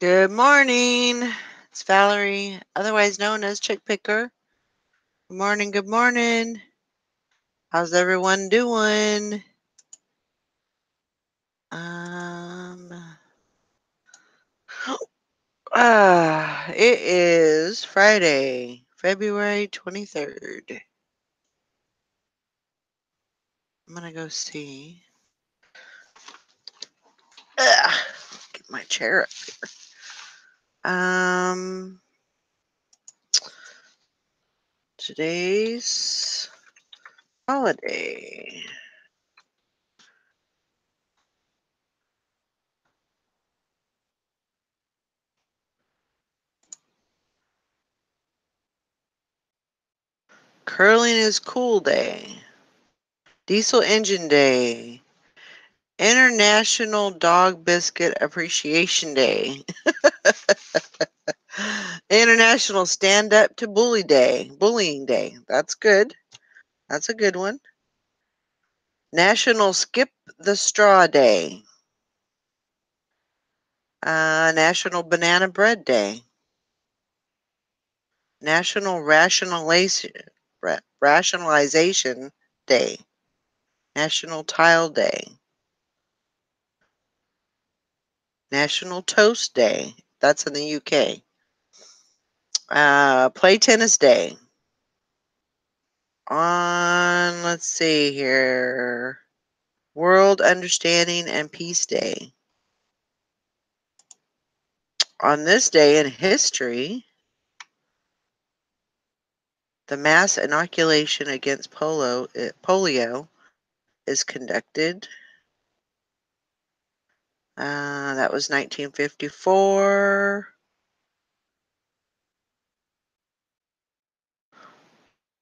Good morning. It's Valerie, otherwise known as Chick Picker. Good morning. Good morning. How's everyone doing? It is Friday, February 23rd. I'm gonna go see. Get my chair up here. Today's holiday. Curling is cool day. Diesel engine day. International Dog Biscuit Appreciation Day. International Stand Up to Bullying Day. That's good. That's a good one. National Skip the Straw Day. National Banana Bread Day. National Rationalization Day. National Tile Day. National Toast Day. That's in the UK. Play Tennis Day. Let's see here. World Understanding and Peace Day. On this day in history, the mass inoculation against polio is conducted. That was 1954.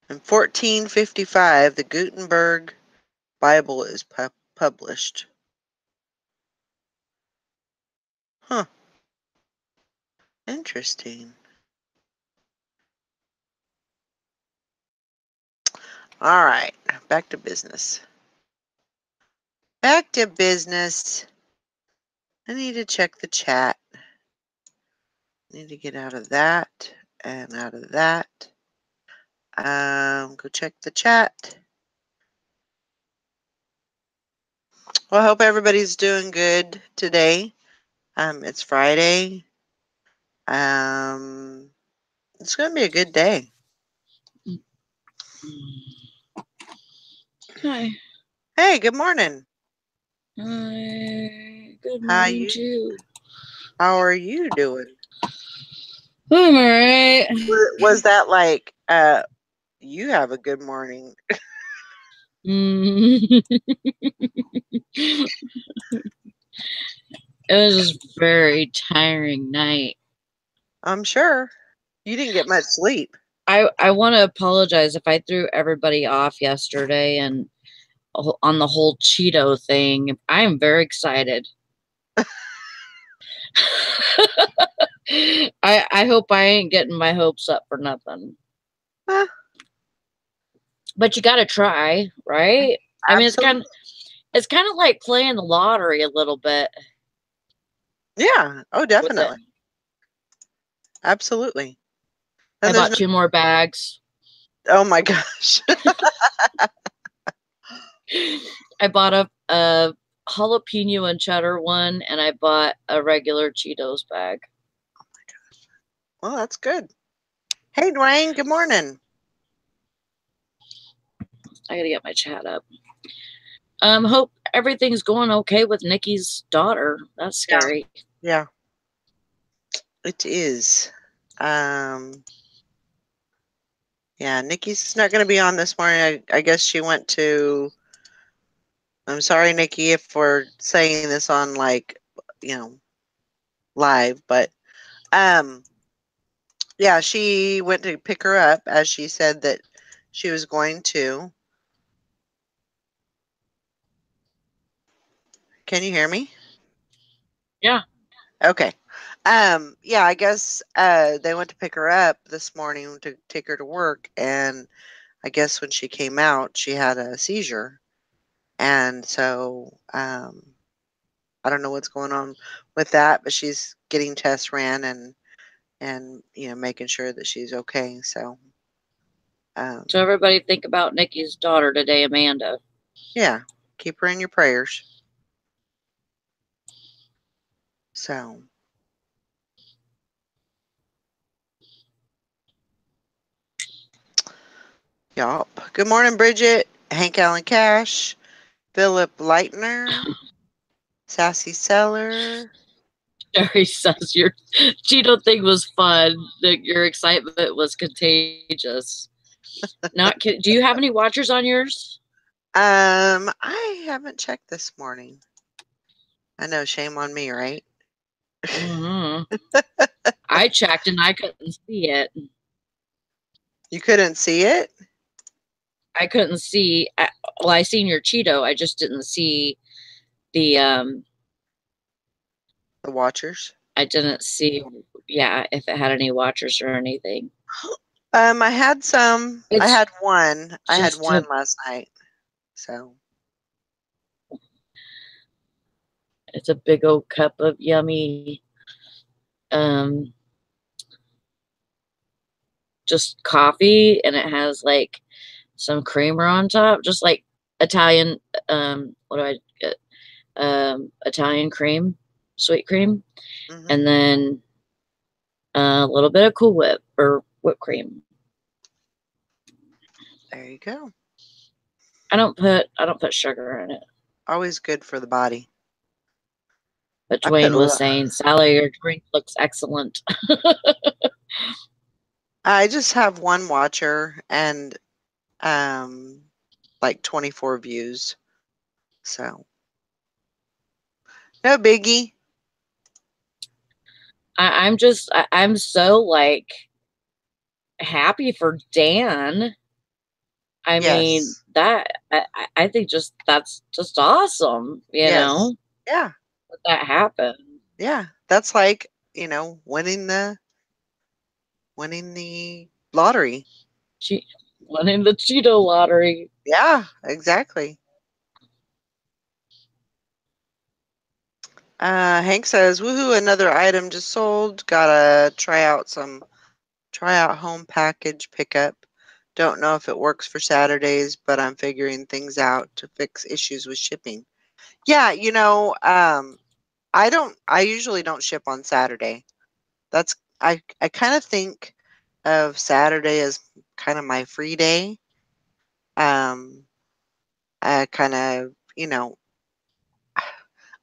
In 1455, the Gutenberg Bible is published. Huh. Interesting. All right. Back to business. Back to business. I need to check the chat. Need to get out of that and out of that. Go check the chat. Well, I hope everybody's doing good today. It's Friday. It's going to be a good day. Hi. Hey, good morning. Hi. Good morning, too. How are you doing? I'm all right. Was that like, you have a good morning? It was a very tiring night. I'm sure. You didn't get much sleep. I want to apologize if I threw everybody off yesterday and on the whole Cheeto thing. I am very excited. I hope I ain't getting my hopes up for nothing. But you got to try, right? I mean, it's kind of like playing the lottery a little bit. Yeah. Oh, definitely. Absolutely. And I bought 2 more bags. Oh my gosh. I bought a jalapeno and cheddar one, and I bought a regular Cheetos bag. Oh my gosh. Well, that's good. Hey, Dwayne. Good morning. I gotta get my chat up. Hope everything's going okay with Nikki's daughter. That's scary. Yeah. It is. Yeah, Nikki's not going to be on this morning. I guess she went to. I'm sorry, Nikki, if we're saying this on live, but yeah, she went to pick her up as she said that she was going to. Can you hear me? Yeah. Okay. Yeah, I guess they went to pick her up this morning to take her to work, and I guess when she came out, she had a seizure. And so I don't know what's going on with that, but she's getting tests ran and making sure that she's okay. So So everybody think about Nikki's daughter today, Amanda. yeah, keep her in your prayers. So yup. Good morning, Bridget, Hank Allen Cash, Philip Leitner, Sassy Seller. Sherry says your Cheeto thing was fun. That your excitement was contagious. Not kidding. Do you have any watchers on yours? I haven't checked this morning. I know, shame on me, right? Mm-hmm. I checked and I couldn't see it. You couldn't see it? I couldn't see. Well, I seen your Cheeto. I just didn't see the. The watchers. I didn't see. Yeah, if it had any watchers or anything. I had some. I It's had one. I had just one a. last night. So It's a big old cup of yummy. Um, just coffee, and it has like some creamer on top, just like Italian. What do I get? Italian cream, sweet cream, mhm. and then a little bit of Cool Whip or whipped cream. There you go. I don't put sugar in it. Always good for the body. But I put Dwayne a was little. saying, Sally, your drink looks excellent. I just have one watcher and um like 24 views. So no biggie. I'm so like happy for Dan. I mean, Yes. I think just that's just awesome, Yes. Yeah. that happened. Yeah. That's like, winning the lottery. She won in the Cheeto lottery. Yeah, exactly. Hank says, "Woohoo! Another item just sold. Gotta try out home package pickup. Don't know if it works for Saturdays, but I'm figuring things out to fix issues with shipping." Yeah, I usually don't ship on Saturday. That's I kind of think of Saturday as kind of my free day. Um, I kind of,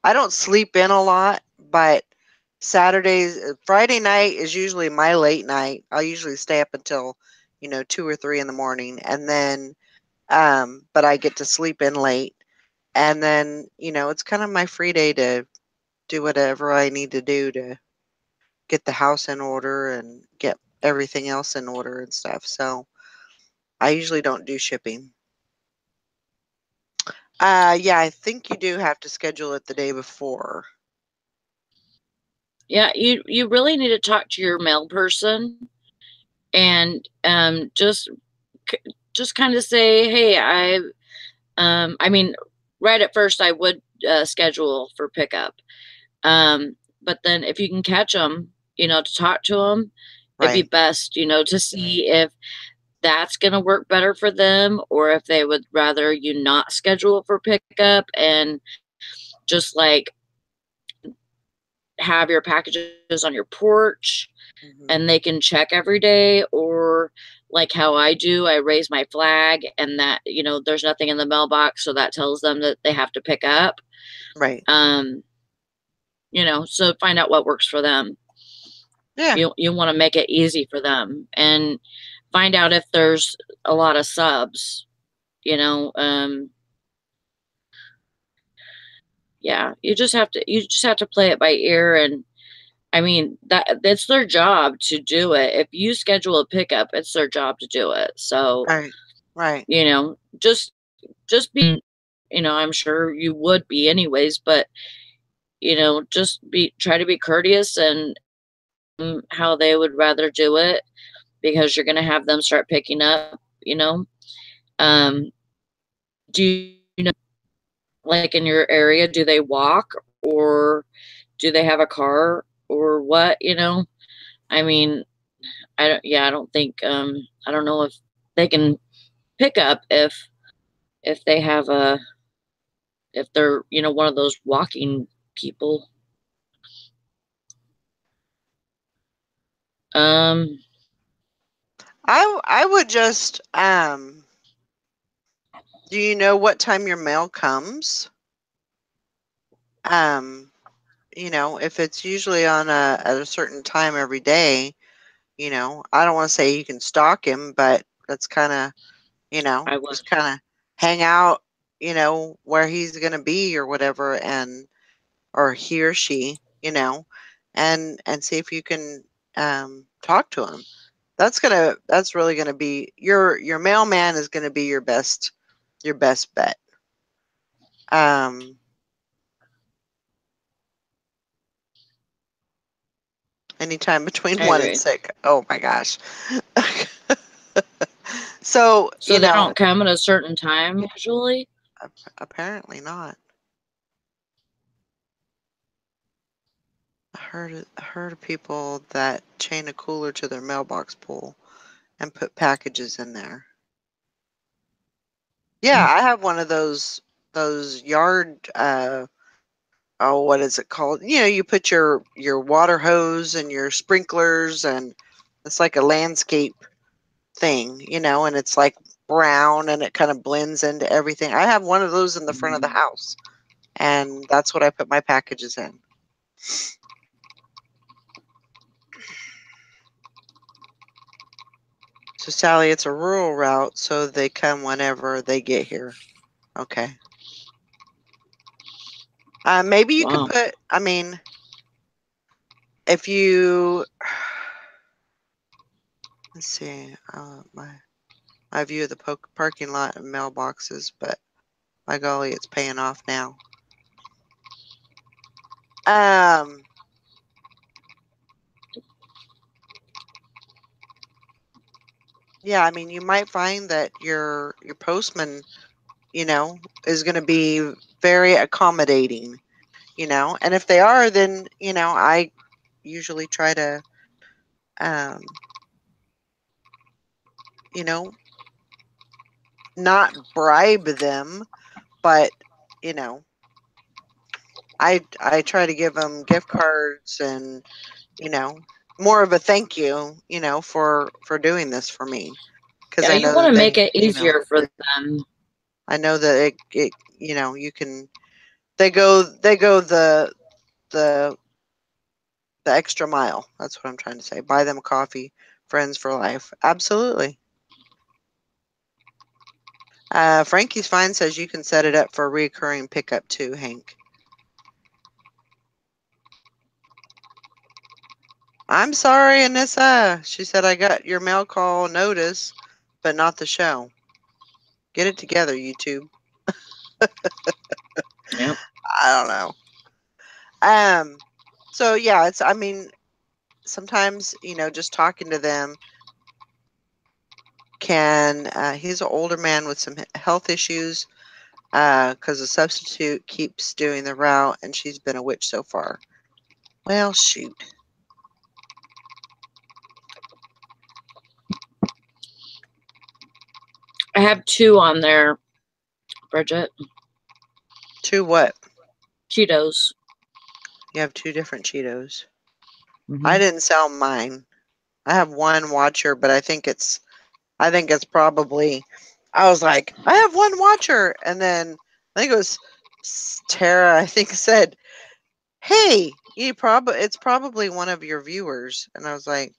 I don't sleep in a lot, but Friday night is usually my late night. I'll usually stay up until, 2 or 3 in the morning. And then, but I get to sleep in late. And then, it's kind of my free day to do whatever I need to do to get the house in order and get everything else in order and stuff. So I usually don't do shipping. Yeah, I think you do have to schedule it the day before. Yeah, you really need to talk to your mail person and just kind of say, hey, I mean, right at first I would schedule for pickup, but then if you can catch them, to talk to them, it'd be Right. best, to see if that's going to work better for them or if they would rather you not schedule for pickup and just like have your packages on your porch Hmm. and they can check every day, or like how I do, I raise my flag and that, there's nothing in the mailbox, so that tells them that they have to pick up. Right. um so find out what works for them. Yeah. You want to make it easy for them and find out if there's a lot of subs, you know um yeah, you just have to play it by ear. And I mean, that's their job to do it. If you schedule a pickup, it's their job to do it. So, Right. Right. just be, I'm sure you would be anyways, but just try to be courteous and how they would rather do it, because you're going to have them start picking up. Um, do you know, like in your area, do they walk or do they have a car or what, you know? I mean, I don't think, I don't know if they can pick up if they have if they're, you know, one of those walking people. Um, I would just do you know what time your mail comes? Um, you know, if it's usually on at a certain time every day, you know, I don't want to say you can stalk him, but that's kind of, you know, I would. just kind of hang out, you know, where he's going to be or whatever, and or he or she, you know, and see if you can talk to him. That's really gonna be your mailman is gonna be your best bet. Um, anytime between I 1 and agree. 6. Oh my gosh. So So you they know, don't come at a certain time usually? apparently not. I heard of people that chain a cooler to their mailbox pole and put packages in there. Yeah, I have one of those yard oh, what is it called? You know, you put your water hose and your sprinklers, and it's like a landscape thing, you know, and it's like brown and it kind of blends into everything. I have one of those in the front of the house, and that's what I put my packages in. So Sally, it's a rural route, so they come whenever they get here. Okay. Maybe you could Wow. put. I mean, if you let's see, my view of the parking lot and mailboxes, but by golly, it's paying off now. Um, yeah, I mean, you might find that your postman, you know, is going to be very accommodating, you know, and if they are, then you know, I usually try to, um, you know, not bribe them, but you know, I try to give them gift cards and you know, more of a thank you, you know, for doing this for me, because Yeah, I you know want that to make they, it you know, easier for them. I know that it you know, you can they go the the extra mile. That's what I'm trying to say. Buy them a coffee, friends for life. Absolutely. Frankie's Fine says you can set it up for a recurring pickup too, Hank. I'm sorry, Anissa. She said I got your mail call notice, but not the show. Get it together, YouTube. Yep. I don't know. Um, so yeah, it's I mean, sometimes, you know, just talking to them can he's an older man with some health issues because the substitute keeps doing the route and she's been a witch so far. Well, shoot. I have 2 on there, Bridget. To what? Cheetos. You have 2 different Cheetos. I Hmm. didn't sell mine. I have one watcher, but I think it's probably I was like, I have one watcher, and then I think it was Tara, I think said, "Hey, it's probably one of your viewers." And I was like,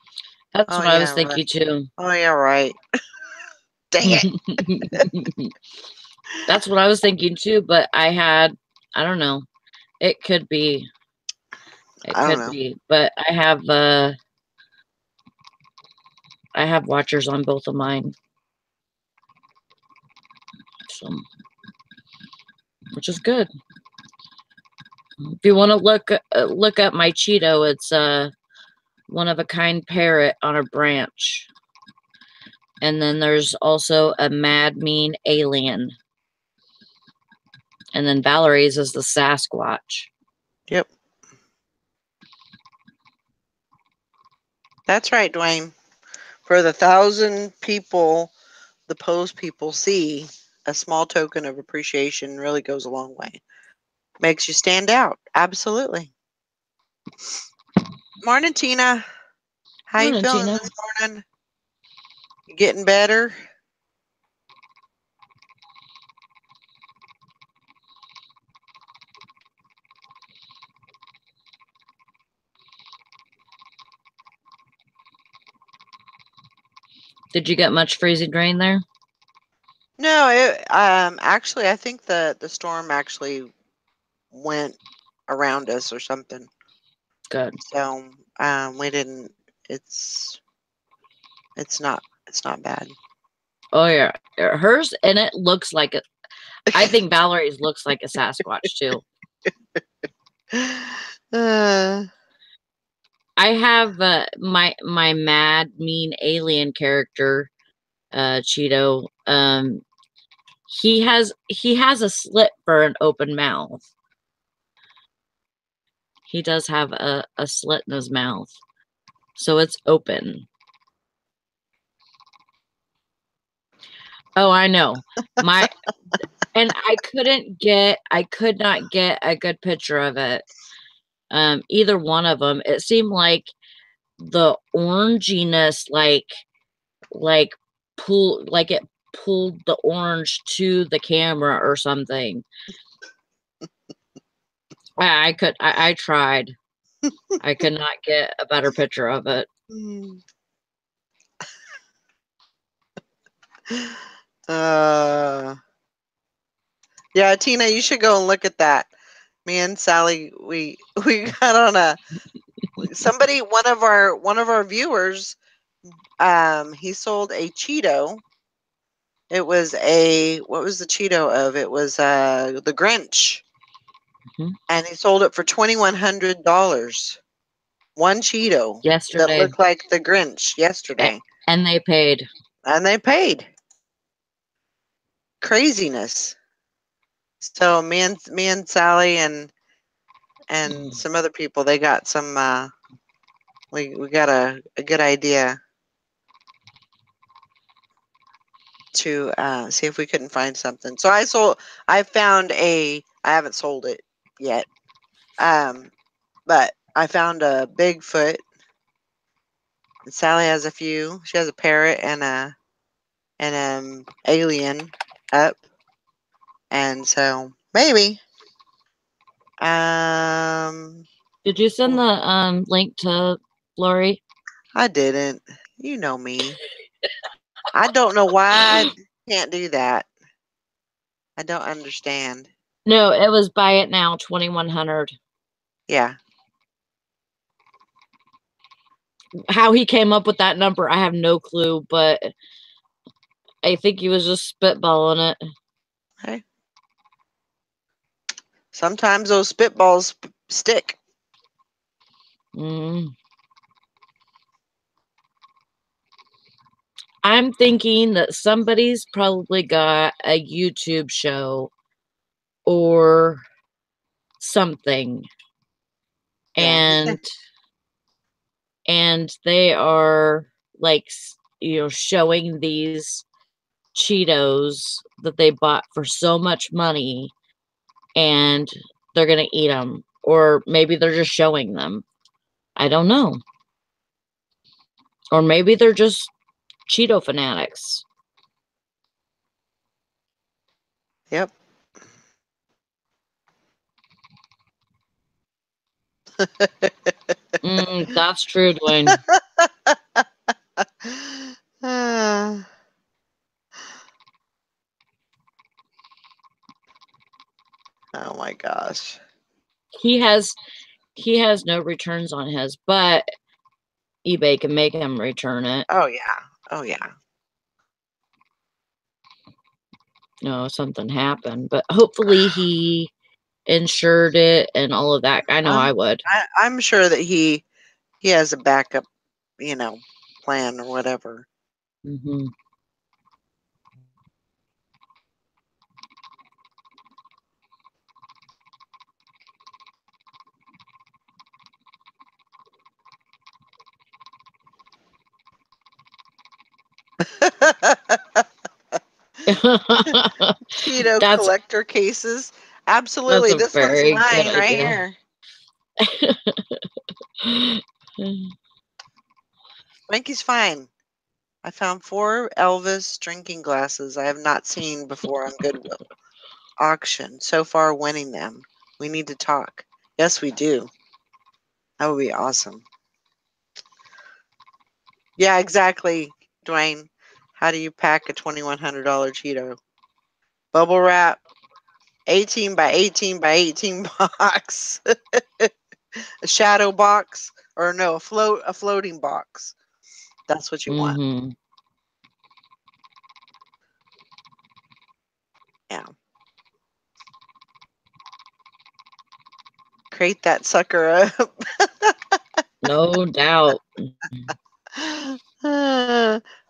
That's "Oh what I yeah, was right. thinking too. Oh yeah, right. Dang it." That's what I was thinking too, but I don't know. It could be. It I don't could know. be. But I have watchers on both of mine. So, which is good. If you want to look up my Cheeto, it's one of a kind parrot on a branch. And then there's also a mad mean alien. And then Valerie's is the Sasquatch. Yep. That's right, Dwayne. For the 1,000 people the post people see, a small token of appreciation really goes a long way. Makes you stand out. Absolutely. Morning, Tina. How you Morning, feeling Tina. this morning? You getting better? Did you get much freezing rain there? No, actually I think the storm actually went around us or something. Good. So we didn't it's not bad. Oh yeah, hers, and it looks like it. I think Valerie's looks like a Sasquatch too. uh, I have my mad mean alien character, Cheeto. He has a slit for an open mouth. He does have a slit in his mouth, so it's open. Oh, I know. And I could not get a good picture of it. Either one of them. It seemed like the oranginess, like it pulled the orange to the camera or something. I tried. I could not get a better picture of it. uh, yeah, Tina, you should go and look at that. Me and Sally, we got on a somebody one of our viewers. He sold a Cheeto. It was what was the Cheeto of? It was the Grinch, and he sold it for $2,100. One Cheeto that Yesterday, looked like the Grinch yesterday, and they paid. and they paid. Craziness. So me and Sally and some other people, they got some. We got a good idea to see if we couldn't find something. So I found I haven't sold it yet, but I found a Bigfoot. And Sally has a few. She has a parrot and an alien up, and so maybe. Did you send the link to Lori? I didn't. You know me. I don't know why I can't do that. I don't understand. No, it was buy it now 2,100. Yeah. How he came up with that number, I have no clue, but I think he was just spitballing it. Okay. Sometimes those spitballs stick. I'm thinking that somebody's probably got a YouTube show or something, Yeah. and they are like, showing these Cheetos that they bought for so much money, and they're gonna eat them, or maybe they're just showing them. I don't know. Or maybe they're just Cheeto fanatics. Yep. That's true, Dwayne. oh my gosh. He has no returns on his, but eBay can make him return it. Oh yeah. Oh yeah. Something happened, but hopefully he insured it and all of that. I know I would. I'm sure that he has a backup, plan or whatever. Mm-hmm. Cheeto That's collector cases. Absolutely. a This one's very good mine right idea. here. Frankie's fine. I found 4 Elvis drinking glasses I have not seen before on Goodwill auction. So far, winning them. We need to talk. Yes, we do. That would be awesome. Yeah, exactly, Dwayne. How do you pack a $2,100 Cheeto? Bubble wrap, 18 by 18 by 18 box, a shadow box, or no, a floating box. That's what you want. Mm-hmm. Yeah. Crate that sucker up. No doubt.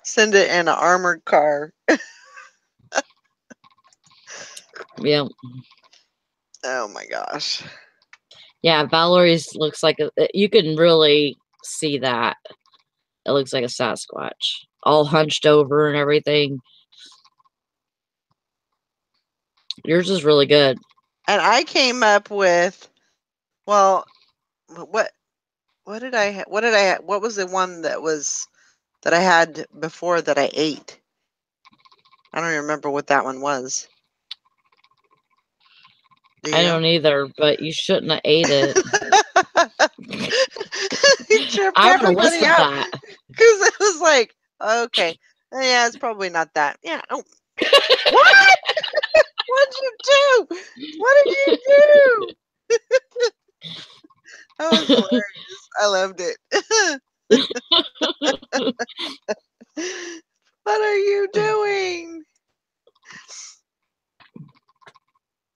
Send it in an armored car. Yeah. Oh my gosh. Yeah, Valerie's looks like you can really see that. It looks like a Sasquatch. All hunched over and everything. Yours is really good. And I came up with, well, what what was the one that I had before that I ate? I don't even remember what that one was. Do I you? don't either, but you shouldn't have ate it. You tripped I would have everybody listed out that. because it was like, okay, yeah, it's probably not that. Yeah. Oh, what? What'd you do? What did you do? That was hilarious. I loved it. What are you doing?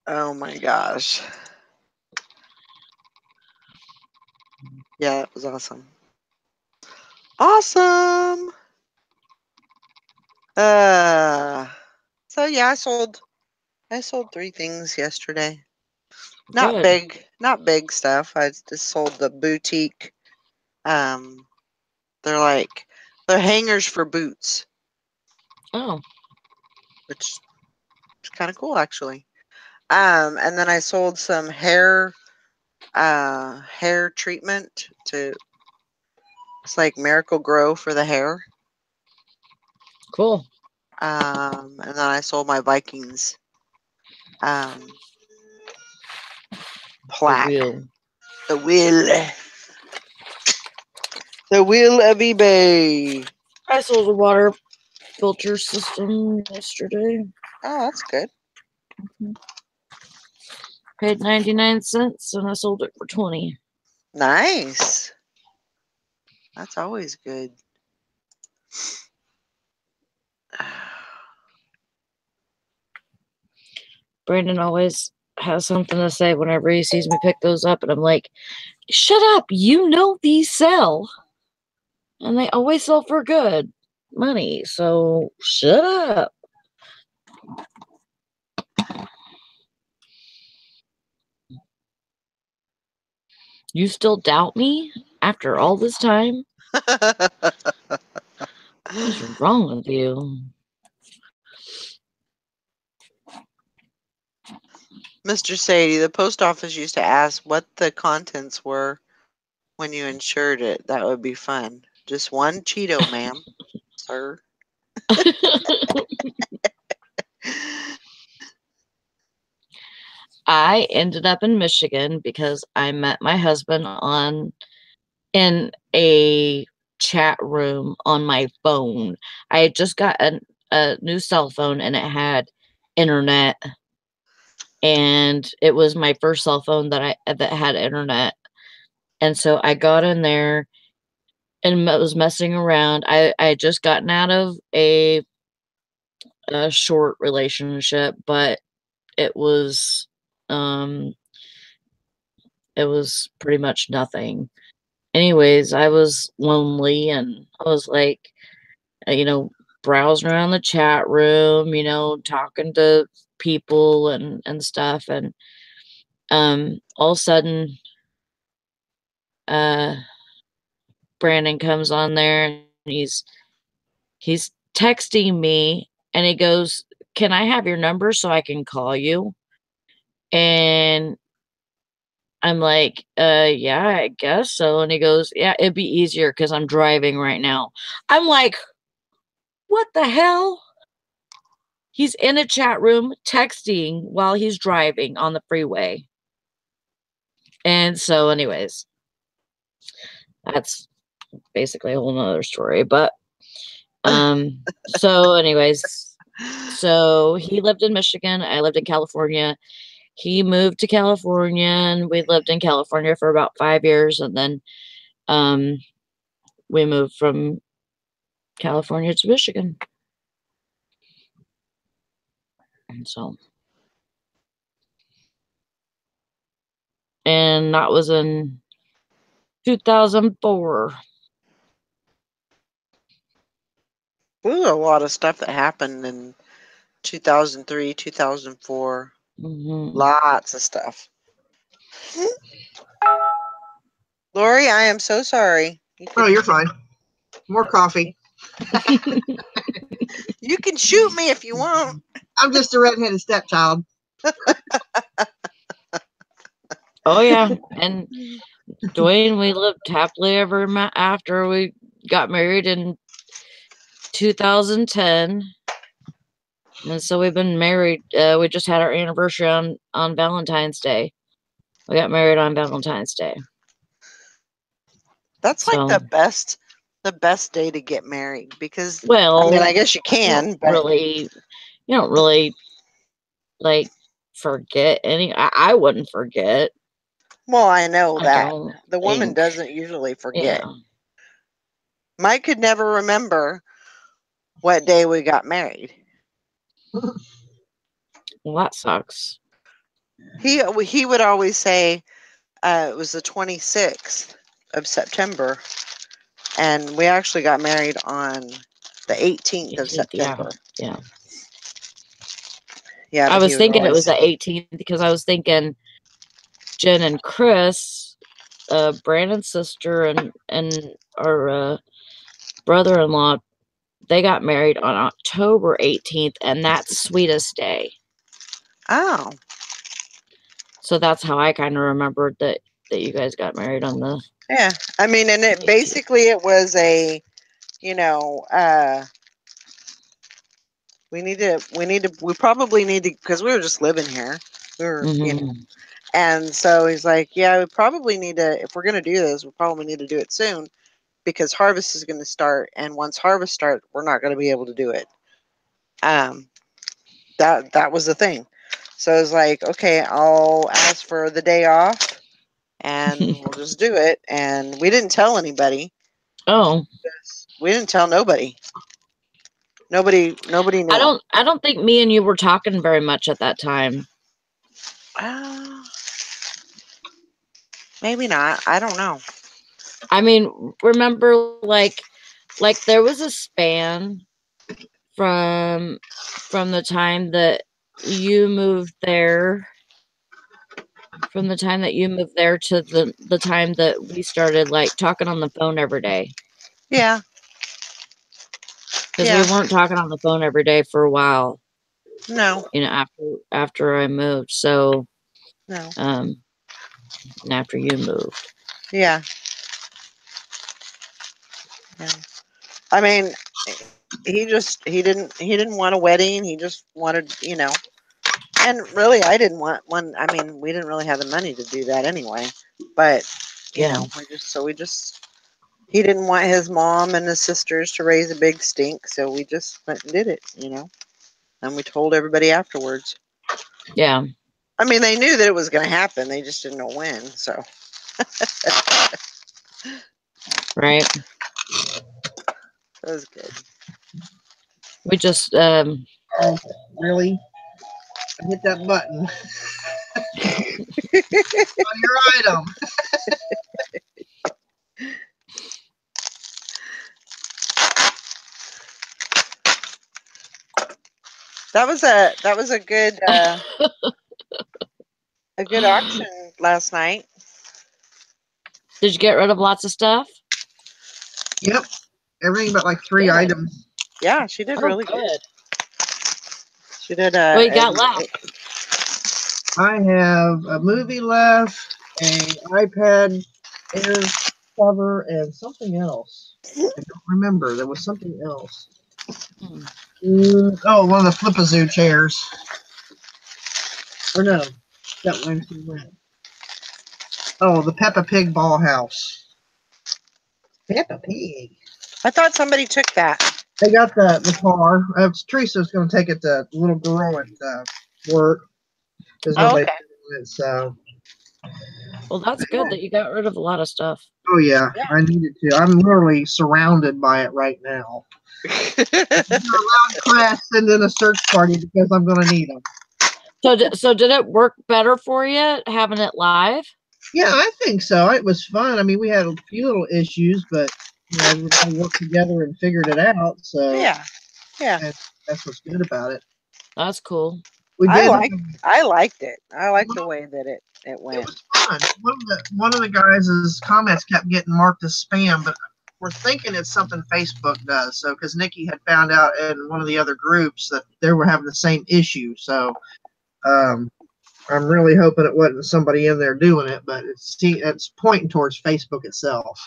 Oh my gosh. Yeah, it was awesome. Awesome. Uh so yeah, I sold 3 things yesterday. Good. Not big stuff. I just sold the boutique. Um they're like they're hangers for boots, Oh, which is kind of cool actually. And then I sold some hair treatment to it's like Miracle Grow for the hair. cool. And then I sold my Vikings um The plaque. wheel. The will. The will of eBay. I sold a water filter system yesterday. Oh, that's good. Paid 99 cents and I sold it for 20. Nice. That's always good. Brandon always has something to say whenever he sees me pick those up, and I'm like, shut up, you know these sell. And they always sell for good money, so shut up. You still doubt me after all this time? What is wrong with you? Mr. Sadie, the post office used to ask what the contents were when you insured it. That would be fun. Just one Cheeto, ma'am, sir. I ended up in Michigan because I met my husband on in a chat room on my phone. I had just got a new cell phone and it had internet, and it was my first cell phone that had internet. And so I got in there and was messing around. I had just gotten out of a short relationship, but it was um it was pretty much nothing. Anyways, I was lonely and I was like, you know, browsing around the chat room, talking to people and stuff, and all of a sudden uh Brandon comes on there and he's texting me, and he goes, "Can I have your number so I can call you?" And I'm like, yeah, I guess so. And he goes, "Yeah, it'd be easier because I'm driving right now." I'm like, what the hell? He's in a chat room texting while he's driving on the freeway. And so, anyways, that's basically a whole nother story. But so anyways, so he lived in Michigan. I lived in California. He moved to California, and we lived in California for about 5 years, and then we moved from California to Michigan. And so, and that was in 2004. There was a lot of stuff that happened in 2003, 2004. Lots of stuff. Lori, I am so sorry. Oh, you're fine. More coffee. You can shoot me if you want. I'm just a redheaded stepchild. Oh, yeah. And Dwayne, we lived happily ever after. We got married in 2010. And so we've been married. We just had our anniversary on Valentine's Day. We got married on Valentine's Day. That's like the best day to get married, because well, I mean, I guess you can, but you don't really like forget any. I wouldn't forget. Well, I know that the woman think. doesn't usually forget. Yeah. Mike could never remember what day we got married. Well, that sucks. He would always say it was the 26th of September, and we actually got married on the 18th of September. Yeah. Yeah. I was thinking it was the 18th because I was thinking Jen and Chris, Brandon's sister, and our brother-in-law, they got married on October 18th, and that's Sweetest Day. Oh. So that's how I kind of remembered that you guys got married on the. Yeah, I mean, and it 18th. Basically it was a, we probably need to, because we were just living here. We were, and so he's like, yeah, we probably need to, if we're going to do this, we probably need to do it soon, because harvest is going to start. And once harvest starts, we're not going to be able to do it. That was the thing. So I was like, okay, I'll ask for the day off and we'll just do it. And we didn't tell anybody. Oh. We didn't tell nobody. Nobody knew. I don't think me and you were talking very much at that time. Maybe not. I don't know. I mean, remember, like there was a span from the time that you moved there, to the time that we started like talking on the phone every day. Yeah. Because we weren't talking on the phone every day for a while. No. After I moved. So no. And after you moved. Yeah. I mean, he didn't want a wedding. He just wanted, and really I didn't want one. I mean, we didn't really have the money to do that anyway, but you know, he didn't want his mom and his sisters to raise a big stink. So we just went and did it, and we told everybody afterwards. Yeah. I mean, they knew that it was going to happen. They just didn't know when. So. Right. That was good. We just really hit that button on your item. That was a good a good auction last night. Did you get rid of lots of stuff? Yep. Everything but like 3 items. Yeah, she did Oh, really good. good. She did. What you got left? I have a movie left, a iPad Air cover, and something else. I don't remember. There was something else. Oh, one of the Flipazoo chairs. Or no, that went too wet. Oh, the Peppa Pig ball house. Peppa Pig. I thought somebody took that. They got the car. Teresa's going to take it to little girl at work. There's nobody doing it, so. Well, that's good that you got rid of a lot of stuff. Oh, yeah, I needed to. I'm literally surrounded by it right now. You're allowed Crash send in a search party because I'm going to need them. So did it work better for you having it live? Yeah, I think so. It was fun. I mean, we had a few little issues, but everybody worked together and figured it out. So yeah. And that's what's good about it. That's cool. We I did. liked it. I liked the way that it went. It was fun. One of the guys' comments kept getting marked as spam, but we're thinking it's something Facebook does. So because Nikki had found out in one of the other groups that they were having the same issue. So I'm really hoping it wasn't somebody in there doing it, but it's pointing towards Facebook itself.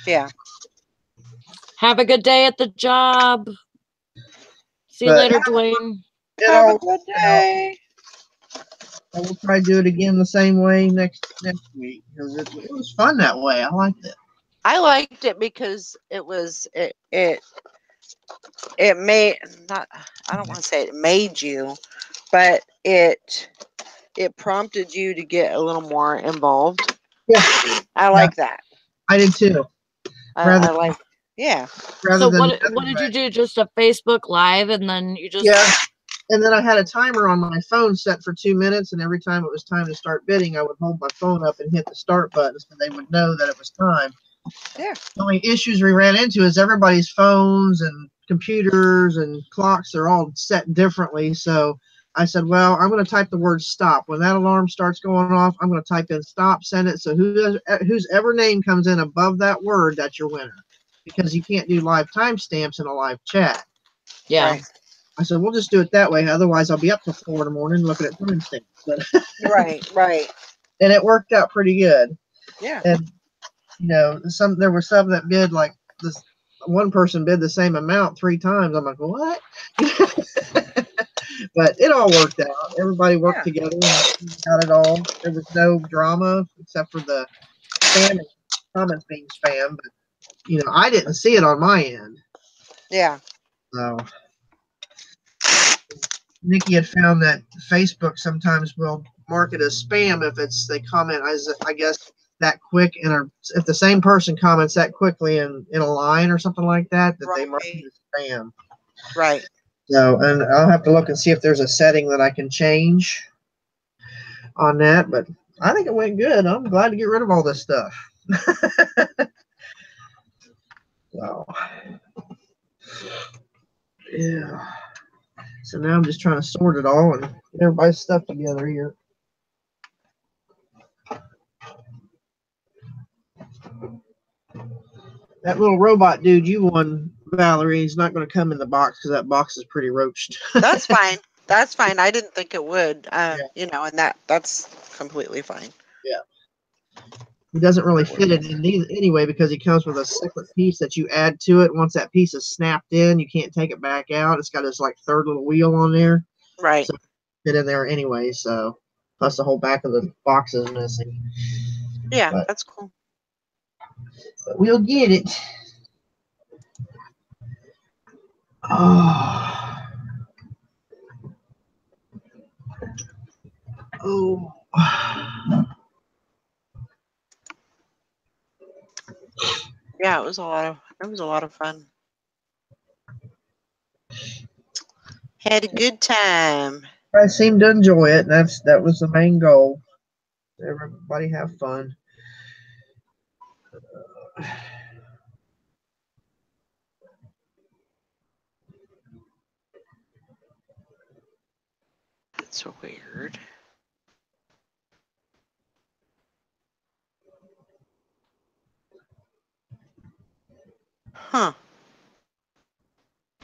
Yeah. Have a good day at the job. See you later, Dwayne. Have a good day. I will try to do it again the same way next week because it was fun that way. I liked it. I liked it because it made not. I don't want to say it made you, but it prompted you to get a little more involved. Yeah, I like that. I did too. I like. Yeah. So what did you do? Just a Facebook Live, and then you just And then I had a timer on my phone set for 2 minutes, and every time it was time to start bidding, I would hold my phone up and hit the start button so they would know that it was time. Yeah. The only issues we ran into is everybody's phones and computers and clocks are all set differently. So I said, well, I'm going to type the word stop. When that alarm starts going off, I'm going to type in stop, send it. So whose ever name comes in above that word, that's your winner. Because you can't do live timestamps in a live chat. Yeah. Right. I said, we'll just do it that way. Otherwise, I'll be up till 4 in the morning looking at timestamps. But Right. And it worked out pretty good. Yeah. And there were some that bid like this. One person bid the same amount 3 times. I'm like, what? But it all worked out. Everybody worked together and got it all. There was no drama except for the spam comments being spam. But I didn't see it on my end. Yeah. So Nikki had found that Facebook sometimes will mark it as spam if they comment, I guess, that quick, and if the same person comments that quickly in a line or something like that, they mark it as spam. Right. So, and I'll have to look and see if there's a setting that I can change on that. But I think it went good. I'm glad to get rid of all this stuff. So, yeah. So now I'm just trying to sort it all and get everybody's stuff together here. That little robot dude you won, Valerie, is not going to come in the box because that box is pretty roached. That's fine. That's fine. I didn't think it would. And that's completely fine. Yeah. He doesn't really fit it in anyway because he comes with a separate piece that you add to it. Once that piece is snapped in, you can't take it back out. It's got this like third little wheel on there. Right. So fit in there anyway. So plus the whole back of the box is missing. Yeah, that's cool. But we'll get it. Oh. Oh. Yeah, it was a lot of fun. Had a good time. I seemed to enjoy it. That was the main goal. Everybody have fun. That's so weird. Huh.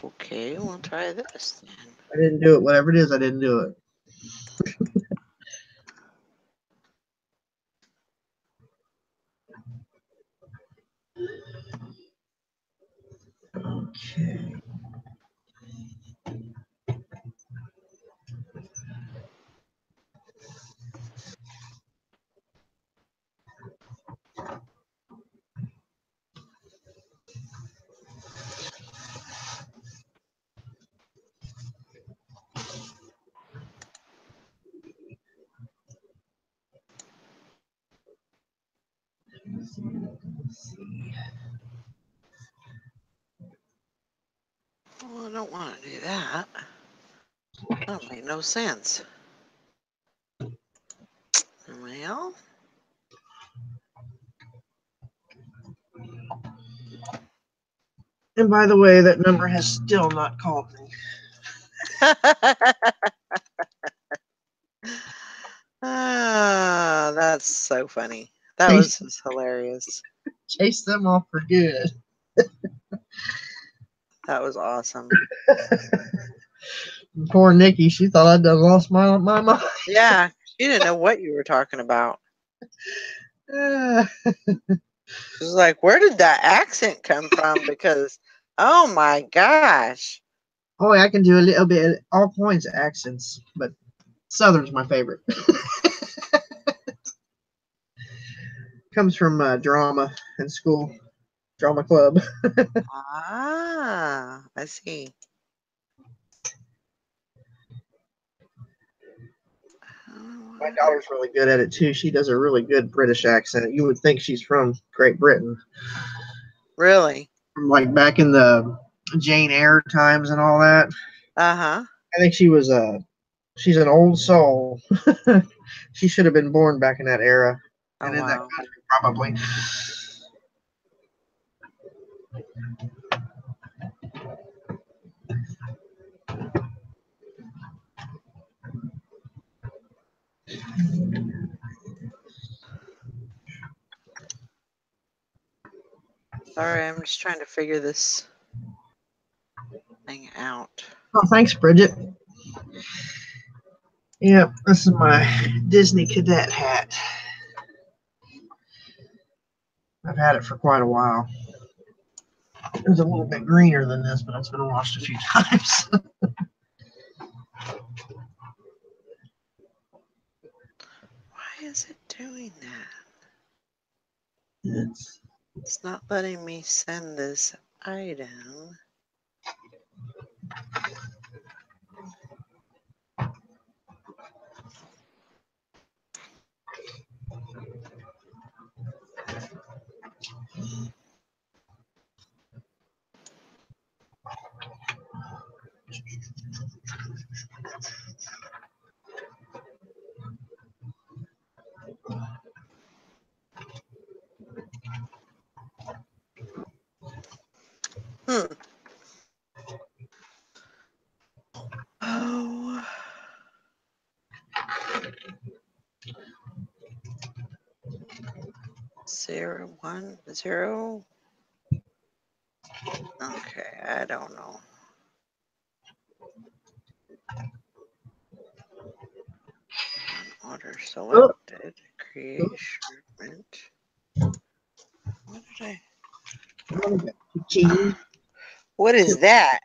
Okay. Okay, we'll try this then. I didn't do it. Whatever it is, I didn't do it. Okay. Let's see. Well, I don't want to do that. That'll make no sense. Well, And by the way, that number has still not called me. ah, that's so funny. That was just hilarious. Chase them off for good. That was awesome. Poor Nikki, she thought I'd done lost my mind. Yeah, she didn't know what you were talking about. She was like, where did that accent come from? Because, oh my gosh. Oh, I can do a little bit of all kinds of accents, but Southern's my favorite. Comes from drama in school, drama club. Ah, I see. My daughter's really good at it too. She does a really good British accent. You would think she's from Great Britain. Really? From like back in the Jane Eyre times and all that. Uh-huh. I think she's an old soul. She should have been born back in that era Oh, and in that wow. country probably. Sorry, I'm just trying to figure this thing out. Oh, thanks, Bridget. Yep, this is my Disney cadet hat. I've had it for quite a while. It was a little bit greener than this, but it's been washed a few times. Why is it doing that? It's It's not letting me send this item. Hmm. Oh. 0, 1, 0. Okay, I don't know. Order selected. Create shipment. What did cheating. What is that?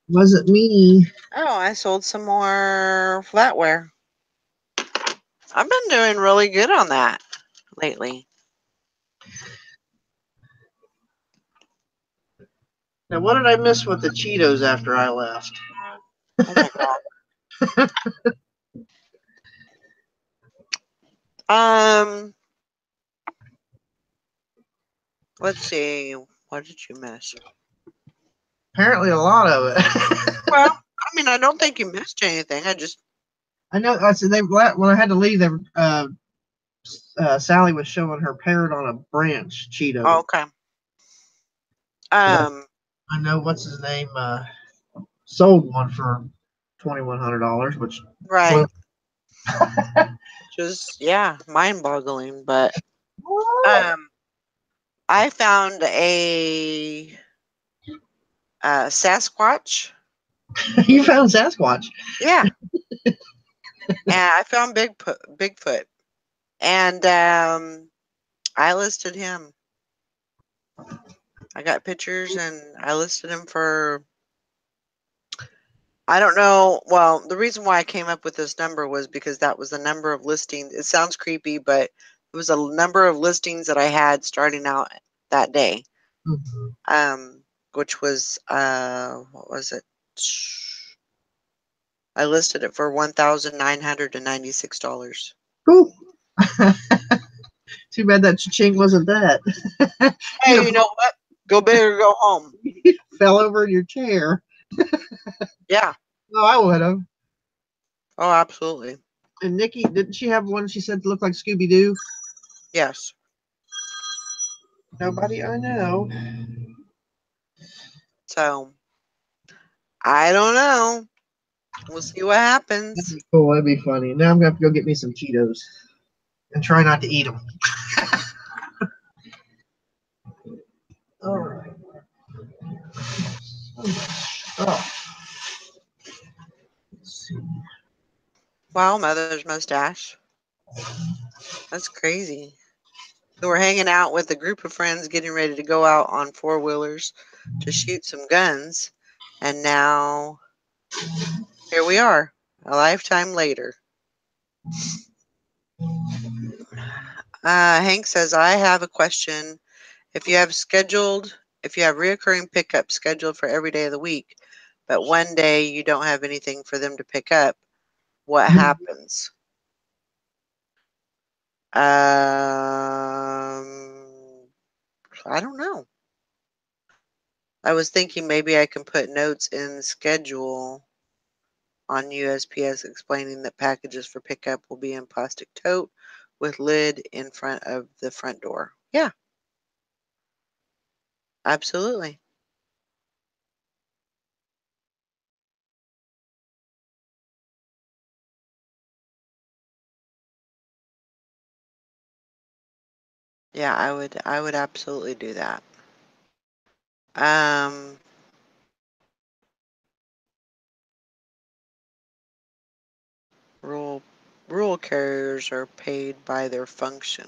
Wasn't me. Oh, I sold some more flatware. I've been doing really good on that lately. Now, what did I miss with the Cheetos after I left? Oh my god. Let's see. What did you miss? Apparently, a lot of it. Well, I mean, I don't think you missed anything. I know. I said when I had to leave. Sally was showing her parrot on a branch Cheeto. Oh, okay. I know what's his name sold one for $2,100, which right. Just yeah, mind-boggling. But I found a Sasquatch You found Sasquatch. Yeah. And I found Bigfoot. And I listed him. I got pictures and I listed him for, I don't know. Well, the reason why I came up with this number was because that was the number of listings. It sounds creepy, but it was a number of listings that I had starting out that day. Which was, what was it? I listed it for $1,996. Ooh. Too bad that ching wasn't that. Hey, you know what? Go big or go home. Fell over in your chair. Yeah. Oh, I would have. Oh, absolutely. And Nikki, didn't she have one she said looked like Scooby Doo? Yes. Nobody I know. So, I don't know. We'll see what That'd happens. be cool. That'd be funny. Now I'm going to have to go get me some Cheetos and try not to eat them. All right. Oh. Let's see. Wow, Mother's mustache. That's crazy. So we're hanging out with a group of friends getting ready to go out on four-wheelers to shoot some guns. And now, here we are, a lifetime later. Hank says, I have a question. If you have reoccurring pickups scheduled for every day of the week, but one day you don't have anything for them to pick up, what happens? I don't know. I was thinking maybe I can put notes in schedule on USPS explaining that packages for pickup will be in plastic tote with lid in front of the front door. Yeah, absolutely. Yeah, I would absolutely do that. Um rural rural carriers are paid by their function.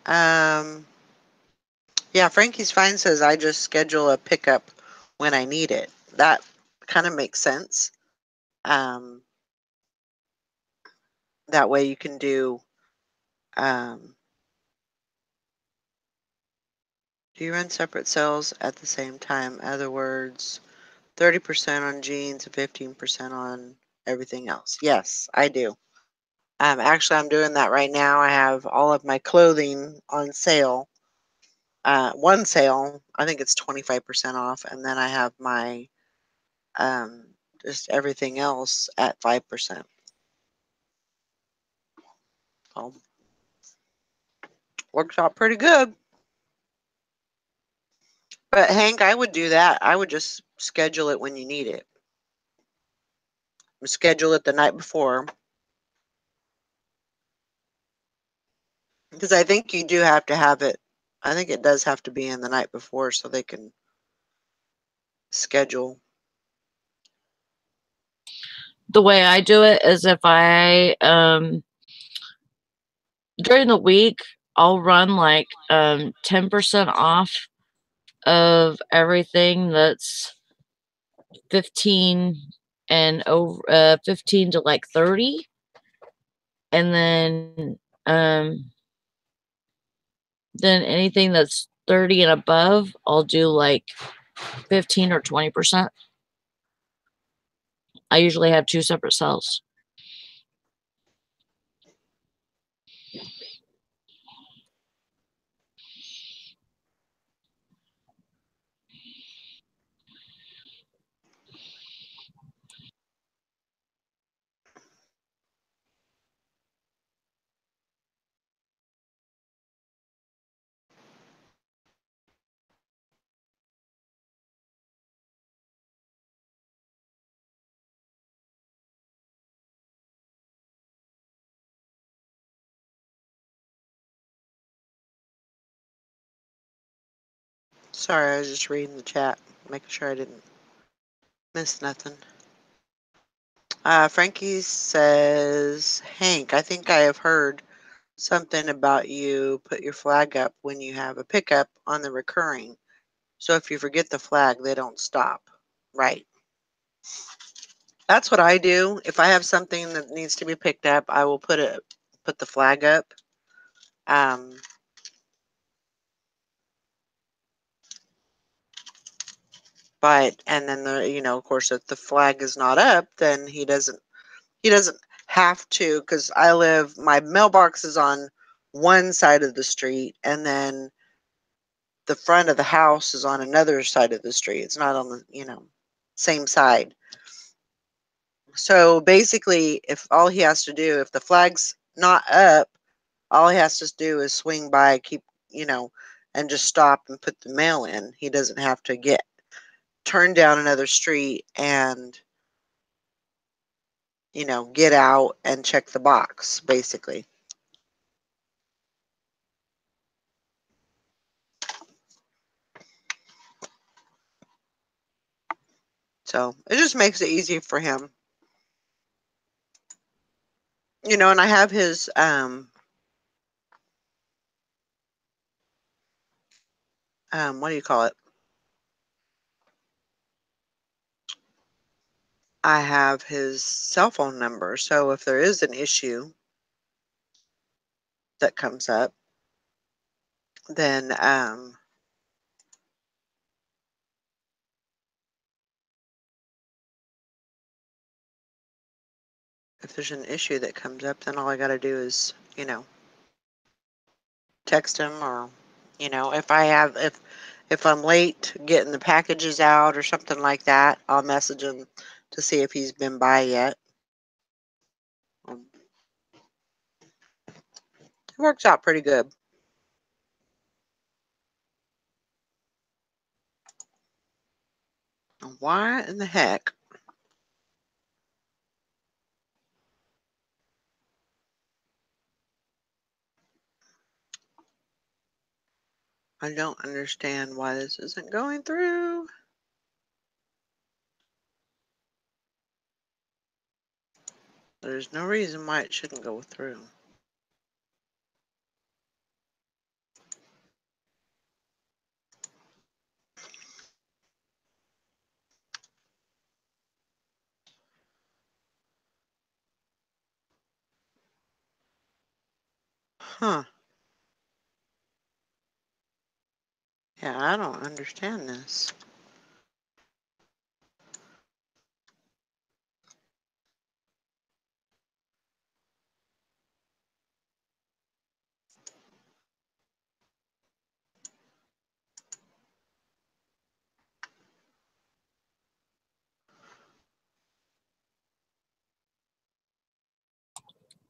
Um yeah, Frankie's Fine says I just schedule a pickup when I need it. That kind of makes sense. Um that way you can um do you run separate sales at the same time? In other words, 30% on jeans and 15% on everything else. Yes, I do. Actually, I'm doing that right now. I have all of my clothing on sale. One sale, I think it's 25% off, and then I have my just everything else at 5%. So works out pretty good. But Hank, I would do that. I would just schedule it when you need it. Schedule it the night before. Because I think you do have to have it. I think it does have to be in the night before so they can schedule. The way I do it is if I during the week I'll run like 10% off of everything that's 15 and over 15 to like 30, and then anything that's 30 and above I'll do like 15 or 20%. I usually have 2 separate cells. Sorry, I was just reading the chat, making sure I didn't miss nothing. Frankie says, Hank, I think I have heard something about you put your flag up when you have a pickup on the recurring. So if you forget the flag, they don't stop. Right. That's what I do. If I have something that needs to be picked up, I will put the flag up. And then of course, if the flag is not up, then he doesn't have to, because my mailbox is on one side of the street, and then the front of the house is on another side of the street. It's not on the same side. So basically, if the flag's not up, all he has to do is swing by, and just stop and put the mail in. He doesn't have to turn down another street and get out and check the box, basically. So it just makes it easy for him. And I have his what do you call it? I have his cell phone number. So if there is an issue that comes up, then if there's an issue that comes up, then all I got to do is, text him, or, if I'm late getting the packages out or something like that, I'll message him to see if he's been by yet. It works out pretty good. Why in the heck? I don't understand why this isn't going through. There's no reason why it shouldn't go through. Huh. Yeah, I don't understand this.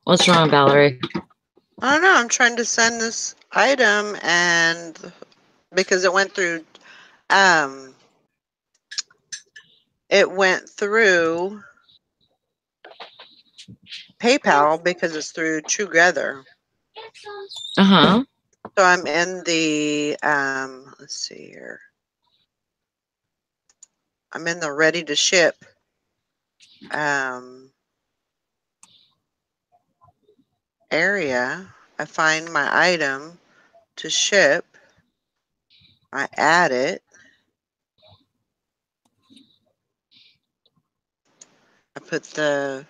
What's wrong, Valerie? I don't know. I'm trying to send this item, and because it went through PayPal, because it's through Together. Uh-huh. So I'm in the let's see here. I'm in the ready to ship area. I find my item to ship. I add it. I put the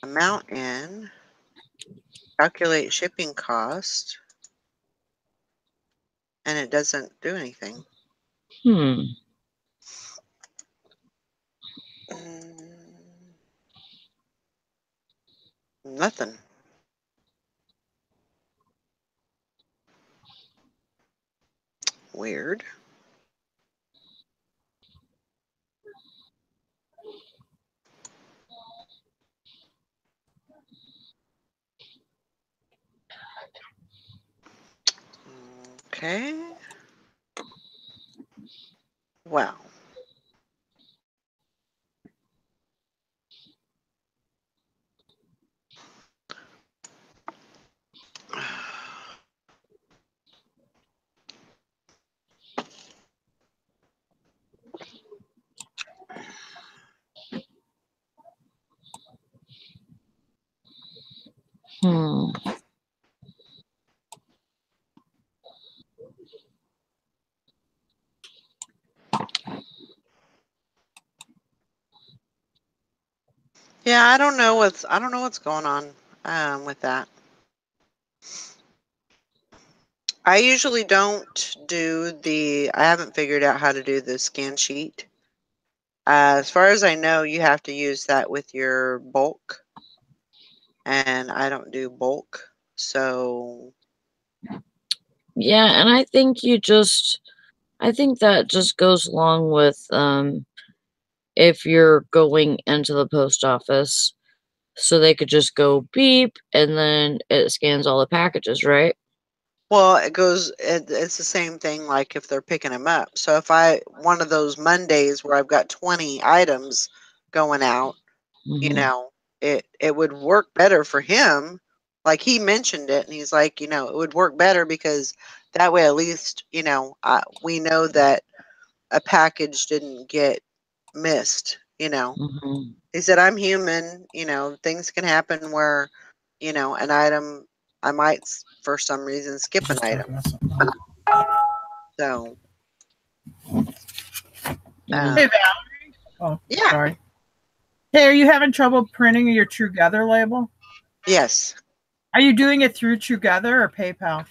amount in, calculate shipping cost, and it doesn't do anything. Nothing. Weird. Okay. Well. Hmm. Yeah, I don't know what's going on with that. I usually don't do I haven't figured out how to do the scan sheet. As far as I know, you have to use that with your bulk, and I don't do bulk. So Yeah, and I think that just goes along with if you're going into the post office, so they could just go beep and then it scans all the packages, right? well, it's the same thing like if they're picking them up. So if one of those Mondays where I've got 20 items going out, you know, it would work better for him. Like he mentioned it, and he's like, it would work better because that way at least, we know that a package didn't get missed. He said, I'm human, things can happen where, an item, I might for some reason skip an item. So, Yeah. Hey, Valerie. Oh, yeah, sorry. Hey, are you having trouble printing your Together label? yes. Are you doing it through Together or PayPal?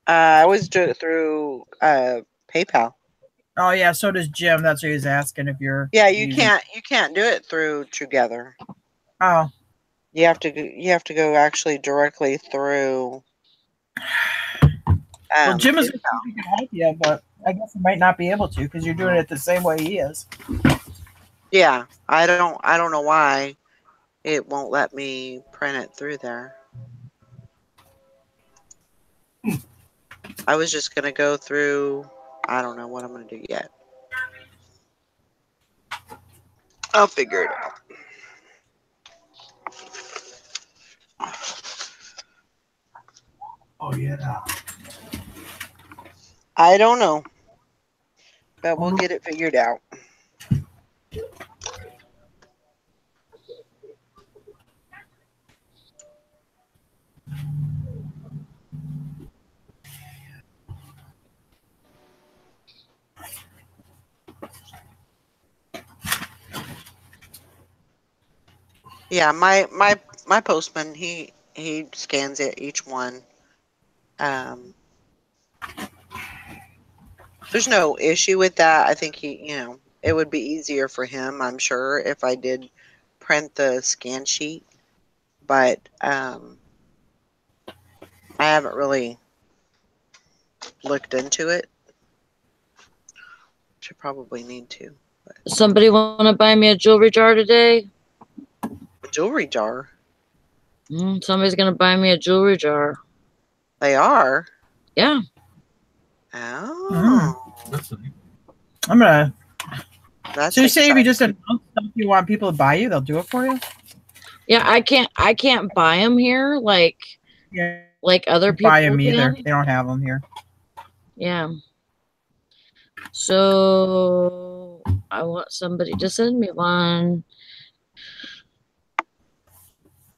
I always do it through PayPal. Oh yeah, so does Jim. That's what he's asking if you're. Yeah, you can't do it through Together. Oh. You have to go actually directly through. Well, Jim is PayPal. he can help you, but I guess he might not be able to because you're doing it the same way he is. Yeah, I don't know why it won't let me print it through there. I was just gonna go through. I don't know what I'm gonna do yet. I'll figure it out. Oh yeah. I don't know, but we'll get it figured out. Yeah, my postman, he scans it each one. There's no issue with that. I think it would be easier for him, I'm sure, if I did print the scan sheet. But I haven't really looked into it. Should probably need to. Somebody want to buy me a jewelry jar today? A jewelry jar? Somebody's going to buy me a jewelry jar. They are? Yeah. Oh. I'm gonna. That's So you say if you exciting. just announce something you want people to buy you, they'll do it for you? Yeah, I can't buy them here like other people buy them either. can. They don't have them here. Yeah. So I want somebody to send me one.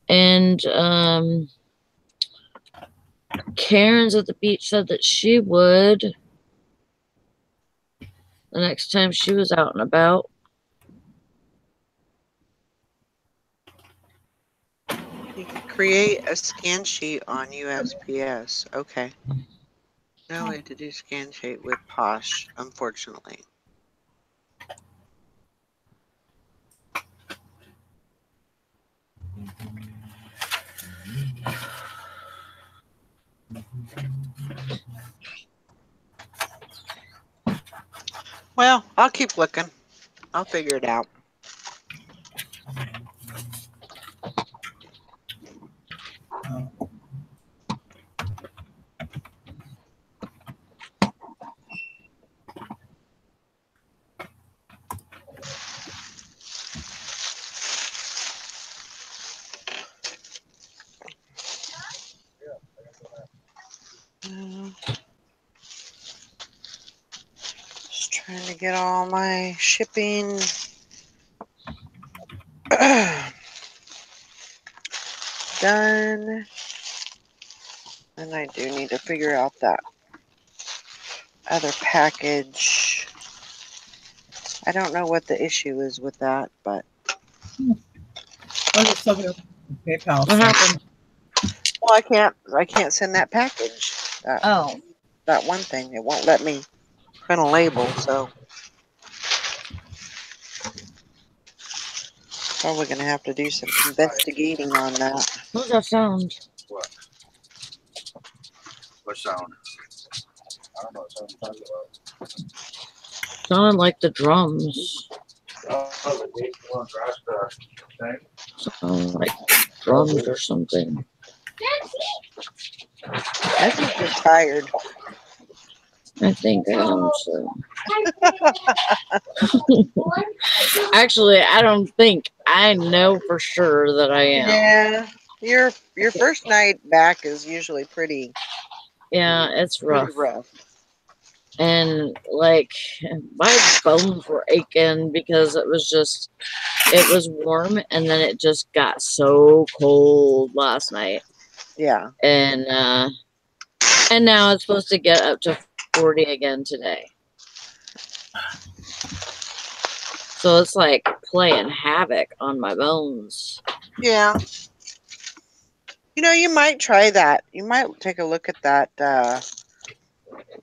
And Karen's at the beach said that she would the next time she was out and about. You can create a scan sheet on USPS. Okay. No way to do scan sheet with Posh, unfortunately. Well, I'll keep looking. I'll figure it out. Just trying to get all my shipping done. And I do need to figure out that other package. I don't know what the issue is with that, but I'll just look it up on PayPal. What happened? well, I can't send that package. Oh. That one thing, it won't let me print a label, so probably gonna have to do some investigating on that. What's that sound? What? What sound? I don't know what sound you're talking about. Sounded like the drums. Oh, the gate one grass thing. Sounded like drums or something. I think you're tired. I think I am so. Actually, I don't think. I know for sure that I am. Yeah, your first night back is usually pretty It's rough. pretty rough. And like my bones were aching because it was warm and then it just got so cold last night. Yeah. And now it's supposed to get up to 40 again today. So it's like playing havoc on my bones. Yeah. You know, you might try that. You might take a look at that.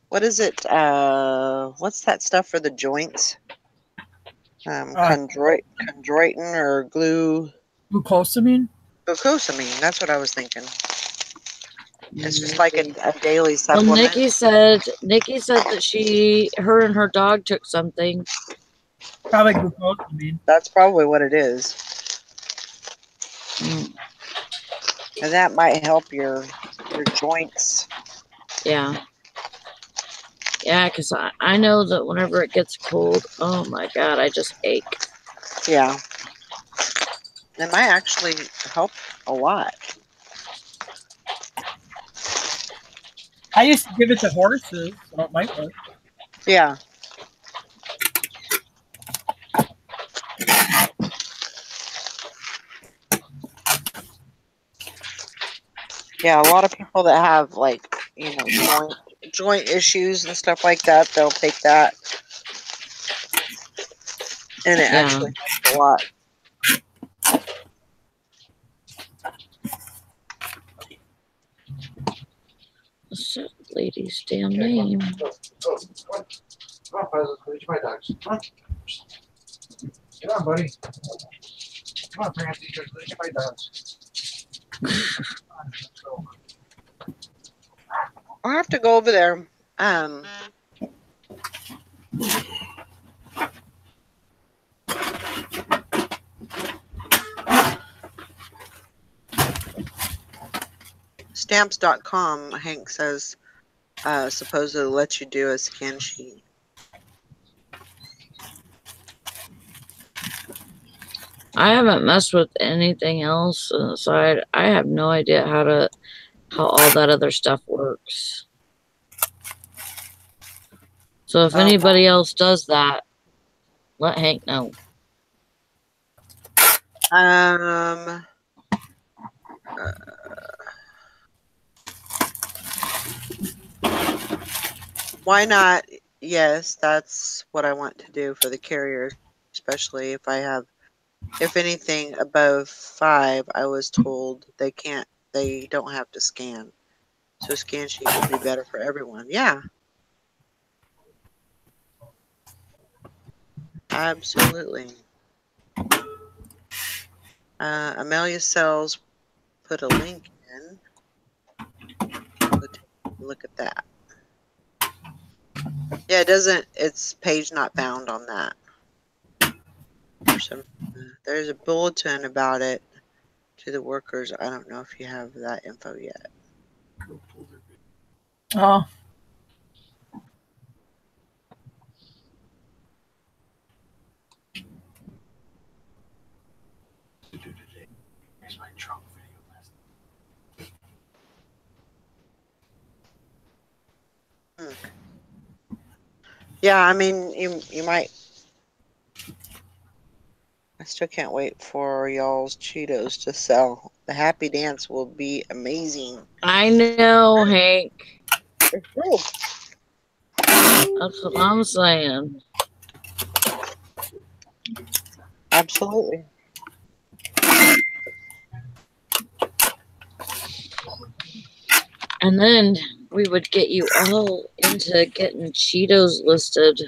What is it? What's that stuff for the joints? Chondroitin or Glucosamine? glucosamine. That's what I was thinking. It's just like a daily Well, supplement. Nikki said that her and her dog took something. Probably glucosamine. That's probably what it is. Mm. And that might help your joints. Yeah. Yeah, because I know that whenever it gets cold, oh my God, I just ache. Yeah. It might actually help a lot. I used to give it to horses, so it might work. Yeah. Yeah, a lot of people that have like, joint issues and stuff like that, they'll take that. And it actually helps a lot. What's that lady's damn name? Come on, Pheasant. Reach my dogs. Come on. Come on, buddy. Come on, Francie. Reach my dogs. I'll have to go over there. Stamps.com, Hank says, supposedly lets you do a scan sheet. I haven't messed with anything else, so I have no idea how all that other stuff works. So if anybody else does that, let Hank know. Why not? Yes, that's what I want to do for the carrier, especially if anything above 5, I was told they don't have to scan. So scan sheet would be better for everyone. Yeah. Absolutely. Amelia Sells put a link in. Let's look at that. Yeah, it's page not found on that. There's a bulletin about it to the workers. I don't know if you have that info yet. Oh. Yeah, I mean, you might. I still can't wait for y'all's Cheetos to sell. The happy dance will be amazing. I know, Hank. True. That's what I'm saying. Absolutely. And then we would get you all into getting Cheetos listed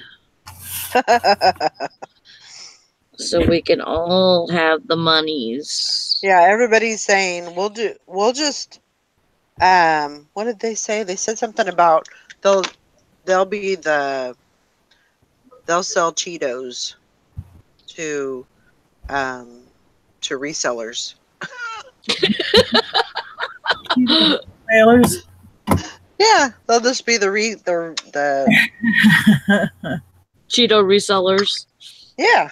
so we can all have the monies. Yeah, everybody's saying we'll just what did they say? They said something about they'll they'll sell Cheetos to resellers. Trailers. Yeah, they'll just be the Cheeto resellers. yeah.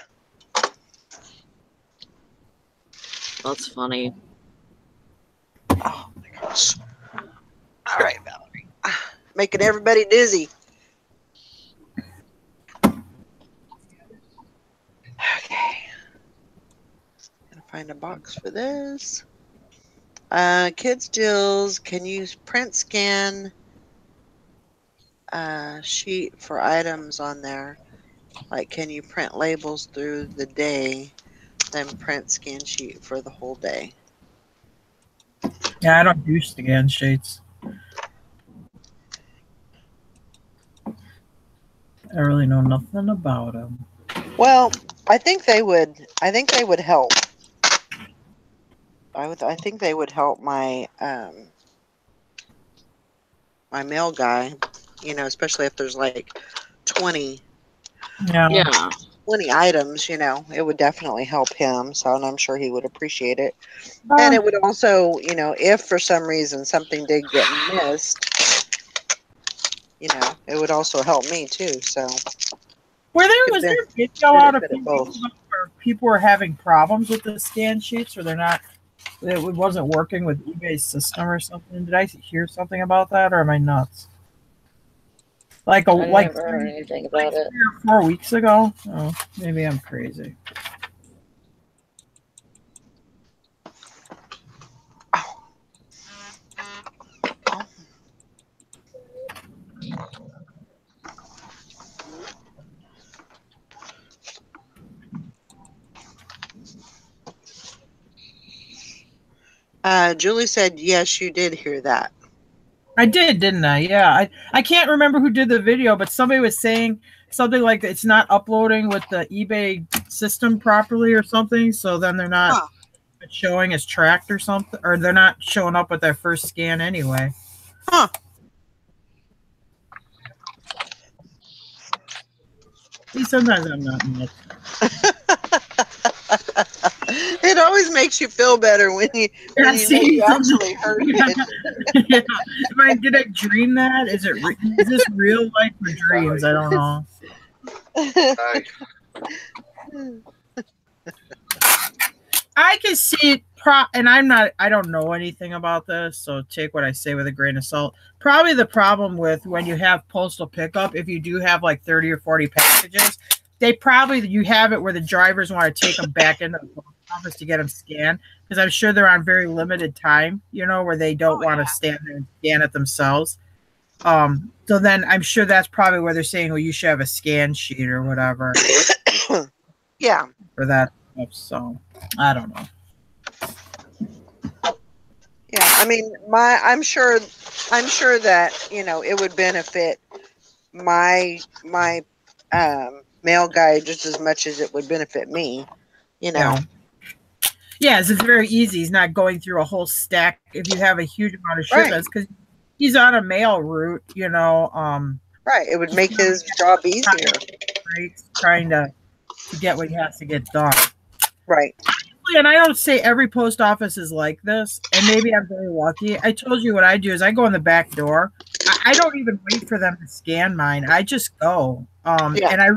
That's funny. Oh my gosh. All right, Valerie. Making everybody dizzy. Okay. Gonna find a box for this. Kids deals can use print scan sheet for items on there. Like, can you print labels through the day, then print scan sheet for the whole day? Yeah, I don't do scan sheets. I really know nothing about them. Well, I think they would help. I think they would help my my mail guy, especially if there's like 20 Yeah. 20 items, it would definitely help him. So, and I'm sure he would appreciate it. And it would also, if for some reason something did get missed, it would also help me too. So, Was there a video out of where people were having problems with the scan sheets, or it wasn't working with eBay's system or something? Did I hear something about that, or am I nuts? I never heard anything about it. 3 or 4 weeks ago. Oh, maybe I'm crazy. Julie said, yes, you did hear that. I did, didn't I? Yeah. I can't remember who did the video, but somebody was saying something like it's not uploading with the eBay system properly or something. So then they're not showing as tracked or something, or they're not showing up with their first scan anyway. Huh. See, sometimes I'm not nuts. It always makes you feel better when you actually heard it. Yeah. Did I dream that? Is this real life or dreams? I don't know. I can see and I don't know anything about this, so take what I say with a grain of salt. Probably the problem with when you have postal pickup, if you do have like 30 or 40 packages, you have it where the drivers want to take them back into the post office to get them scanned, because I'm sure they're on very limited time, where they don't want to stand there and scan it themselves. So then I'm sure that's probably where they're saying, well, you should have a scan sheet or whatever. Yeah. For that stuff. So I don't know. Yeah, I mean, I'm sure that it would benefit my mail guy just as much as it would benefit me. Yeah, it's very easy. He's not going through a whole stack if you have a huge amount of shipments, because he's on a mail route. Right, it would make his job easier. Trying to get what he has to get done. Right. And I don't say every post office is like this, and maybe I'm very lucky. I told you what I do is I go in the back door. I don't even wait for them to scan mine. I just go. And I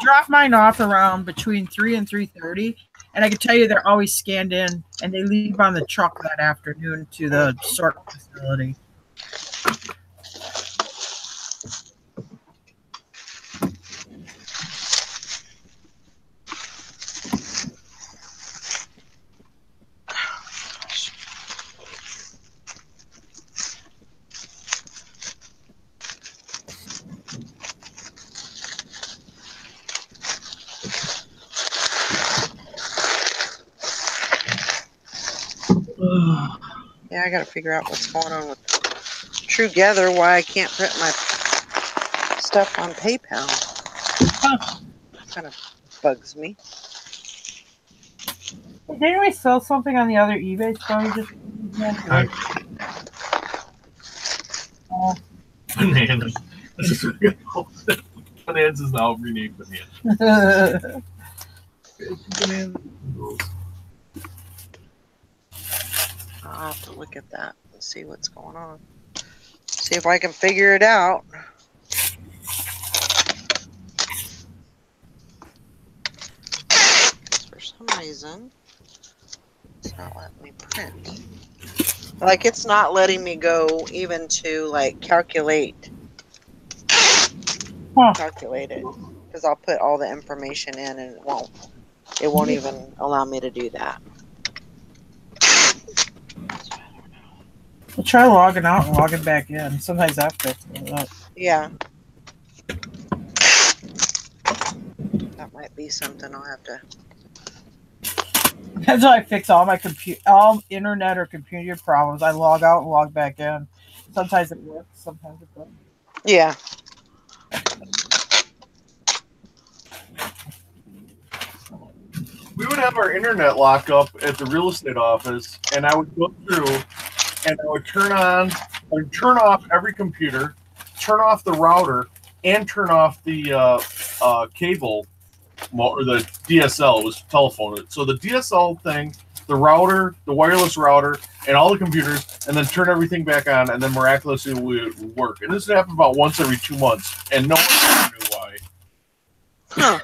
drop mine off around between 3 and 3:30, and I can tell you they're always scanned in, and they leave on the truck that afternoon to the sort facility. Yeah, I got to figure out what's going on with True Gather, why I can't print my stuff on PayPal. Huh. Kind of bugs me. Didn't we sell something on the other eBay store? You just Bananas. Bananas is now renamed Bananas. I'll have to look at that and see what's going on. See if I can figure it out. For some reason, it's not letting me print. Like, it's not letting me go even to, like, calculate it. Because I'll put all the information in and it won't even allow me to do that. We'll try logging out and logging back in. Sometimes that fixes it. Yeah. That might be something I'll have to. That's how I fix all my all internet or computer problems. I log out and log back in. Sometimes it works, sometimes it doesn't. Yeah. We would have our internet lock up at the real estate office, and I would go through and I would turn off every computer, turn off the router, and turn off the cable, or the DSL. It was telephone. So the DSL thing, the router, the wireless router, and all the computers, and then turn everything back on, and then miraculously it would work. And this would happen about once every 2 months, and no one ever knew why. Huh.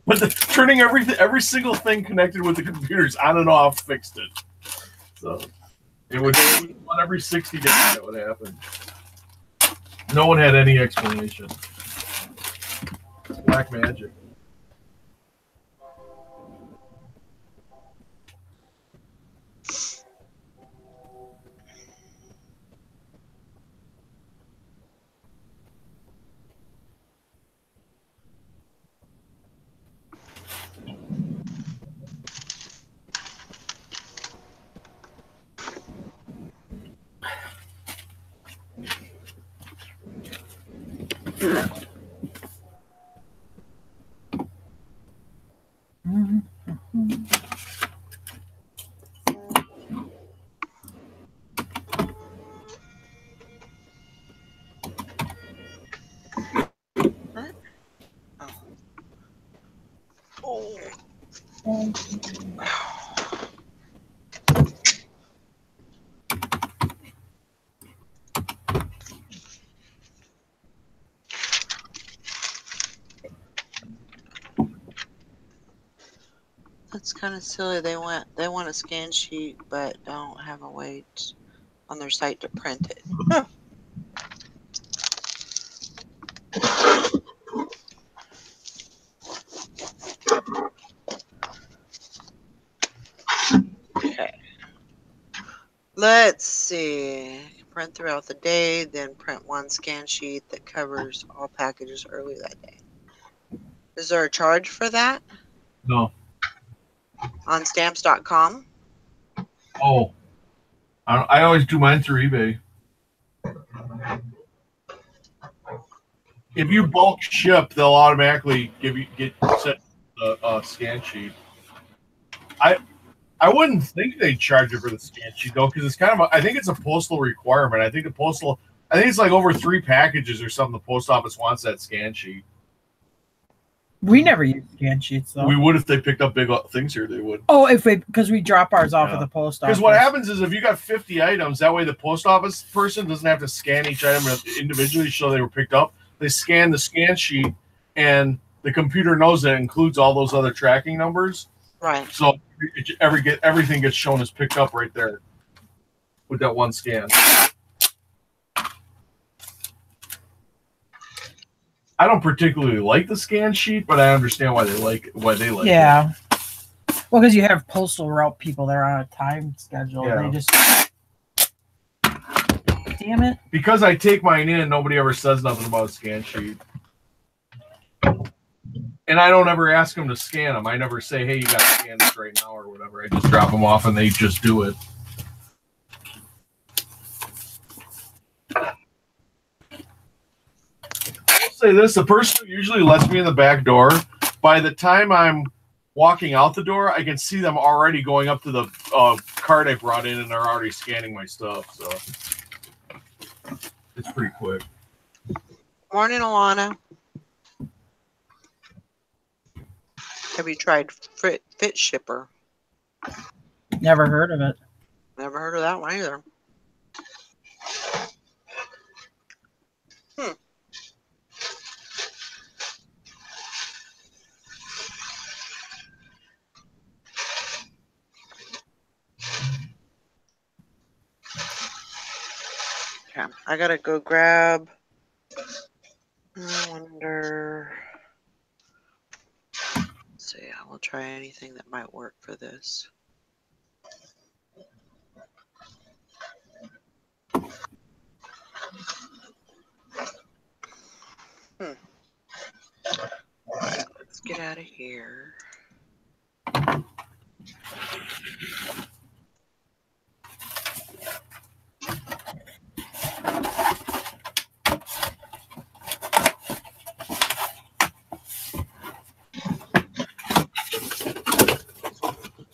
But turning every single thing connected with the computers on and off fixed it. So it would on every 60 days that would happen. No one had any explanation. It's black magic. That's kind of silly. They want a scan sheet, but don't have a way on their site to print it. Huh. Okay. Let's see. Print throughout the day, then print one scan sheet that covers all packages early that day. Is there a charge for that? No. On stamps.com? Oh. I always do mine through eBay. If you bulk ship, they'll automatically get set a scan sheet. I wouldn't think they'd charge you for the scan sheet though, because it's kind of I think it's a postal requirement. I think it's like over 3 packages or something. The post office wants that scan sheet. We never use scan sheets though. We would if they picked up big things here. They would. Oh, because we drop ours off at the post office. Because what happens is if you got 50 items, that way the post office person doesn't have to scan each item individually to show they were picked up. They scan the scan sheet, and the computer knows that it includes all those other tracking numbers. Right. So everything gets shown as picked up right there with that one scan. I don't particularly like the scan sheet, but I understand why they like it. Yeah. Well, because you have postal route people that are on a time schedule. Yeah. They just damn it. Because I take mine in, nobody ever says nothing about a scan sheet. And I don't ever ask them to scan them. I never say, hey, you got to scan this right now or whatever. I just drop them off and they just do it. say this: the person who usually lets me in the back door, by the time I'm walking out the door, I can see them already going up to the cart I brought in, and they're already scanning my stuff. So it's pretty quick. Morning, Alana. Have you tried Fit Shipper? Never heard of it. Never heard of that one either. Okay, I gotta go grab. I wonder. Let's see, I will try anything that might work for this. All right, let's get out of here.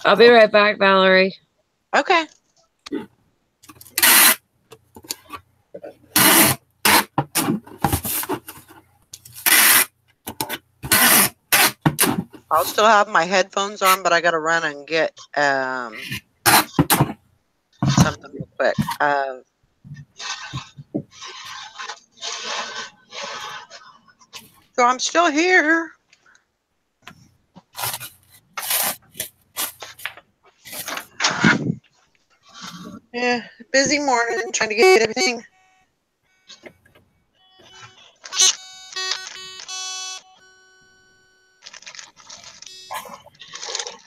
I'll be right back, Valerie. Okay. I'll still have my headphones on, but I gotta run and get something real quick. So I'm still here. Yeah, busy morning trying to get everything. I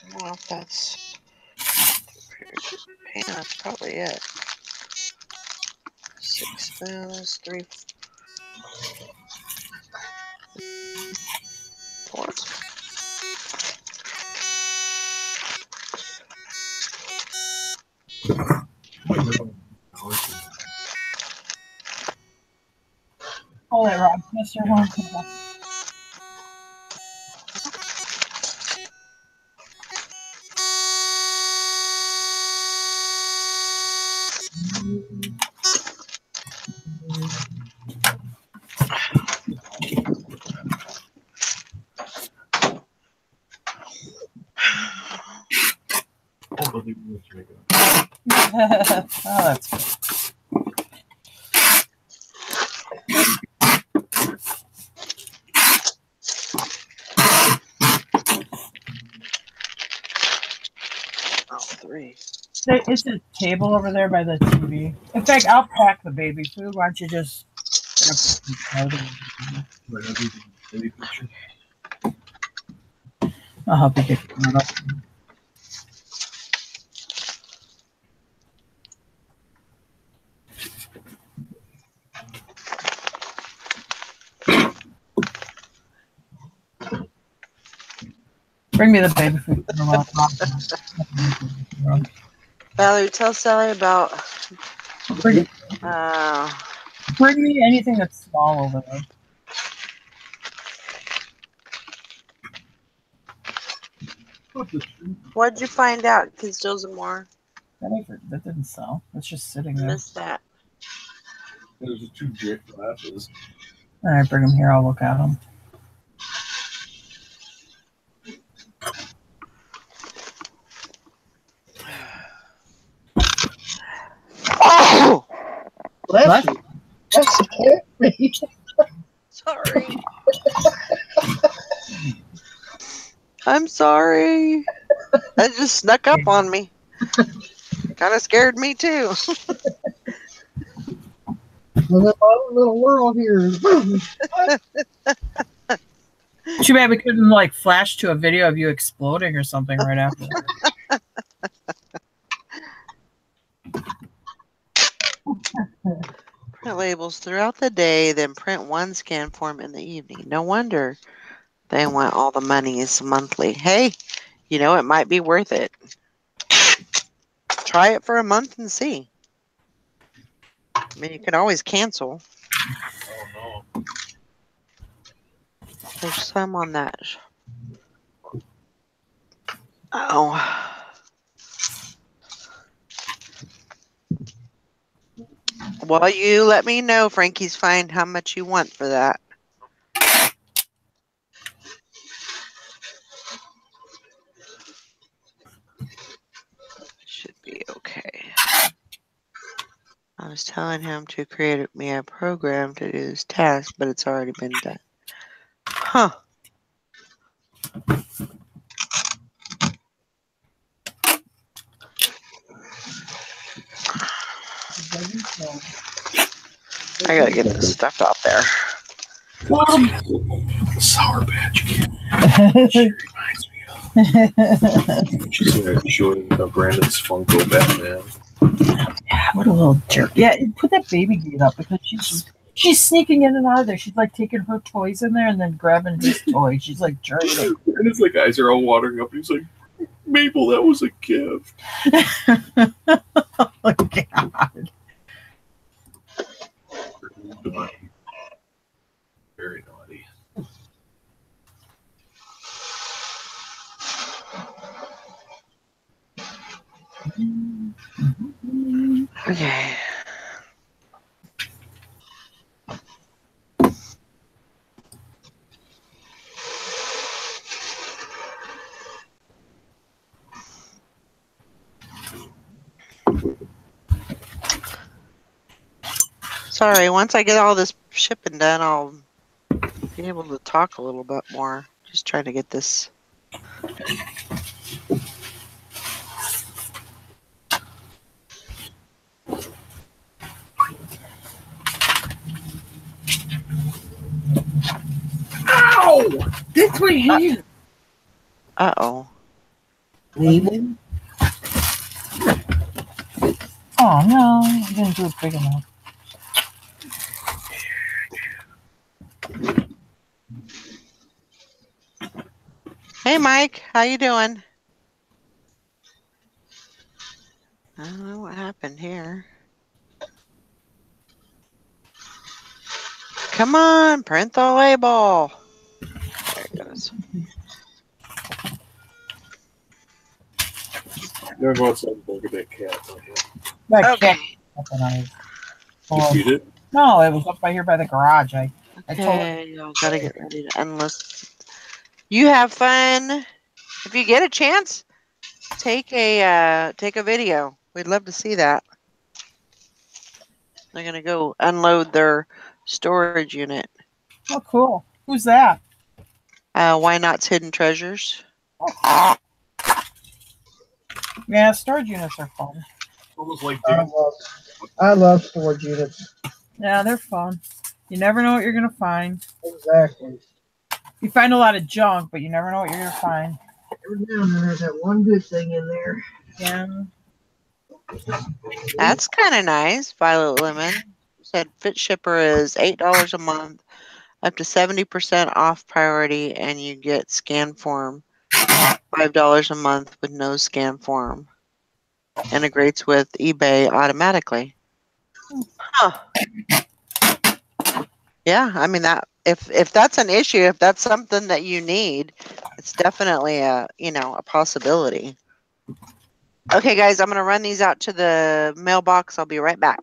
don't know if that's pan, that's probably it. 6 spoons, 3, 4. Oh, that rock, Mr. One. Oh, that's good. Oh, 3. It's a table over there by the TV. In fact, I'll pack the baby food. Why don't you just... I'll help you get it up. Bring me the baby food. Valerie, tell Sally about. Bring me anything that's small over there. What'd you find out, Kistills and more? That didn't sell. It's just sitting I there. missed that. There's 2 glasses. All right, bring them here. I'll look at them. Oh! Bless you. That scared me. Sorry. I'm sorry. That just snuck up on me. Kind of scared me too. There's a little world here. Too bad we couldn't like flash to a video of you exploding or something right after that. Print labels throughout the day, then print one scan form in the evening. No wonder they want all the monies monthly. Hey, you know, it might be worth it. Try it for a month and see. I mean, you can always cancel. Oh no. There's some on that. Oh. Well, you let me know, Frankie's fine, how much you want for that. Should be okay. I was telling him to create me a program to do this task, but it's already been done. Huh. I gotta get this stuff out there. Sour Patch Kid. She reminds me of. She's gonna show Brandon's Funko Batman. Yeah, what a little jerk. Yeah, put that baby gate up because she's sneaking in and out of there. She's like taking her toys in there and then grabbing his toys. She's like jerking. And his like eyes are all watering up. He's like, Mabel, that was a gift. Oh God. Very naughty. Okay. Sorry, once I get all this shipping done, I'll be able to talk a little bit more. Just trying to get this. Ow! That's my hand. Uh-oh. Leaving? Oh no, you didn't do it big enough. Hey, Mike. How you doing? I don't know what happened here. Come on, print the label. There it goes. Never go outside and look at that cat. That Okay. cat. You feed it? No, it was up by here by the garage. I told her. Okay, y'all gotta get ready to unlist. You have fun. If you get a chance, take a video. We'd love to see that. They're gonna go unload their storage unit. Oh, cool. Who's that? Why Not's Hidden Treasures. Yeah, storage units are fun. Almost like I love storage units. Yeah, they're fun. You never know what you're gonna find. Exactly. You find a lot of junk, but you never know what you're gonna find. Every now and then there's that one good thing in there. Yeah. That's kind of nice. Violet Lemon said Fit Shipper is $8 a month, up to 70% off priority, and you get scan form $5 a month with no scan form. Integrates with eBay automatically. Huh. Yeah, I mean that if that's an issue, if that's something that you need, it's definitely a possibility. Okay, guys, I'm gonna run these out to the mailbox. I'll be right back.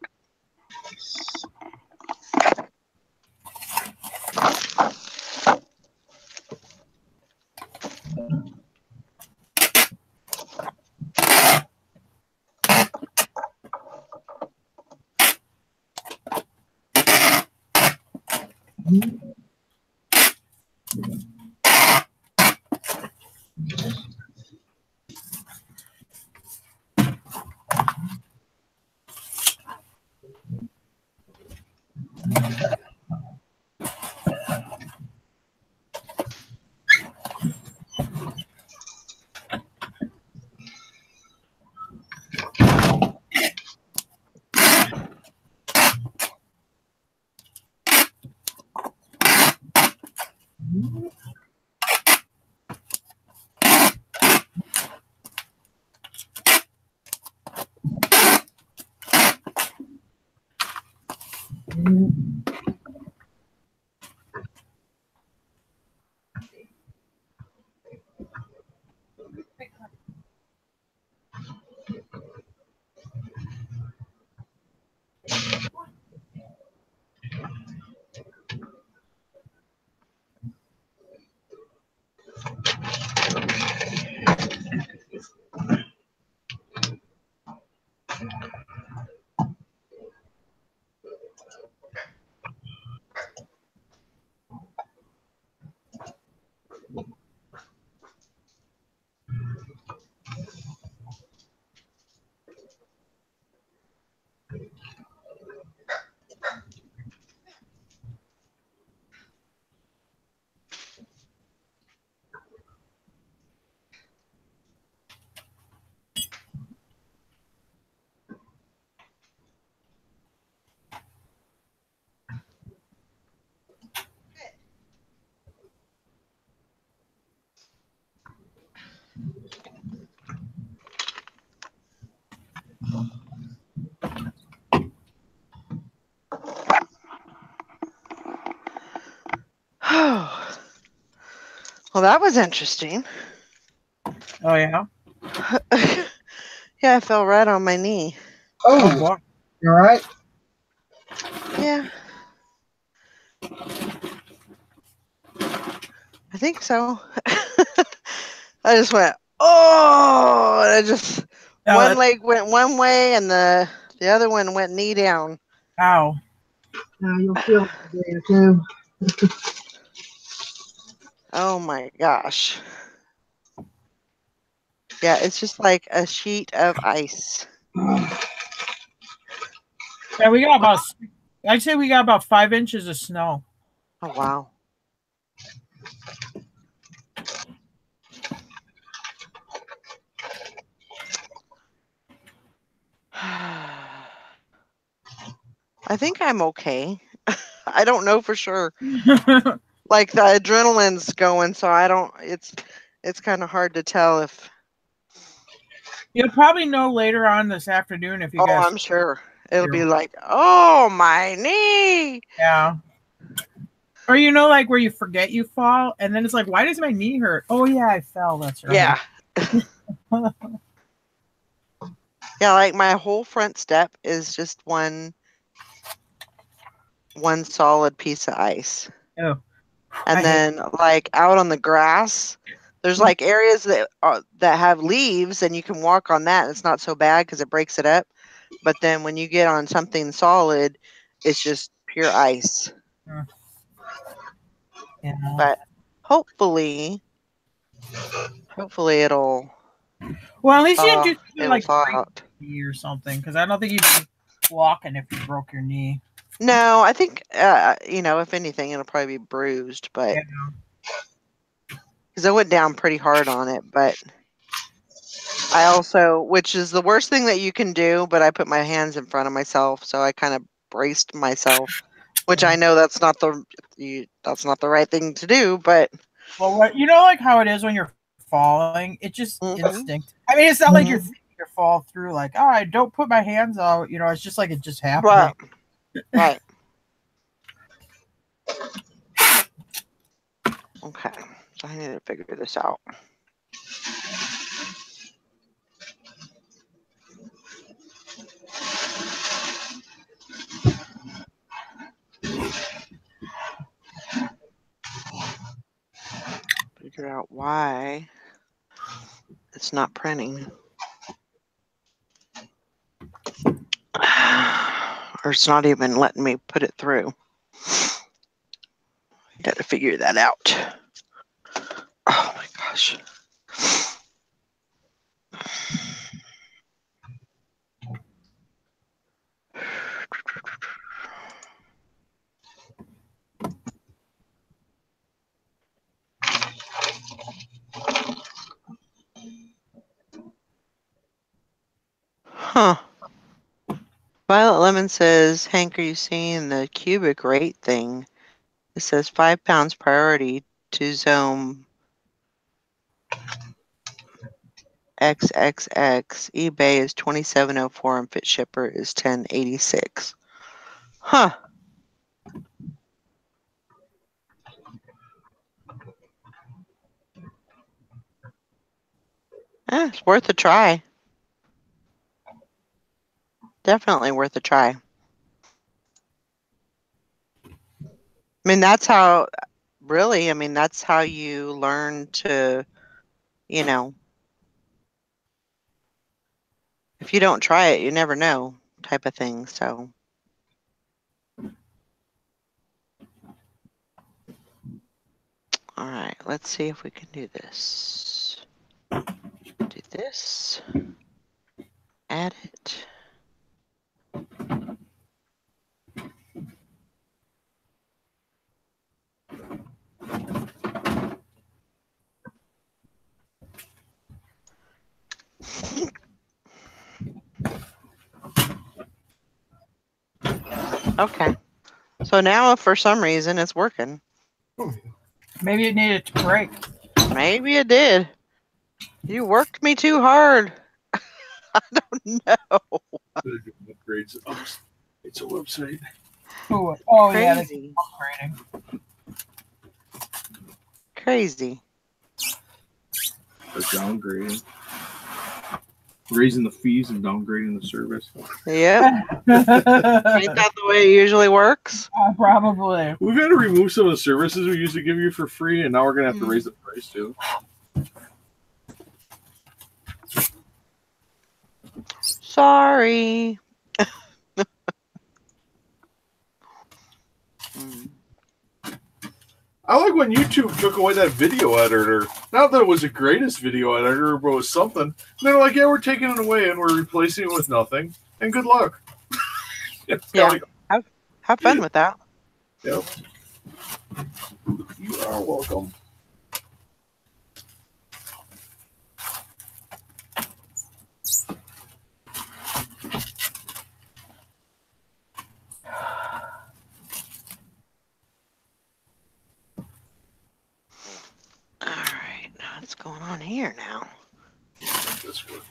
Oh, well, that was interesting. Oh yeah. Yeah, I fell right on my knee. Oh Oh, boy. you all right? Yeah. I think so. I just went, oh, and I just, No, one leg went one way and the other one went knee down. ow. Now you'll feel it in a day or two. Oh my gosh. Yeah, it's just like a sheet of ice. Yeah, we got about. I'd say we got about 5 inches of snow. Oh, wow. I think I'm okay. I don't know for sure. Like the adrenaline's going, so I don't, it's kind of hard to tell if, You'll probably know later on this afternoon if you oh, guys. I'm sure. It'll be like, oh, my knee. Yeah. Or you know, like where you forget you fall, and then it's like, why does my knee hurt? Oh yeah, I fell. That's right. Yeah. Yeah, like my whole front step is just one solid piece of ice. Oh. And then like out on the grass, there's like areas that have leaves and you can walk on that. It's not so bad because it breaks it up. But then when you get on something solid, it's just pure ice. Yeah. But hopefully it'll. Well, at least you didn't do something it'll like thaw break out. your knee or something, because I don't think you'd be walking if you broke your knee. No, I think if anything, it'll probably be bruised, but because I went down pretty hard on it. But I also, which is the worst thing that you can do, but I put my hands in front of myself, so I kind of braced myself, which I know that's not the right thing to do, but well, like how it is when you're falling, it's just instinct. I mean, it's not like you're thinking you fall through like, oh, I don't put my hands out. It's just like it just happened. Right. Okay, so I need to figure this out. Figure out why it's not printing. Or it's not even letting me put it through. Got to figure that out. Oh my gosh. Huh. Violet Lemon says, Hank, are you seeing the cubic rate thing? It says 5 pounds priority to zone XXX. eBay is 2704 and Fit Shipper is 1086. Huh. It's worth a try. Definitely worth a try. I mean, that's how you learn to, if you don't try it, you never know type of thing. So, all right, let's see if we can do this. Do this. Add it. Okay. So now, if for some reason it's working. Maybe it needed to break. Maybe it did. You worked me too hard. I don't know. Upgrades. It's a website. Oh Crazy. yeah, upgrading. Crazy. They're downgrading. Raising the fees and downgrading the service. Yep. Ain't that the way it usually works? Probably. We've had to remove some of the services we used to give you for free, and now we're going to have to raise the price too. Sorry. I like when YouTube took away that video editor. Not that it was the greatest video editor, but it was something. And they're like, yeah, we're taking it away and we're replacing it with nothing. And good luck. Yeah. Have fun with that. Yep. You are welcome. Alright, now what's going on here now? This work.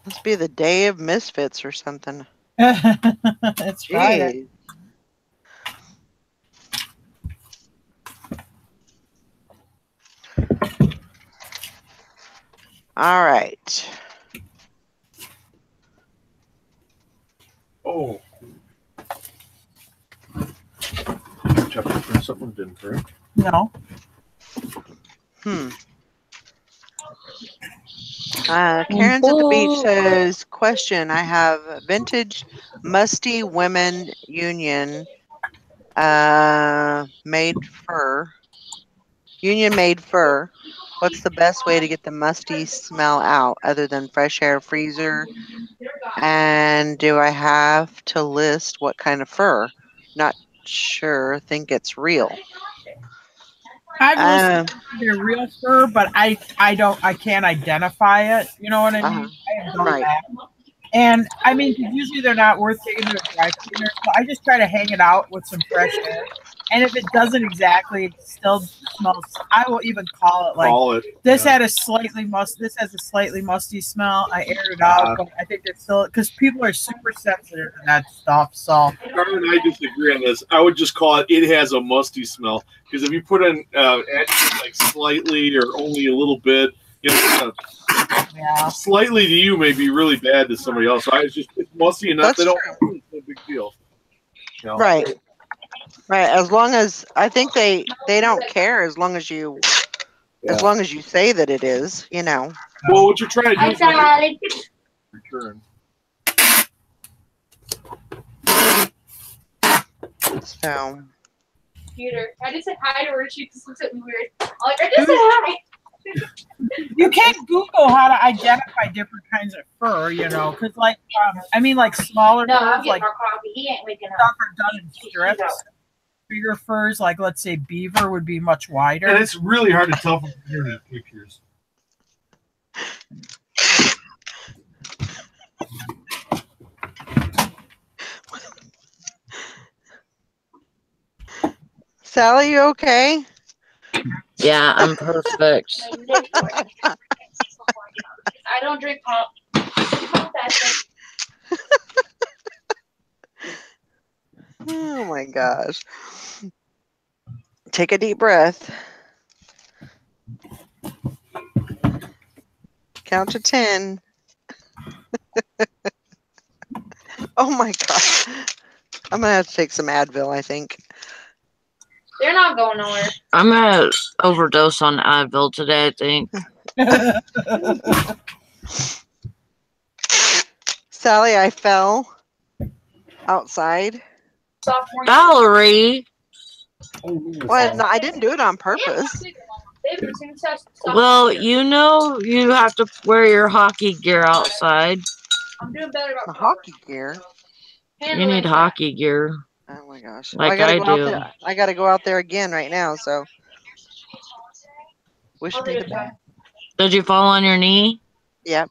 Must be the day of misfits or something. It's Friday. All right. Oh. Chapter print something didn't print. No. Karen's at the beach says, question, I have vintage musty women union made fur. Union made fur. What's the best way to get the musty smell out other than fresh air freezer? And do I have to list what kind of fur? Not sure. Think it's real. I've listened to their real fur, but I can't identify it. You know what I mean? I have done that. And I mean, 'cause usually they're not worth taking to a dry cleaner, so I just try to hang it out with some fresh air. And if it doesn't exactly, it still smells. I will even call it like this had a slightly This has a slightly musty smell. I aired it out, but I think it's still because people are super sensitive to that stuff. So Carmen and I disagree on this. I would just call it. It has a musty smell because if you put in adjectives like slightly or only a little bit, you know, slightly to you may be really bad to somebody else. So it's musty enough. They don't. It's no big deal. You know? Right. Right. As long as I think they don't care as long as you say that it is, you know. Well, what you're trying to do is return. So. Computer. I just said hi to her. She just looks at me weird. I'm like, I just said hi. You can't Google how to identify different kinds of fur, you know, because like I mean, like smaller furs, like coffee. He ain't waking up. Stuff are done in strips. Bigger furs, like let's say beaver, would be much wider. And it's really hard to tell from internet pictures. Sally, you okay? Yeah, I'm perfect. I don't drink pop. Oh my gosh. Take a deep breath. Count to 10. Oh my gosh. I'm going to have to take some Advil, I think. They're not going nowhere. I'm going to overdose on Advil today, I think. Sally, I fell outside. Valerie! Well, no, I didn't do it on purpose. Well, you know you have to wear your hockey gear outside. I'm doing better about hockey gear. You need hockey gear. Oh my gosh! Like I do. I got to go out there again right now. So, wish me the best. Did you fall on your knee? Yep.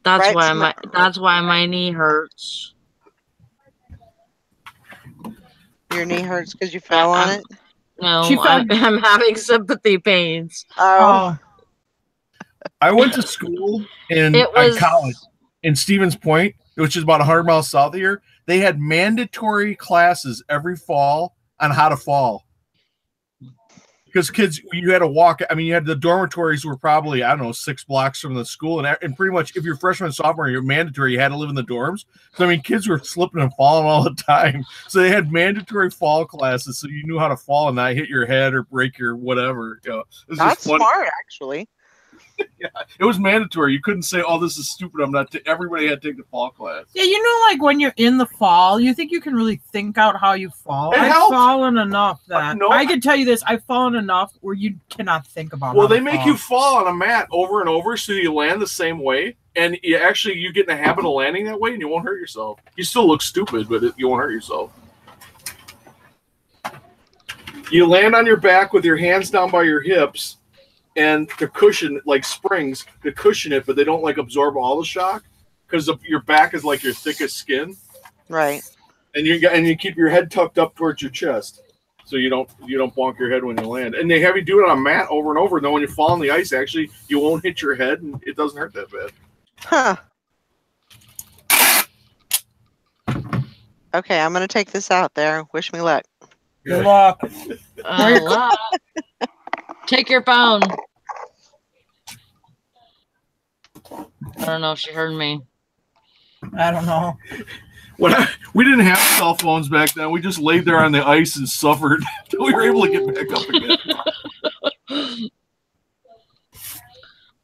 That's why my knee hurts. Your knee hurts because you fell on it? No, I'm having sympathy pains. Oh. I went to school in college in Stevens Point, which is about 100 miles south of here. They had mandatory classes every fall on how to fall. Because kids, you had to walk. I mean, you had the dormitories were probably, I don't know, 6 blocks from the school. And pretty much if you're freshman and sophomore, you're mandatory. You had to live in the dorms. So, I mean, kids were slipping and falling all the time. So they had mandatory fall classes so you knew how to fall and not hit your head or break your whatever. You know, that's smart, actually. Yeah, it was mandatory. You couldn't say, "Oh, this is stupid." I'm not. Everybody had to take the fall class. Yeah, you know, like when you're in the fall, you think you can really think out how you fall. I've fallen enough that I can tell you this: I've fallen enough where you cannot think about. Well, they make you fall on a mat over and over, so you land the same way, and you get in the habit of landing that way, and you won't hurt yourself. You still look stupid, but you won't hurt yourself. You land on your back with your hands down by your hips. And the cushion, like springs, to cushion it, but they don't like absorb all the shock because your back is like your thickest skin, right? And you keep your head tucked up towards your chest, so you don't bonk your head when you land. And they have you do it on a mat over and over. And then when you fall on the ice, actually, you won't hit your head, and it doesn't hurt that bad. Huh? Okay, I'm gonna take this out there. Wish me luck. Good luck. Take your phone. I don't know if she heard me. I don't know. We didn't have cell phones back then. We just laid there on the ice and suffered until we were able to get back up again.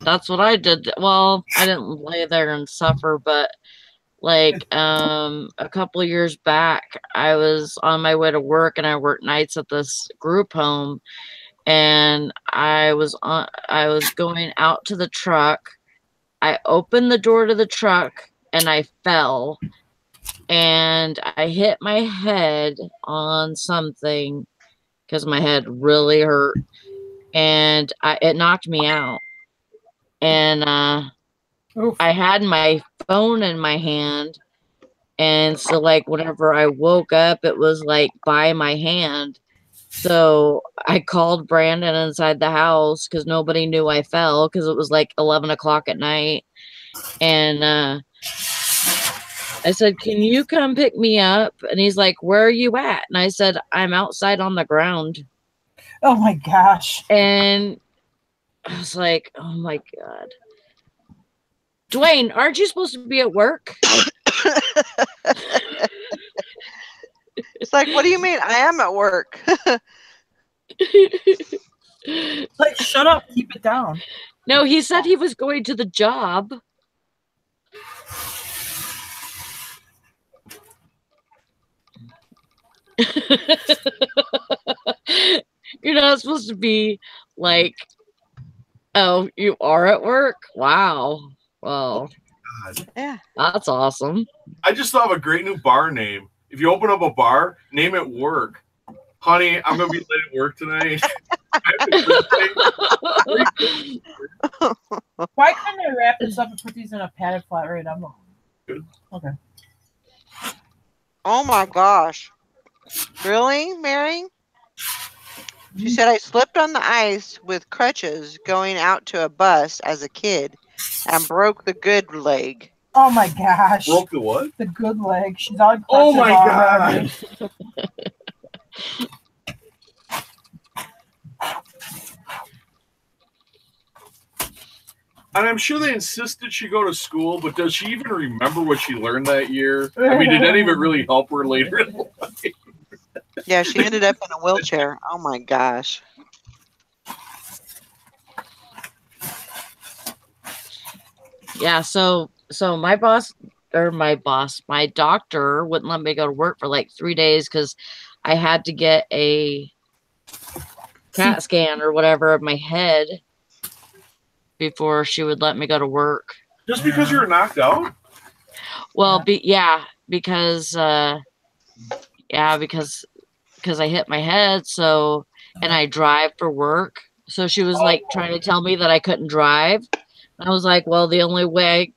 That's what I did. Well, I didn't lay there and suffer, but like a couple of years back, I was on my way to work and I worked nights at this group home. And I was going out to the truck. I opened the door to the truck and I fell and I hit my head on something because my head really hurt and it knocked me out. And I had my phone in my hand. And so like whenever I woke up, it was like by my hand. So I called Brandon inside the house because nobody knew I fell because it was like 11 o'clock at night. And I said, "Can you come pick me up?" And he's like, "Where are you at?" And I said, "I'm outside on the ground." Oh my gosh. And I was like, oh my God. Dwayne, aren't you supposed to be at work? It's like, what do you mean? I am at work. Like, shut up, keep it down. No, he said he was going to the job. You're not supposed to be like, oh, you are at work? Wow. Well, yeah, that's awesome. I just thought of a great new bar name. If you open up a bar, name it Work. Honey, I'm going to be late at work tonight. Why couldn't I wrap this up and put these in a padded flat rate envelope? Good. Okay. Oh my gosh. Really, Mary? She said, I slipped on the ice with crutches going out to a bus as a kid and broke the good leg. Oh my gosh. Broke the what? The good leg. She's on crutches. Oh my gosh. And I'm sure they insisted she go to school, but does she even remember what she learned that year? I mean, did any of it really help her later in life? Yeah, she ended up in a wheelchair. Oh my gosh. Yeah, so my doctor wouldn't let me go to work for like 3 days because I had to get a CAT scan or whatever of my head before she would let me go to work. Just because you were knocked out? Well, because I hit my head, so, and I drive for work. So she was like trying to tell me that I couldn't drive. I was like, well, the only way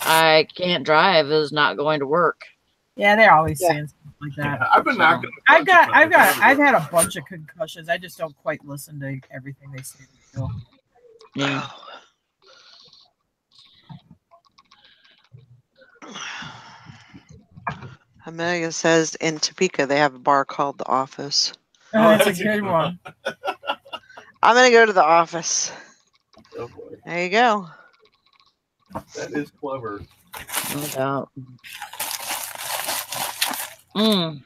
I can't drive is not going to work. Yeah, they're always saying stuff like that. Yeah, I've been knocking. I've had a bunch of concussions. I just don't quite listen to everything they say. Yeah. Amelia says in Topeka they have a bar called The Office. Oh, that's a good one. I'm going to go to The Office. Oh boy, There you go. that is clever. No doubt. Mm.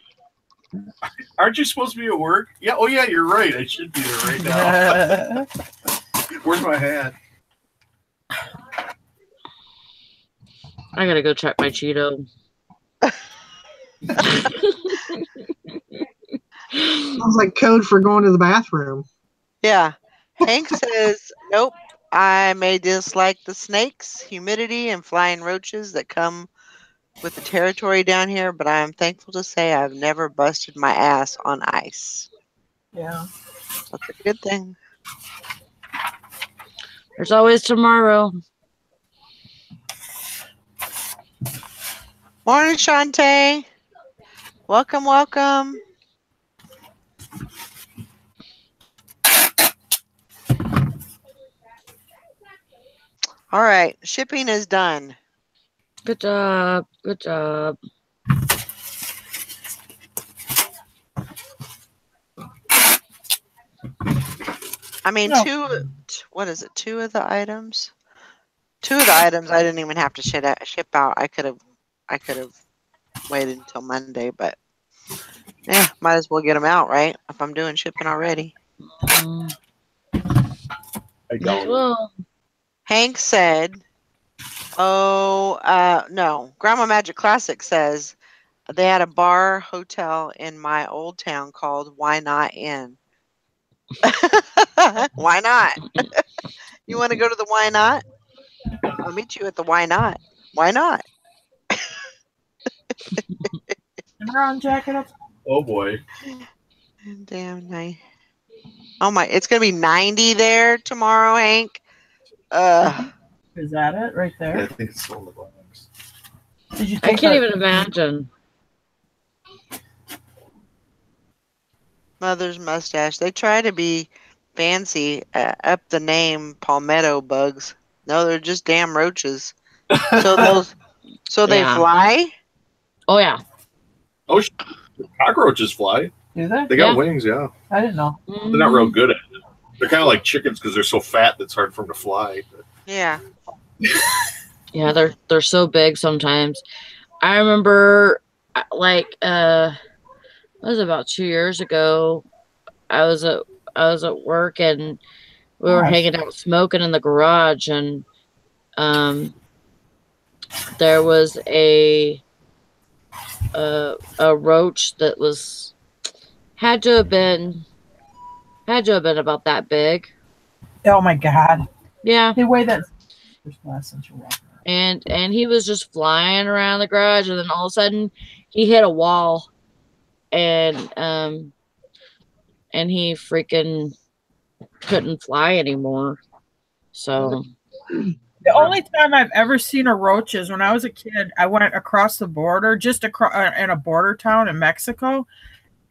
Aren't you supposed to be at work? Yeah. Oh yeah, you're right. I should be there right now. Where's my hat? I gotta go check my Cheeto. Sounds like code for going to the bathroom. Yeah. Hank says, nope, I may dislike the snakes, humidity, and flying roaches that come with the territory down here, but I am thankful to say I've never busted my ass on ice. Yeah. That's a good thing. There's always tomorrow. Morning, Shantae. Welcome, welcome. All right, shipping is done. Good job. Good job. I mean, No. what is it? Two of the items I didn't even have to ship out. I could have waited until Monday, but yeah, might as well get them out, right? If I'm doing shipping already. Mm. I don't. Well, Hank said, no, Grandma Magic Classic says they had a bar hotel in my old town called Why Not Inn. Why not? You want to go to the Why Not? I'll meet you at the Why Not. Why not? Brown jacket up. Oh boy. Damn nice. Oh my! It's gonna be 90 there tomorrow, Hank. Is that it right Yeah, I there? think it's still in the box. Did you I take can't that- even imagine. Mother's mustache. They try to be fancy, up the name palmetto bugs. No, they're just damn roaches. So they Yeah. fly. Oh yeah. Oh, cockroaches fly. Do they? They got Yeah. wings. Yeah, I didn't know. they're not real good at it. They're kind of like chickens because they're so fat that's hard for them to fly. Yeah. Yeah, they're so big sometimes. I remember, like, it was about 2 years ago. I was at work and we were Nice. hanging out smoking in the garage, and there was a roach that had to have been about that big. Oh my god. Yeah. They weigh that. Last since you're walking around. And he was just flying around the garage, and then all of a sudden he hit a wall, and he freaking couldn't fly anymore. So The only time I've ever seen a roach is when I was a kid. I went across the border, just across in a border town in Mexico.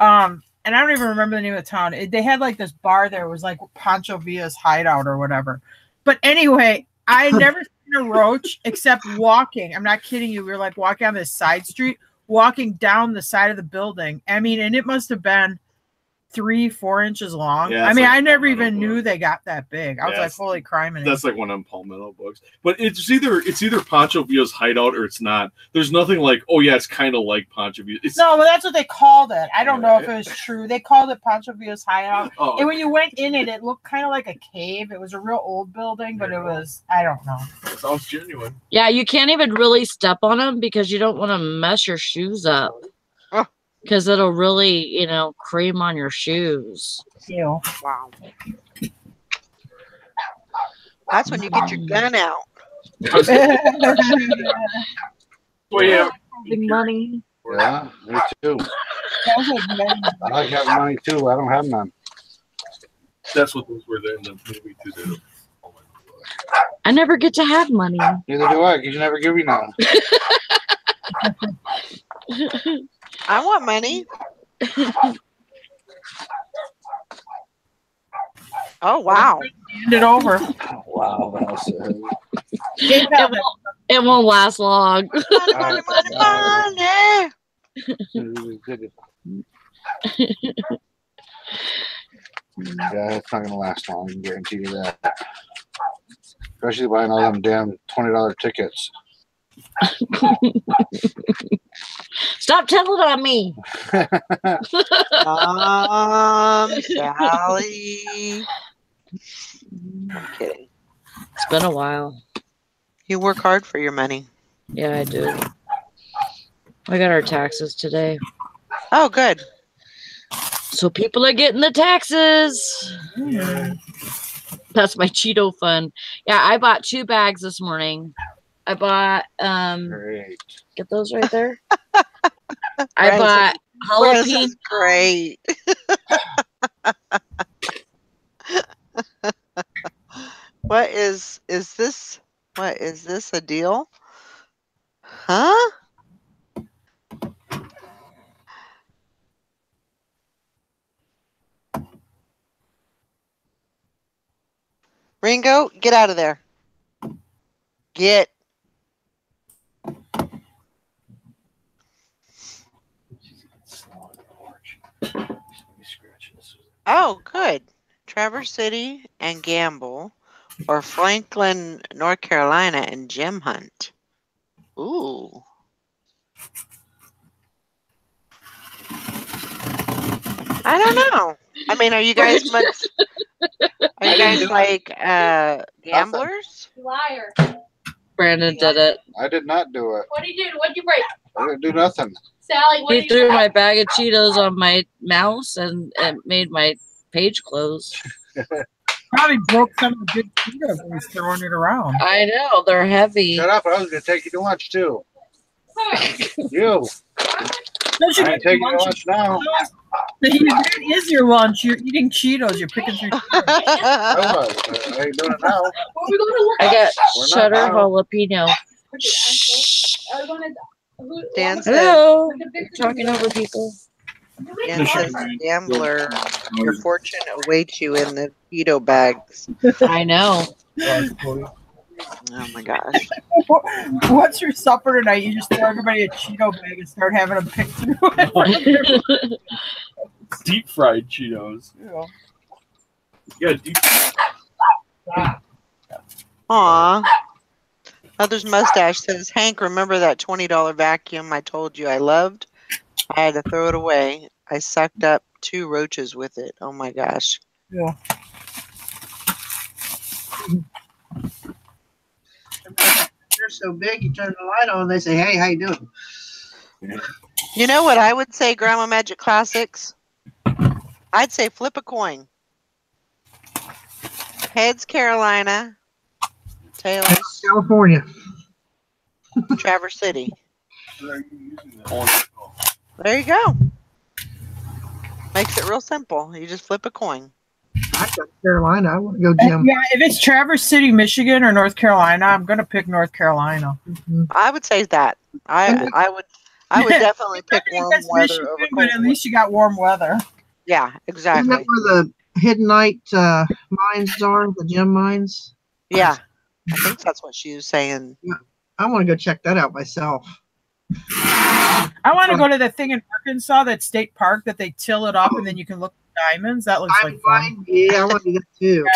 And I don't even remember the name of the town. They had like this bar there. It was like Pancho Villa's hideout or whatever. But anyway, I never seen a roach except walking. I'm not kidding you. We were like walking on this side street, walking down the side of the building. I mean, and it must have been 3-4 inches long. Yeah, I mean, like I never palmetto even knew bug. they got that big. I was Yeah, like, holy crime. That's like one of them palmetto bugs. But it's either Pancho Villa's hideout or it's not. There's nothing like, oh yeah, it's kind of like Pancho Villa. No, but that's what they called it. I don't know if it was true. They called it Pancho Villa's hideout. Oh, And when you went in it, it looked kind of like a cave. It was a real old building, but it was, I don't know. that sounds genuine. yeah, you can't even really step on them because you don't want to mess your shoes up. Oh. Because it'll really, cream on your shoes. Ew. Wow. That's when you get your gun out. Well, yeah. Big money. Yeah, me too. I like having money too. I don't have none. That's what those were there in the movie too. I never get to have money. Neither do I, because you never give me none. I want money. Oh wow. Hand it over. Wow, that's It won't last long. Money, money, money, money. Yeah, it's not gonna last long. I can guarantee you that. Especially buying all them damn $20 tickets. Stop telling on me. Sally. I'm kidding. It's been a while. You work hard for your money. Yeah, I do. I got our taxes today. Oh, good. So people are getting the taxes. Yeah. That's my Cheeto fun. Yeah, I bought 2 bags this morning. I bought Great. get those right there. I bought jalapeno. Great. What is this? What is this, a deal? Huh? Ringo, get out of there. Get. Oh, good. Traverse City and Gamble, or Franklin, North Carolina and gem hunt. Ooh. I don't know. I mean, are you guys much? Are you guys like gamblers? Liar. Brandon did it. I did not do it. What did you do? What did you break? I didn't do nothing. Sally, what He did you threw break? my bag of Cheetos on my mouse and it made my page close. Probably broke some of the big Cheetos when he's throwing it around. I know, they're heavy. Shut up. I was going to take you to lunch, too. You. Don't you I get ain't taking you to lunch? lunch now. That is your lunch. You're eating Cheetos. You're picking through Cheetos. I was. I ain't doing it now. What are we going to look I got We're not cheddar now. jalapeno. Are we going to Dan says, Hello. Talking over people. Dan says, gambler, your fortune awaits you in the Cheeto bags. I know. Oh my gosh. What's your supper tonight? You just throw everybody a Cheeto bag and start having them pick through it. Deep fried Cheetos. Yeah, deep. Aw. Mother's mustache says, Hank, remember that $20 vacuum I told you I loved? I had to throw it away. I sucked up 2 roaches with it. Oh my gosh. Yeah. They're so big, you turn the light on, they say, hey, how you doing? You know what I would say, Grandma Magic Classics? I'd say flip a coin. Heads, Carolina. Tails, California. Traverse City. Oh, There you go. Makes it real simple. You just flip a coin. I got Carolina. I want to go gym. Yeah, if it's Traverse City, Michigan, or North Carolina, I'm gonna pick North Carolina. I would say that. I would definitely pick warm That's weather Michigan, over but cold at weather. least you got warm weather. Yeah, Isn't exactly. that where the hidden night mines are, the gem mines? Yeah, I think that's what she was saying. I want to go check that out myself. I want to go to the thing in Arkansas, that state park that they till it up and then you can look at diamonds. That looks like fun. Yeah, I want to do that too.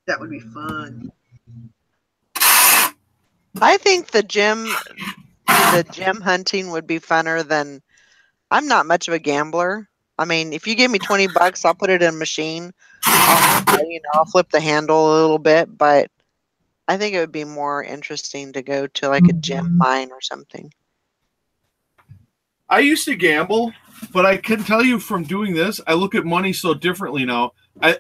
That would be fun. I think the gem hunting would be funner than. I'm not much of a gambler. I mean, if you give me $20, I'll put it in a machine. I'll flip the handle a little bit, but I think it would be more interesting to go to like a gem mine or something. I used to gamble, but I can tell you from doing this, I look at money so differently now.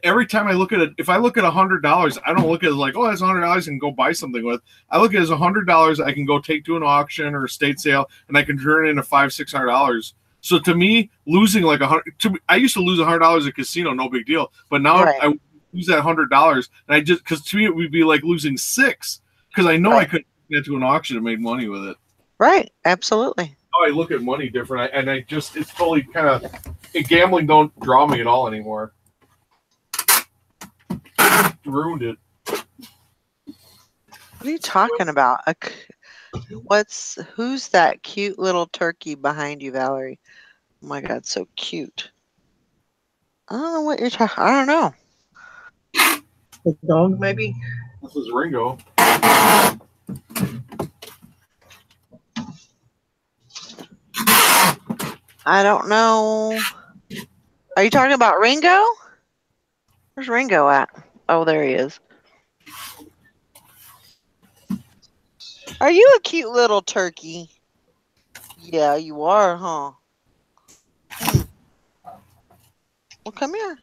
Every time I look at it, if I look at $100, I don't look at it like, oh, that's $100 and go buy something with. I look at it as $100 I can go take to an auction or a estate sale, and I can turn it into $500-600. So to me, losing like I used to lose $100 at casino, no big deal. But now I lose that $100, and because to me it would be like losing $6, because I know I couldn't get to an auction and make money with it. Right, absolutely. Oh, I look at money different, and it's totally kind of gambling don't draw me at all anymore. Ruined it. What are you talking about? Who's that cute little turkey behind you, Valerie? Oh my God, so cute. I don't know what you're talking. I don't know. The dog, maybe? This is Ringo. I don't know. Are you talking about Ringo? Where's Ringo at? Oh, there he is. Are you a cute little turkey? Yeah, you are, huh? Well, come here.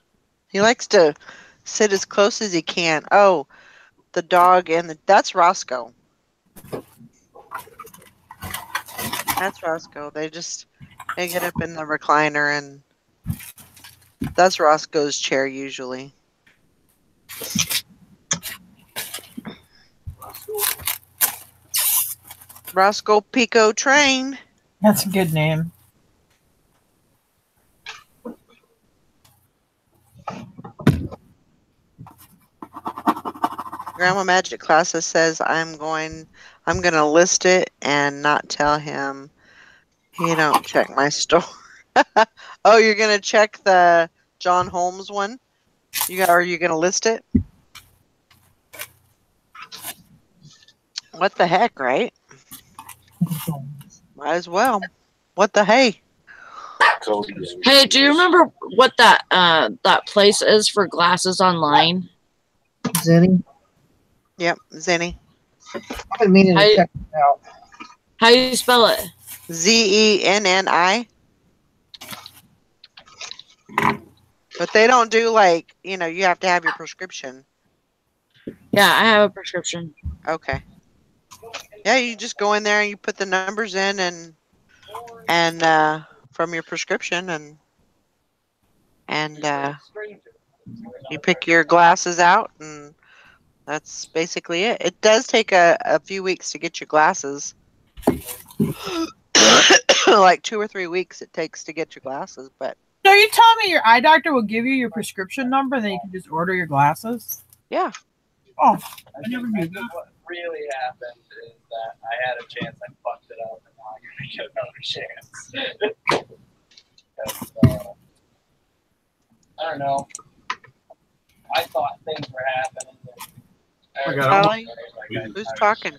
He likes to sit as close as he can. Oh, the dog and that's Roscoe. That's Roscoe. They get up in the recliner, and that's Roscoe's chair usually. Roscoe Pico Train. That's a good name. Grandma Magic Classes says I'm gonna list it and not tell him he don't check my store. Oh, you're gonna check the John Holmes one? Are you gonna list it? What the heck, right? Might as well. What the hey? Hey, do you remember what that place is for glasses online? Zenny? Yep, Zenny. I've been meaning to check it out. How do you spell it? Zenni. But they don't do you have to have your prescription. Yeah, I have a prescription. Okay. Yeah, you just go in there and you put the numbers in and from your prescription and you pick your glasses out, and that's basically it. It does take a few weeks to get your glasses. Like 2 or 3 weeks it takes to get your glasses, but So you tell me your eye doctor will give you your prescription number, then you can just order your glasses? yeah. Oh, I never knew that. What really happened is that I had a chance, I fucked it up, and now I'm gonna get another chance. 'Cause, I don't know. I thought things were happening. Callie, who's talking?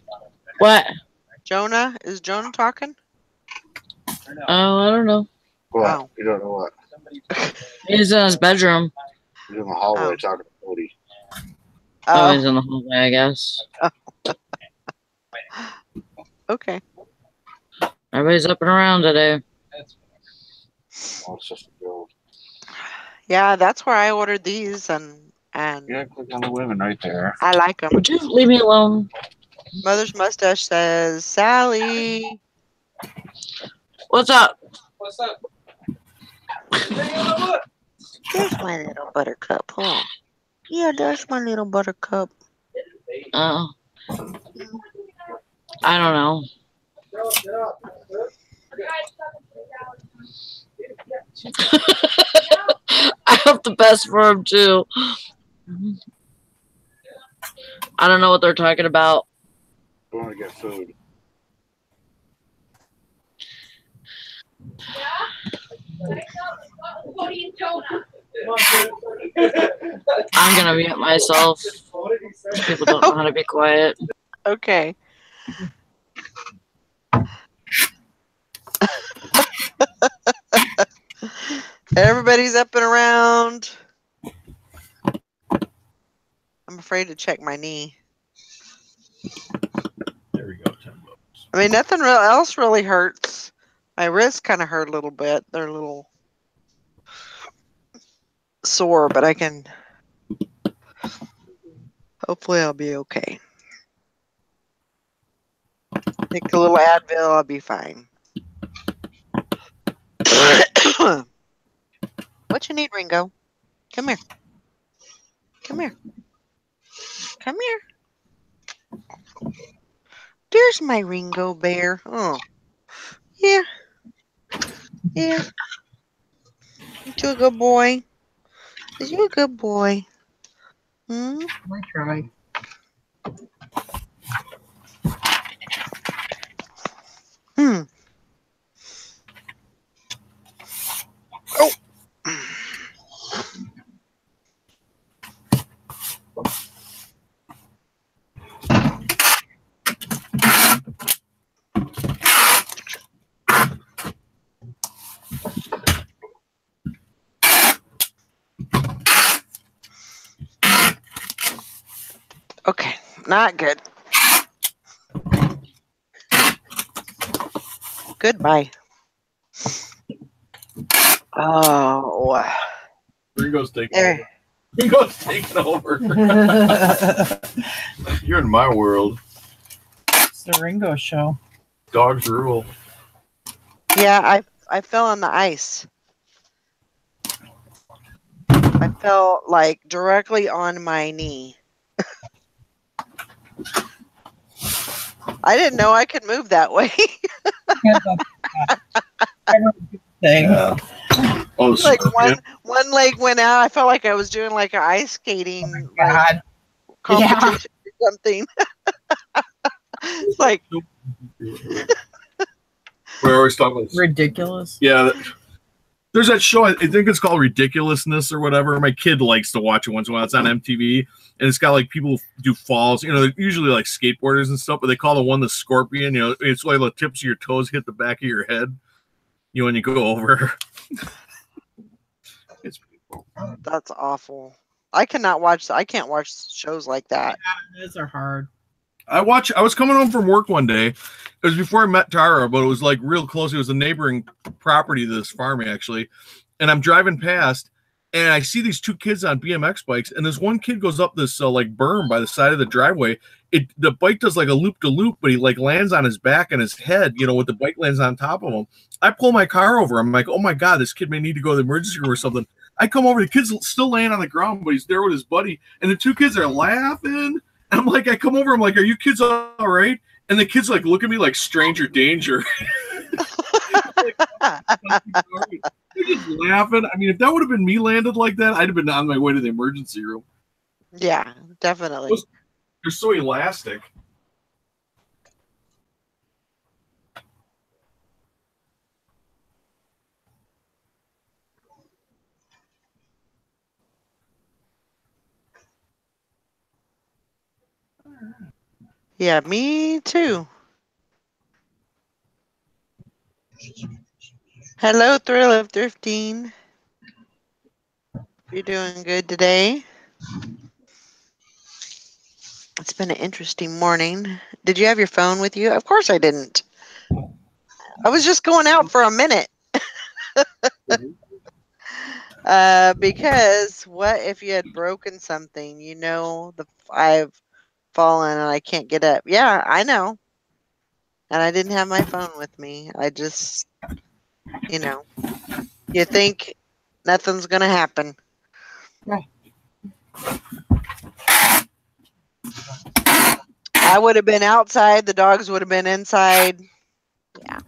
What? Jonah? Is Jonah talking? Oh, I don't know. What? Oh. You don't know what? He's in his bedroom. He's in the hallway talking to Cody. Oh, he's in the hallway, I guess. Okay. Everybody's up and around today. Oh, it's just a joke. Yeah, that's where I ordered these, and Yeah, click on the women right there. I like them. Would you leave me alone? Mother's Mustache says, Sally. What's up? What's up? There's my little buttercup, huh? Yeah, there's my little buttercup. Oh. I don't know. I hope the best for him, too. I don't know what they're talking about. Going to get food. I'm going to mute myself. People don't know how to be quiet. Okay. Everybody's up and around. I'm afraid to check my knee. There we go, $10. I mean, nothing else really hurts. My wrists kind of hurt a little bit. They're a little sore, but I can. Hopefully, I'll be okay. Take a little Advil, I'll be fine. What you need, Ringo? Come here. Come here. Come here. There's my Ringo bear. Oh, yeah. Yeah. You a good boy? Is you a good boy? Hmm? I try. Okay, not good. Goodbye. Oh. Ringo's taking There. over. Ringo's taking over. You're in my world. It's the Ringo show. Dogs rule. Yeah, I fell on the ice. I fell like directly on my knee. I didn't know I could move that way. Thing. Oh, Like one leg went out. I felt like I was doing like an ice skating like, competition or something. It's like we're always talking about ridiculous. Yeah, there's that show. I think it's called Ridiculousness or whatever. My kid likes to watch it once in a while. It's on MTV, and it's got like people do falls. You know, they're usually like skateboarders and stuff, but they call the one the scorpion. You know, it's like the tips of your toes hit the back of your head. You when you go over. It's that's awful. I cannot watch. I can't watch shows like that. Yeah, those are hard. I was coming home from work one day. It was before I met Tara, but it was like real close. It was a neighboring property to this farm, actually. And I'm driving past, and I see these two kids on BMX bikes. And this one kid goes up this like berm by the side of the driveway. The bike does like a loop to loop, but he like lands on his back and his head, you know, with the bike lands on top of him. I pull my car over. I'm like, oh my God, this kid may need to go to the emergency room or something. I come over, the kid's still laying on the ground, but he's there with his buddy. And the two kids are laughing. I'm like, I come over, I'm like, are you kids all right? And the kids like look at me like stranger danger. They're just laughing. I mean, if that would have been me landed like that, I'd have been on my way to the emergency room. Yeah, definitely. They're so elastic. Yeah, me too. Hello, Thrill of Thrifting. You're doing good today. It's been an interesting morning. Did you have your phone with you? Of course I didn't. I was just going out for a minute. Because what if you had broken something? You know, I've fallen and I can't get up. Yeah, I know. And I didn't have my phone with me. I just, you know, you think nothing's going to happen. Yeah. I would have been outside. The dogs would have been inside. Yeah.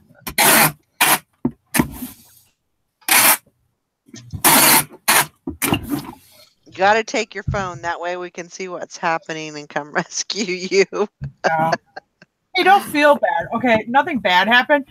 You got to take your phone. That way we can see what's happening and come rescue you. Hey, don't feel bad. Okay, nothing bad happened.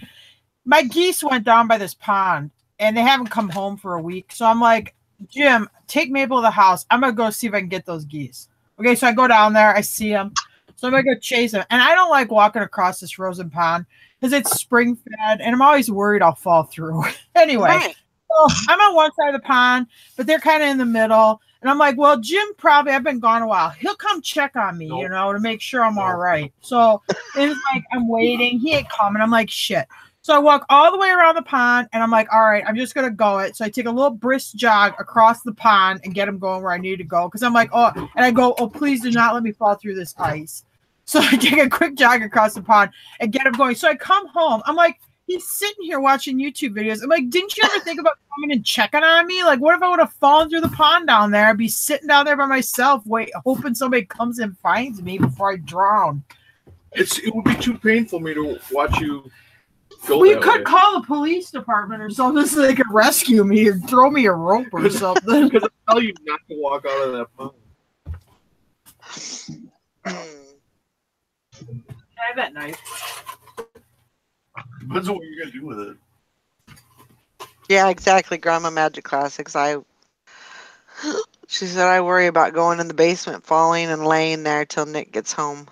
My geese went down by this pond, and they haven't come home for a week. So I'm like, Jim, take Mabel to the house. I'm going to go see if I can get those geese. Okay, so I go down there. I see them. So I'm going to go chase them. And I don't like walking across this frozen pond because it's spring-fed, and I'm always worried I'll fall through. Anyway, Right. so I'm on one side of the pond, but they're kind of in the middle. And I'm like, well, Jim probably, I've been gone a while. He'll come check on me, you know, to make sure I'm all right. So it's like, I'm waiting. He ain't coming. I'm like, shit. So I walk all the way around the pond, and I'm like, all right, I'm just going to go it. So I take a little brisk jog across the pond and get him going where I need to go. Because I'm like, oh, and I go, oh, please do not let me fall through this ice. So I take a quick jog across the pond and get him going. So I come home. I'm like, he's sitting here watching YouTube videos. I'm like, didn't you ever think about coming and checking on me? Like, what if I would have fallen through the pond down there? I'd be sitting down there by myself, hoping somebody comes and finds me before I drown. It would be too painful for me to watch you go. We that could way. call the police department or something so they could rescue me or throw me a rope or something. Because I tell you not to walk out of that pond. I have that knife. Depends on what you're gonna do with it. Yeah, exactly. Grandma Magic Classics. She said, I worry about going in the basement, falling, and laying there till Nick gets home.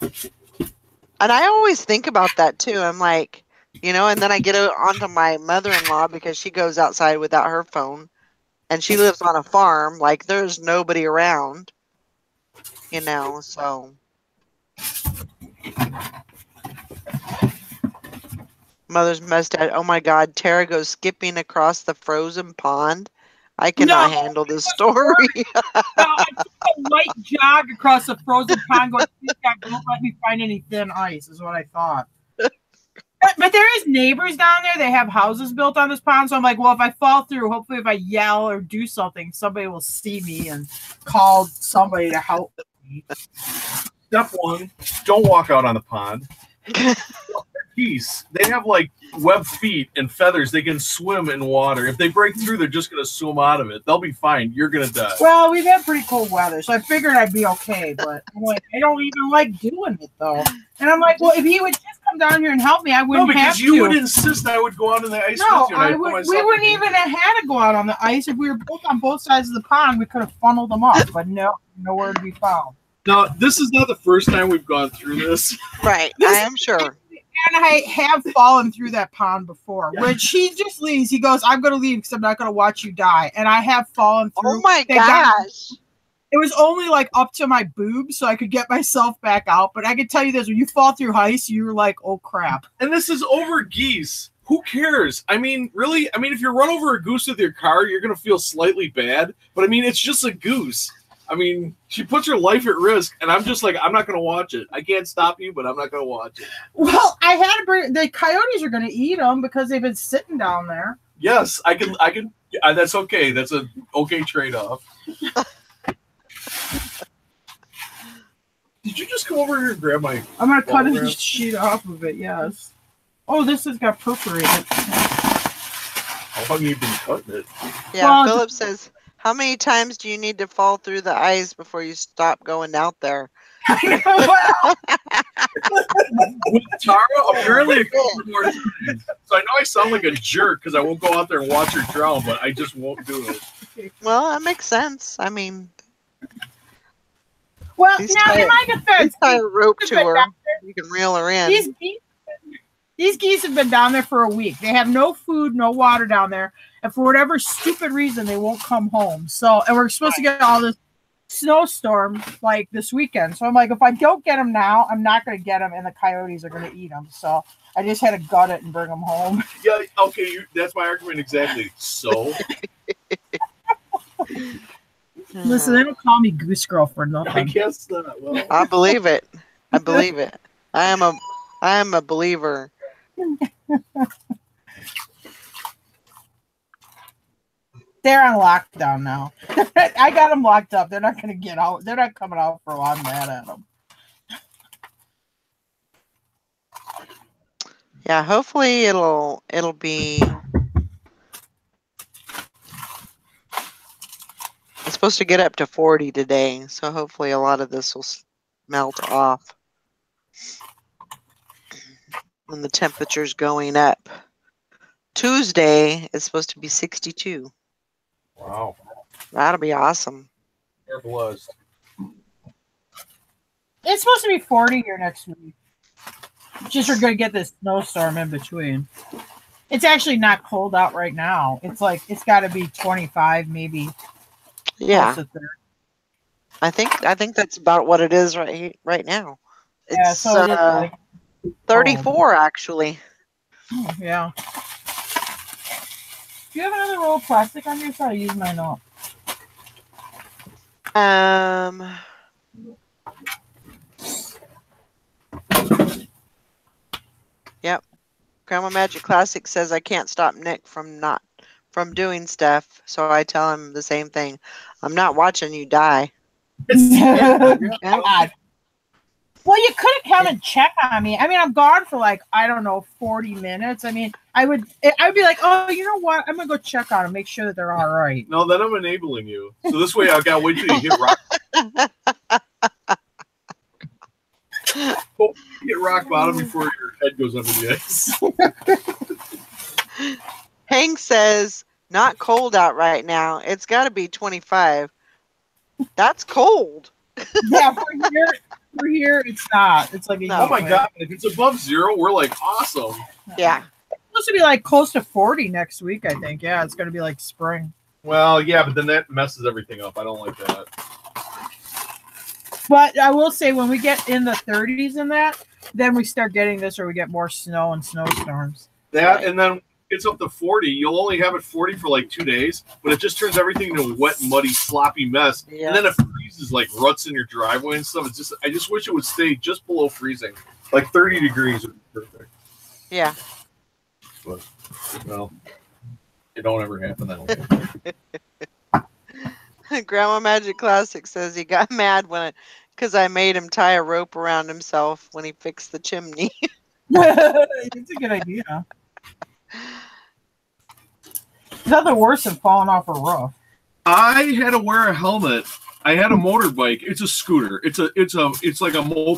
And I always think about that too. I'm like, you know, and then I get onto my mother-in-law because she goes outside without her phone, and she lives on a farm. Like, there's nobody around. you know, so. Mother's mustache. Oh my God, Tara goes skipping across the frozen pond. I cannot handle this story. No, I took a light jog across the frozen pond going, "Please God, don't let me find any thin ice," is what I thought. But there is neighbors down there. They have houses built on this pond. So I'm like, well, if I fall through, hopefully if I yell or do something, somebody will see me and call somebody to help me. Step one, don't walk out on the pond. Geese, they have like webbed feet and feathers. They can swim in water. If they break through, they're just going to swim out of it. They'll be fine. You're going to die. Well, we've had pretty cold weather, so I figured I'd be okay. But I'm like, I don't even like doing it, though. And I'm like, well, if he would just come down here and help me, I wouldn't have to. No, because you would insist I would go out in the ice no, with you. We wouldn't even have had to go out on the ice. If we were both on both sides of the pond, we could have funneled them up. But no, nowhere to be found. Now, this is not the first time we've gone through this. Right, I am sure. And I have fallen through that pond before. When she just leaves, he goes, "I'm going to leave because I'm not going to watch you die." And I have fallen through. Oh my gosh. It was only like up to my boobs, so I could get myself back out. But I can tell you this, when you fall through ice, you're like, oh crap. And this is over geese. Who cares? I mean, really? I mean, if you run over a goose with your car, you're going to feel slightly bad. But I mean, it's just a goose. I mean, she puts her life at risk, and I'm just like, I'm not going to watch it. I can't stop you, but I'm not going to watch it. Well, I had to bring the coyotes are going to eat them because they've been sitting down there. Yes, I can. That's okay. That's a okay trade-off. Did you just come over here and grab my? I'm going to cut a sheet off of it. Yes. Oh, this has got perforated. How long have you been cutting it? Yeah, well, Philip says, how many times do you need to fall through the ice before you stop going out there? Well, with Tara, apparently a couple more times. So I know I sound like a jerk because I won't go out there and watch her drown, but I just won't do it. Well, that makes sense. I mean, well, now in my defense, tie a rope to her. You can reel her in. These geese have been down there for a week. They have no food, no water down there, and for whatever stupid reason, they won't come home. So, and we're supposed to get all this snowstorm like this weekend. So I'm like, if I don't get them now, I'm not going to get them, and the coyotes are going to eat them. So I just had to gut it and bring them home. Yeah, okay, that's my argument exactly. So. Listen, they don't call me Goose Girl for nothing. I guess not. Well. I believe it. I believe it. I am a believer. They're on lockdown now. I got them locked up. They're not going to get out. They're not coming out for a while. I'm mad at them. Yeah, hopefully it'll be. It's supposed to get up to 40 today, so hopefully a lot of this will melt off. And the temperature's going up. Tuesday is supposed to be 62. Wow. That'll be awesome. It was. It's supposed to be 40 here next week. Just we're going to get this snowstorm in between. It's actually not cold out right now. It's like, it's got to be 25 maybe. Yeah. I think that's about what it is right now. It's yeah, so it is like 34 actually. Oh, yeah. Do you have another roll of plastic on your side? I use mine up. Yep. Grandma Magic Classic says I can't stop Nick from doing stuff, so I tell him the same thing. I'm not watching you die. God. Well, you could have come and check on me. I mean, I'm gone for like, I don't know, 40 minutes. I mean, I'd be like, oh, you know what? I'm going to go check on them, make sure that they're all right. No, then I'm enabling you. So this way I got to wait till you hit rock. Hit rock bottom before your head goes under the ice. Hank says, not cold out right now. It's got to be 25. That's cold. Yeah, for here, it's not. It's like oh my God. If it's above 0, we're like, awesome. Yeah. It's supposed to be like close to 40 next week, I think. Yeah, it's going to be like spring. Well, yeah, but then that messes everything up. I don't like that. But I will say when we get in the 30s and that, then we start getting this, or we get more snow and snowstorms. That and then it's up to 40. You'll only have it 40 for like 2 days, but it just turns everything into a wet, muddy, sloppy mess. Yeah. And then it freezes like ruts in your driveway and stuff. It's just I just wish it would stay just below freezing. Like 30 degrees would be perfect. Yeah. But well, it don't ever happen that way. Grandma Magic Classic says he got mad because I made him tie a rope around himself when he fixed the chimney. It's a good idea. Nothing worse than falling off a roof. I had to wear a helmet. I had a motorbike. It's a scooter. It's like a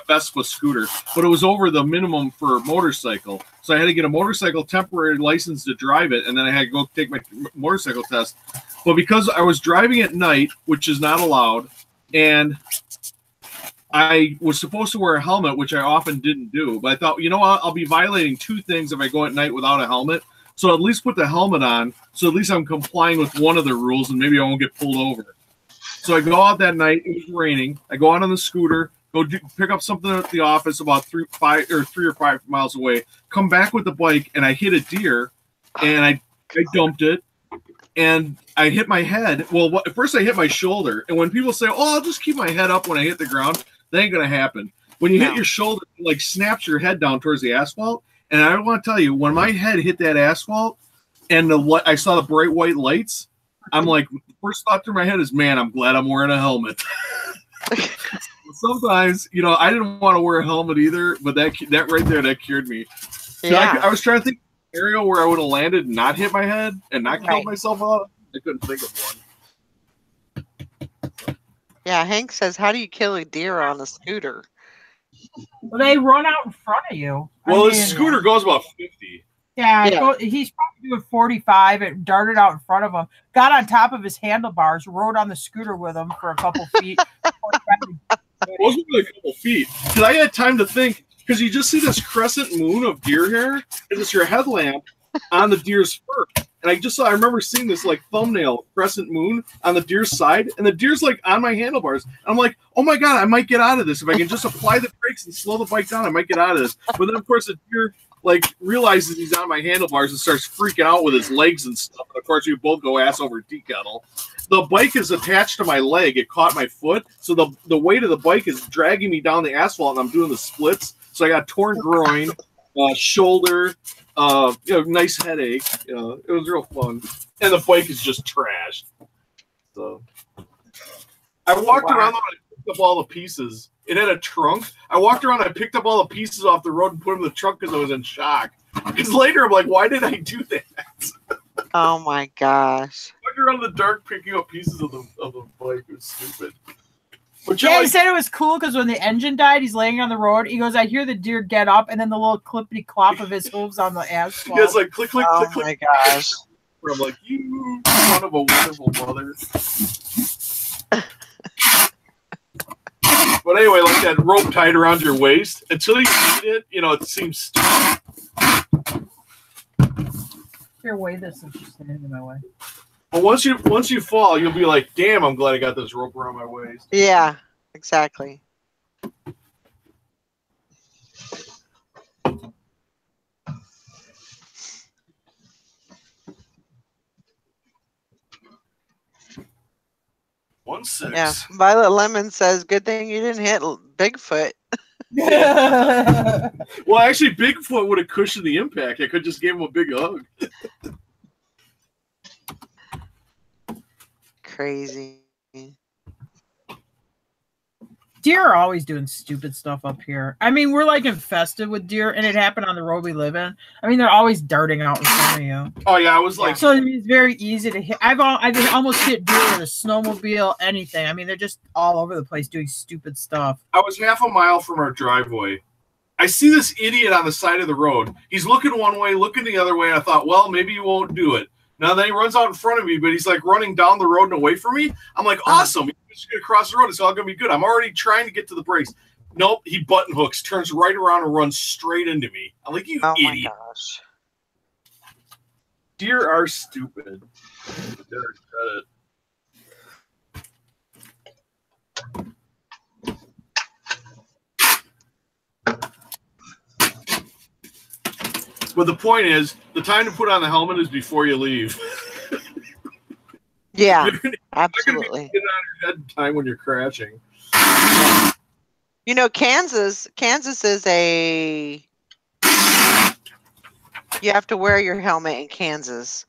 Vespa scooter, but it was over the minimum for a motorcycle. So I had to get a motorcycle temporary license to drive it, and then I had to go take my motorcycle test. But because I was driving at night, which is not allowed, and I was supposed to wear a helmet, which I often didn't do. But I thought, you know what? I'll be violating 2 things if I go at night without a helmet. So at least put the helmet on. So at least I'm complying with one of the rules, and maybe I won't get pulled over. So I go out that night. It was raining. I go out on the scooter, pick up something at the office about 3 or 5 miles away. Come back with the bike, and I hit a deer, and I dumped it, and I hit my head. Well, first I hit my shoulder, and when people say, "Oh, I'll just keep my head up when I hit the ground," that ain't gonna happen. When you hit your shoulder, it like snaps your head down towards the asphalt. And I want to tell you, when my head hit that asphalt, and I saw the bright white lights, I'm like, the first thought through my head is, man, I'm glad I'm wearing a helmet. Sometimes, you know, I didn't want to wear a helmet either, but that right there, that cured me. Yeah. I was trying to think of an area where I would have landed and not hit my head and not killed myself out. I couldn't think of one. Yeah, Hank says, how do you kill a deer on a scooter? Well, they run out in front of you. Well, his scooter goes about 50. Yeah. He's probably doing 45. It darted out in front of him, got on top of his handlebars, rode on the scooter with him for a couple feet. It wasn't really a couple feet. Because I had time to think, because you just see this crescent moon of deer hair, and it's your headlamp on the deer's fur. And I remember seeing this like thumbnail crescent moon on the deer's side, and the deer's like on my handlebars. I'm like, oh my God, I might get out of this. If I can just apply the brakes and slow the bike down, I might get out of this. But then of course the deer like realizes he's on my handlebars and starts freaking out with his legs and stuff. And of course we both go ass over tea kettle. The bike is attached to my leg. It caught my foot. So the weight of the bike is dragging me down the asphalt, and I'm doing the splits. So I got torn groin, shoulder, nice headache. It was real fun. And the bike is just trashed. So I walked around and I picked up all the pieces. It had a trunk. I walked around, I picked up all the pieces off the road and put them in the trunk because I was in shock. Because later I'm like, why did I do that? Oh my gosh. Walking around in the dark picking up pieces of the bike. It was stupid. But he said it was cool because when the engine died, he's laying on the road. He goes, I hear the deer get up, and then the little clippity clop of his hooves on the asphalt. Yeah, it's like click, click, click, click. Oh my gosh. I'm like, you son of a wonderful mother. But anyway, like that rope tied around your waist, until you need it, it seems stupid. Your way, this is just standing in my way. But once you fall, you'll be like, damn, I'm glad I got this rope around my waist. Yeah, exactly. Yeah, Violet Lemon says, good thing you didn't hit Bigfoot. Well, actually, Bigfoot would have cushioned the impact. I could just give him a big hug. Crazy. Deer are always doing stupid stuff up here. I mean, we're like infested with deer, and it happened on the road we live in. I mean, they're always darting out in front of you. Oh yeah, I was like, so it's very easy to hit. I've almost hit deer with a snowmobile, anything. I mean, they're just all over the place doing stupid stuff. I was half a mile from our driveway. I see this idiot on the side of the road. He's looking one way, looking the other way, and I thought, well, maybe he won't do it. Now then he runs out in front of me, but he's like running down the road and away from me. I'm like, awesome. He's just going to cross the road. It's all going to be good. I'm already trying to get to the brakes. Nope. He button hooks, turns right around and runs straight into me. I'm like, you idiot. My gosh. Deer are stupid. But the point is, the time to put on the helmet is before you leave. Yeah, You're gonna be absolutely. getting on your head in time when you're crashing. You know, Kansas is you have to wear your helmet in Kansas,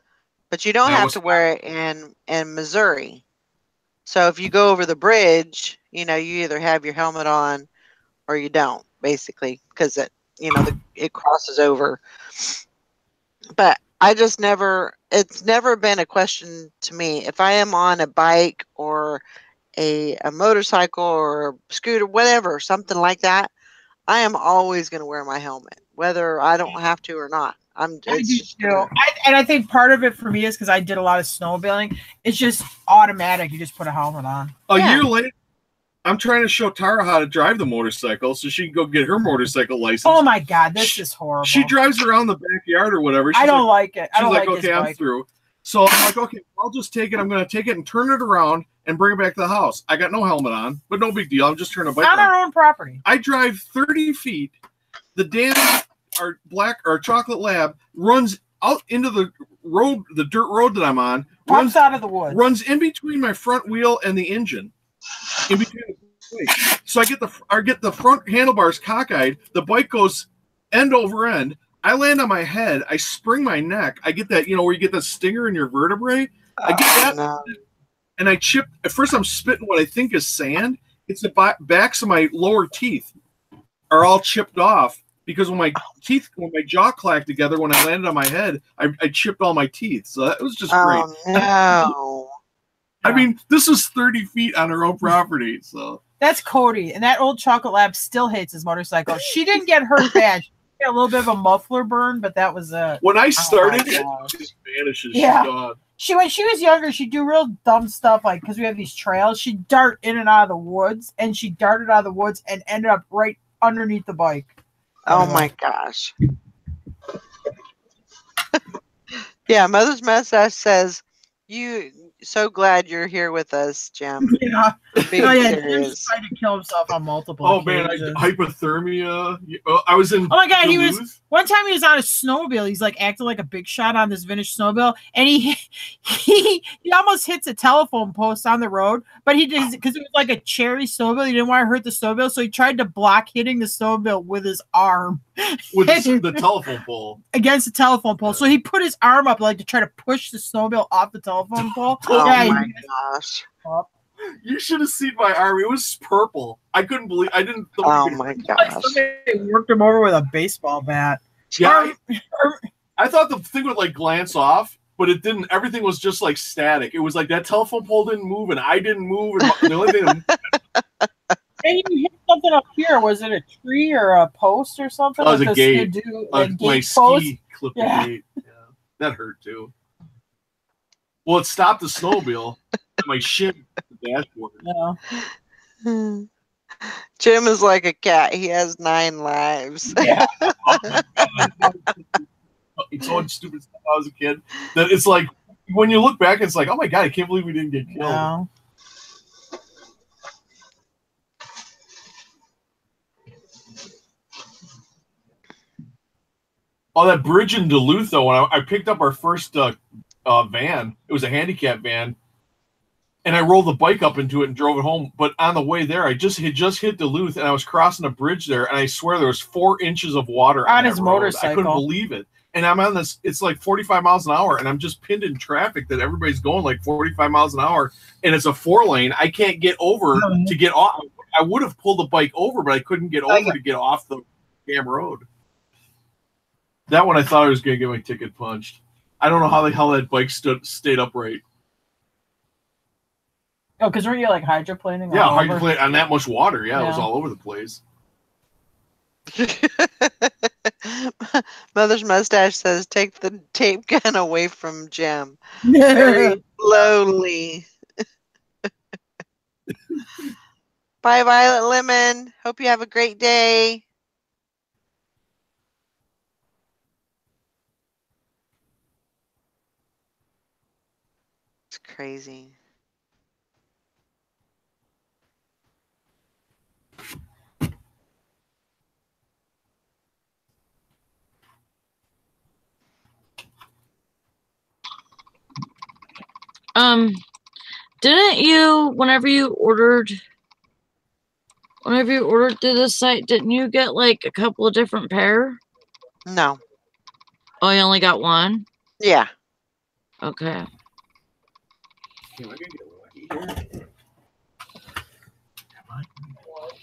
but you don't have to wear it in Missouri. So if you go over the bridge, you know, you either have your helmet on or you don't, basically, because it crosses over. But it's never been a question to me. If I am on a bike or a motorcycle or a scooter, whatever, something like that, I am always going to wear my helmet, whether I don't have to or not. I do too. And I think part of it for me is because I did a lot of snowmobiling. It's just automatic. You just put a helmet on. A year later, I'm trying to show Tara how to drive the motorcycle so she can go get her motorcycle license. Oh my God, this is horrible. She drives around the backyard or whatever. I don't like it. She's like, okay, I'm through. So I'm like, okay, I'll just take it. I'm going to take it and turn it around and bring it back to the house. I got no helmet on, but no big deal. I'm just turning a bike on our own property. I drive 30 feet. The damn our chocolate lab runs out into the road, the dirt road that I'm on. Runs out of the woods. Runs in between my front wheel and the engine. In between the so I get the front handlebars cockeyed. The bike goes end over end. I land on my head. I spring my neck. I get that, where you get the stinger in your vertebrae. I get that. No. And I chip. At first, I'm spitting what I think is sand. It's the backs of my lower teeth are all chipped off because when my jaw clacked together, when I landed on my head, I chipped all my teeth. So that was just great. No. I mean, this was 30 feet on her own property. So that's Cody, and that old chocolate lab still hates his motorcycle. She didn't get hurt bad. She got a little bit of a muffler burn, but that was it. When I started, it just vanishes. Yeah. When she was younger, she'd do real dumb stuff, like because we have these trails. She'd dart in and out of the woods, and she darted out of the woods and ended up right underneath the bike. Oh my gosh. Yeah, Mother's Mustache says, so glad you're here with us, Jim. Yeah. Jim's trying to kill himself on multiple occasions. Hypothermia. I was in. Oh my God, one time he was on a snowmobile. He's like acting like a big shot on this vintage snowmobile, and he almost hits a telephone post on the road, but he did because it was like a cherry snowmobile. He didn't want to hurt the snowmobile, so he tried to block hitting the snowmobile with his arm. With the telephone pole. Against the telephone pole. So he put his arm up like to try to push the snowmobile off the telephone pole. Oh my gosh. You should have seen my arm. It was purple. I couldn't believe I didn't Oh my gosh. Like somebody worked him over with a baseball bat. Yeah. I thought the thing would like glance off, but it didn't. Everything was just like static. It was like that telephone pole didn't move and I didn't move. And the only thing and you hit something up here. Was it a tree or a post or something? Oh, it was a gate. My post? Ski clipped the gate. Yeah. That hurt too. Well, it stopped the snowmobile. My shin the dashboard. Yeah. Jim is like a cat. He has 9 lives. Yeah. It's so stupid stuff when I was a kid that it's like when you look back, it's like, oh my God, I can't believe we didn't get killed. No. Oh, that bridge in Duluth, though, when I picked up our first van, it was a handicap van, and I rolled the bike up into it and drove it home. But on the way there, I just hit Duluth, and I was crossing a bridge there, and I swear there was 4 inches of water on his motorcycle. I couldn't believe it. And I'm on this, it's like 45 miles an hour, and I'm just pinned in traffic that everybody's going like 45 miles an hour, and it's a 4-lane. I can't get over to get off. I would have pulled the bike over, but I couldn't get over to get off the damn road. That one I thought I was going to get my ticket punched. I don't know how the hell that bike stayed upright. Oh, because weren't you like hydroplaning? Yeah, hydroplaning on that much water. Yeah, it was all over the place. Mother's Mustache says, take the tape gun away from Jim. Very slowly. Bye, Violet Lemon. Hope you have a great day. It's crazy. Didn't you, whenever you ordered through the site, didn't you get like a couple of different pair? No. Oh, you only got one? Yeah. Okay.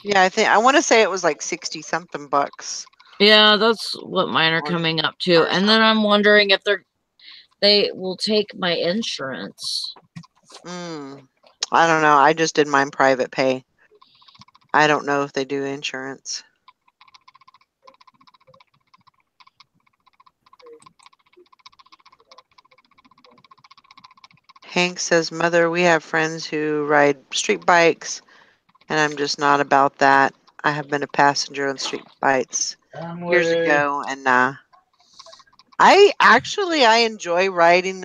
Yeah, I want to say it was like 60 something bucks. Yeah, that's what mine are coming up to. And then I'm wondering if they will take my insurance. I don't know. I just did mine private pay. I don't know if they do insurance. Hank says, Mother, we have friends who ride street bikes, and I'm just not about that. I have been a passenger on street bikes years ago, and I enjoy riding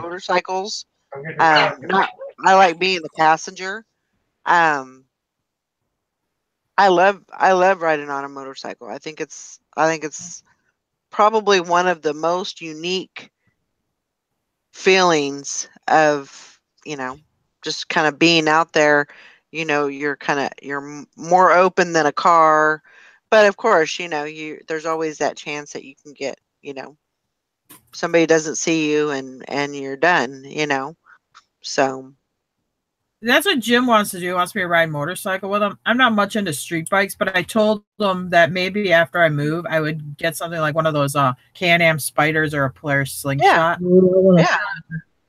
motorcycles. I like being the passenger. I love riding on a motorcycle. I think it's probably one of the most unique feelings of, just kind of being out there. You're more open than a car, but of course, there's always that chance that you can get, somebody doesn't see you and you're done, so. That's what Jim wants to do. He wants me to ride motorcycle with him. I'm not much into street bikes, but I told him that maybe after I move, I would get something like one of those Can-Am Spiders or a Polaris Slingshot. Yeah.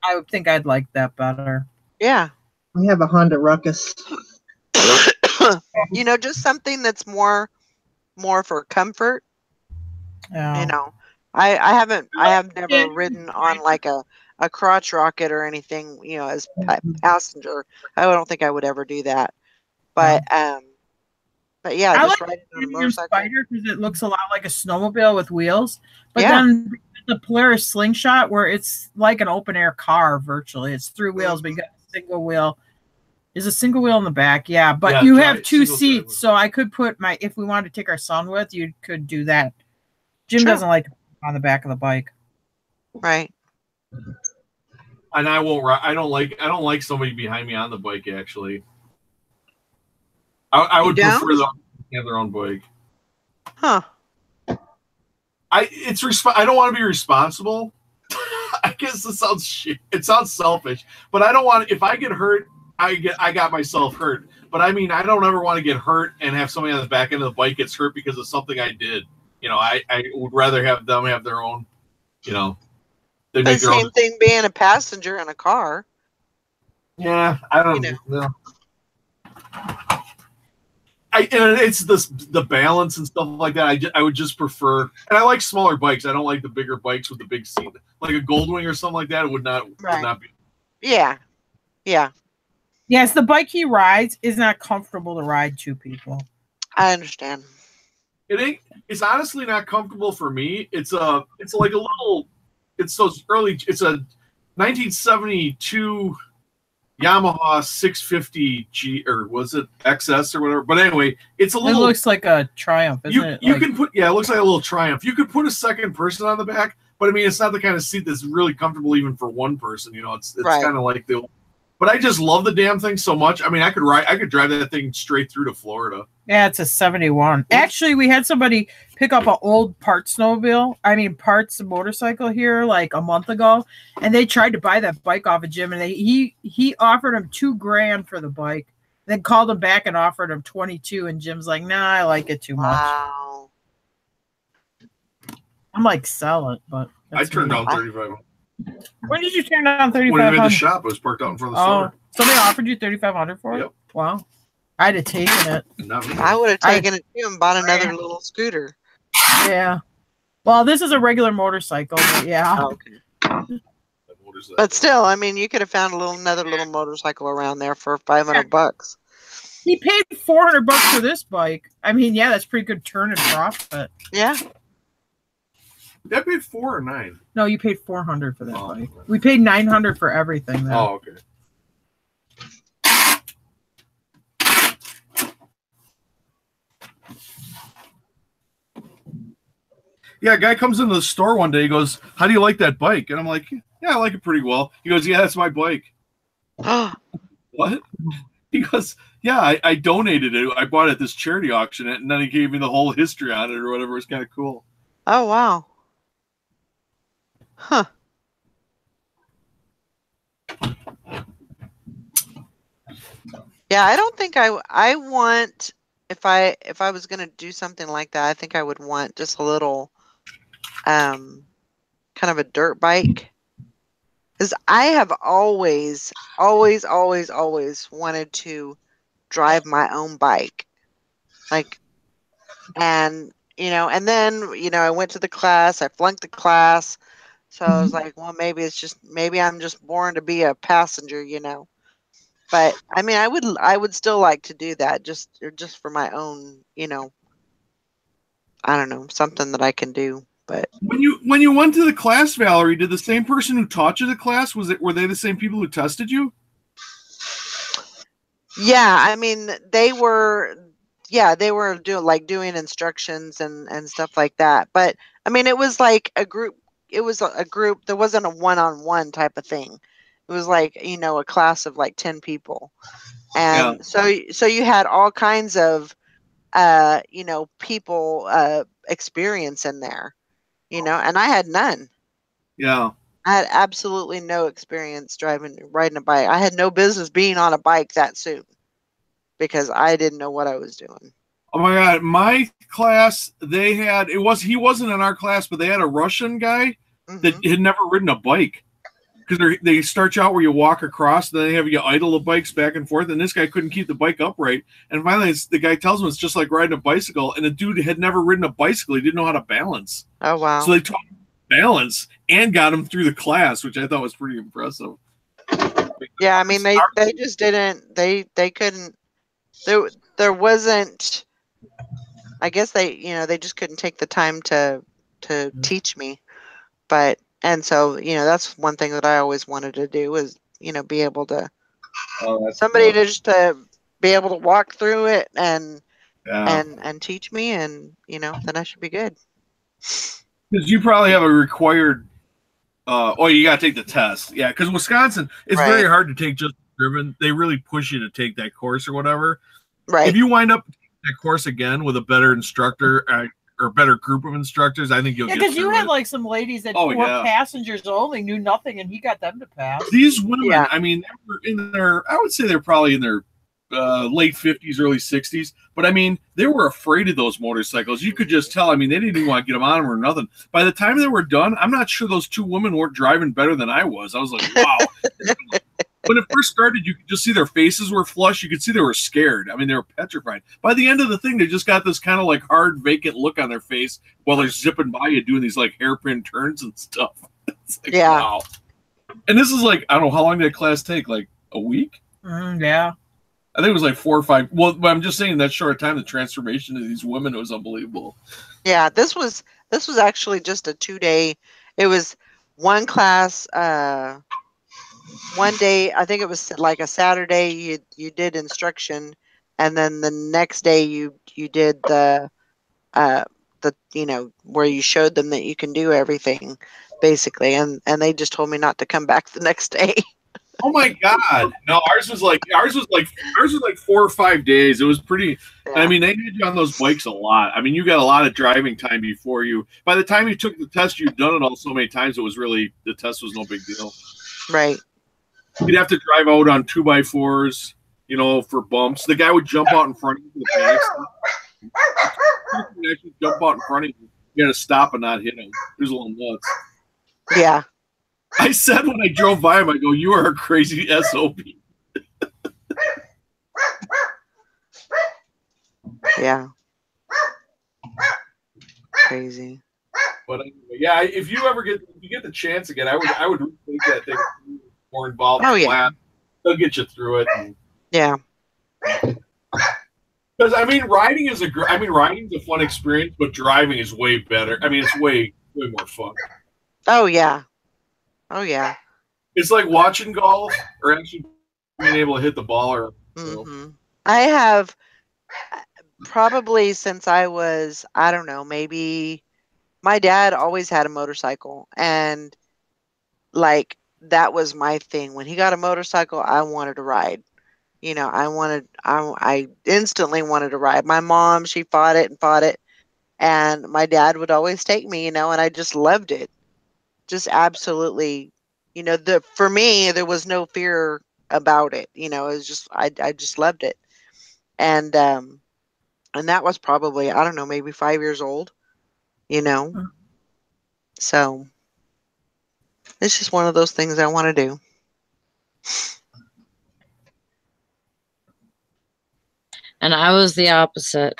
I would think I'd like that better. Yeah. I have a Honda Ruckus. Just something that's more for comfort. Yeah. I have never ridden on like a crotch rocket or anything, as passenger. I don't think I would ever do that. But yeah, I just like riding on a your motorcycle. Spider because it looks a lot like a snowmobile with wheels. But then the Polaris Slingshot, where it's like an open air car virtually. It's 3 wheels, but you got a single wheel. There's a single wheel in the back, but you have 2 seats, so I could put if we wanted to take our son with, you could do that. Jim doesn't like to put on the back of the bike. Right. And I won't. I don't like somebody behind me on the bike. Actually, I would prefer them to have their own bike. Huh. I don't want to be responsible. I guess it sounds shit. It sounds selfish, but I don't want. If I get hurt, I got myself hurt. But I mean, I don't ever want to get hurt and have somebody on the back end of the bike gets hurt because of something I did. I would rather have them have their own. They make the same thing being a passenger in a car. Yeah, I don't know. And it's the balance and stuff like that. I would just prefer, and I like smaller bikes. I don't like the bigger bikes with the big seat, like a Goldwing or something like that. It would not be. Yeah. Yes, the bike he rides is not comfortable to ride 2 people. I understand. It ain't. It's honestly not comfortable for me. It's like a little. It's those early. It's a 1972 Yamaha 650 G, or was it XS or whatever? But anyway, it's a little. It looks like a Triumph, isn't it? You can put. Yeah, it looks like a little Triumph. You could put a second person on the back, but I mean, it's not the kind of seat that's really comfortable even for one person. It's right. Kind of like the. But I just love the damn thing so much. I mean, I could drive that thing straight through to Florida. Yeah, it's a 71. Actually, we had somebody pick up an old parts motorcycle here like a month ago, and they tried to buy that bike off of Jim, and he offered him $2,000 for the bike, then called him back and offered him 22, and Jim's like, nah, I like it too much. Wow. I'm like, sell it, but I turned down 35. When did you turn down 35? When I made the shop, it was parked out in front of the store. Somebody offered you 3,500 for it? Yep. Wow. I'd have taken it. I would have taken it too and bought another little scooter. Yeah. Well, this is a regular motorcycle, but yeah. Oh, okay. But still, I mean, you could have found another little motorcycle around there for $500. He paid $400 for this bike. I mean, yeah, that's pretty good turn and profit. Yeah. That paid 4 or 9? No, you paid $400 for that bike. We paid $900 for everything. Though. Oh, okay. Yeah, a guy comes into the store one day. He goes, "How do you like that bike?" And I'm like, Yeah, I like it pretty well. He goes, yeah, that's my bike. What? He goes, yeah, I donated it. I bought it at this charity auction, and then he gave me the whole history on it or whatever. It was kind of cool. Oh, wow. Huh. Yeah, I don't think I want, if I was going to do something like that, I think I would want just a little kind of a dirt bike. Because I have always wanted to drive my own bike. Like, and, and then, I went to the class, I flunked the class. So I was like, well, maybe I'm just born to be a passenger, But I mean, I would still like to do that just for my own, I don't know, something that I can do. But when you went to the class, Valerie, did the same person who taught you the class, were they the same people who tested you? yeah, I mean, they were doing instructions and stuff like that. But I mean, it was like a group. It was a group. There wasn't a one-on-one type of thing. It was like, a class of like 10 people. And so you had all kinds of people experience in there, and I had none. Yeah. I had absolutely no experience riding a bike. I had no business being on a bike that soon because I didn't know what I was doing. Oh my God. My class, he wasn't in our class, but they had a Russian guy that had never ridden a bike. Because they start you out where you walk across, then they have you idle the bikes back and forth, and this guy couldn't keep the bike upright. And finally, the guy tells him it's just like riding a bicycle, and the dude had never ridden a bicycle. He didn't know how to balance. Oh, wow. So they taught him balance and got him through the class, which I thought was pretty impressive. Yeah, I mean, they just didn't, they couldn't, there wasn't, I guess they just couldn't take the time to teach me. And so, that's one thing that I always wanted to do is, be able to, somebody to just to be able to walk through it and teach me, and, then I should be good. Because you probably have a required, you got to take the test. Yeah, because Wisconsin, it's very hard to take just driven. They really push you to take that course or whatever. Right. If you wind up taking that course again with a better instructor, or a better group of instructors, I think you'll get through it. Because you had like some ladies that were passengers only, knew nothing, and he got them to pass. These women, I mean, they were in I would say they're probably in their late 50s, early 60s. But I mean, they were afraid of those motorcycles. You could just tell. I mean, they didn't even want to get them on them or nothing. By the time they were done, I'm not sure those two women weren't driving better than I was. I was like, wow. When it first started, you could just see their faces were flushed. You could see they were scared. I mean, they were petrified. By the end of the thing, they just got this kind of like hard, vacant look on their face while they're zipping by you doing these like hairpin turns and stuff. It's like, wow. And this is like, I don't know, how long did that class take? Like a week? Yeah. I think it was like 4 or 5. Well, but I'm just saying that short time, the transformation of these women was unbelievable. Yeah, this was actually just a 2-day. It was one class, one day, I think it was like a Saturday, you did instruction, and then the next day you did the where you showed them that you can do everything basically, and they just told me not to come back the next day. Oh my God! No, ours was like 4 or 5 days. It was pretty. Yeah. I mean, they had you on those bikes a lot. I mean, you got a lot of driving time before you. By the time you took the test, you'd done it all so many times. It was really, the test was no big deal. Right. You'd have to drive out on 2x4s, for bumps. The guy would jump out in front of you. He'd actually jump out in front of you. You got to stop and not hit him. He was a little nuts. Yeah. I said when I drove by him, I go, "You are a crazy SOB." Yeah. Crazy. But anyway, yeah, if you get the chance again, I would take that thing more involved. Oh yeah. They'll get you through it. Yeah. Because I mean, riding's a fun experience, but driving is way better. I mean, it's way more fun. Oh yeah. Oh yeah. It's like watching golf or actually being able to hit the ball. Or I have probably since I was, I don't know, maybe, my dad always had a motorcycle, and like that was my thing. When he got a motorcycle, I wanted to ride. You know, I instantly wanted to ride. My mom, she fought it, and my dad would always take me, you know, and I just loved it. Just absolutely, you know, for me there was no fear about it. You know, it was just I just loved it. And that was probably, I don't know, maybe 5 years old, you know. So it's just one of those things I want to do. And I was the opposite.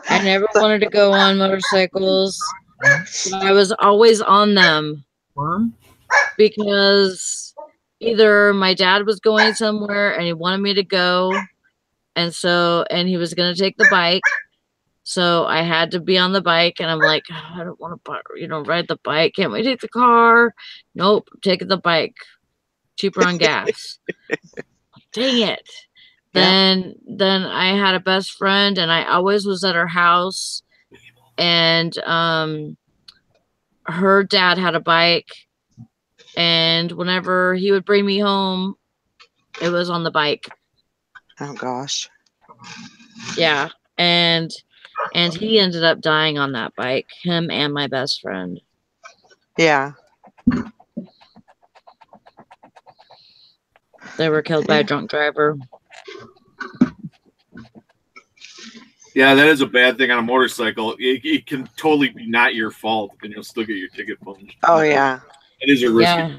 I never wanted to go on motorcycles. I was always on them because either my dad was going somewhere and he wanted me to go, and he was going to take the bike. So I had to be on the bike, and I'm like, oh, I don't want to, ride the bike. Can't we take the car? Nope, taking the bike. Cheaper on gas. Dang it. Then I had a best friend, and I always was at her house, and her dad had a bike, and whenever he would bring me home, it was on the bike. Oh gosh. Yeah. And he ended up dying on that bike, him and my best friend. Yeah. They were killed by a drunk driver. Yeah, that is a bad thing on a motorcycle. It can totally be not your fault, and you'll still get your ticket punched. Oh yeah. It is a risky. Yeah.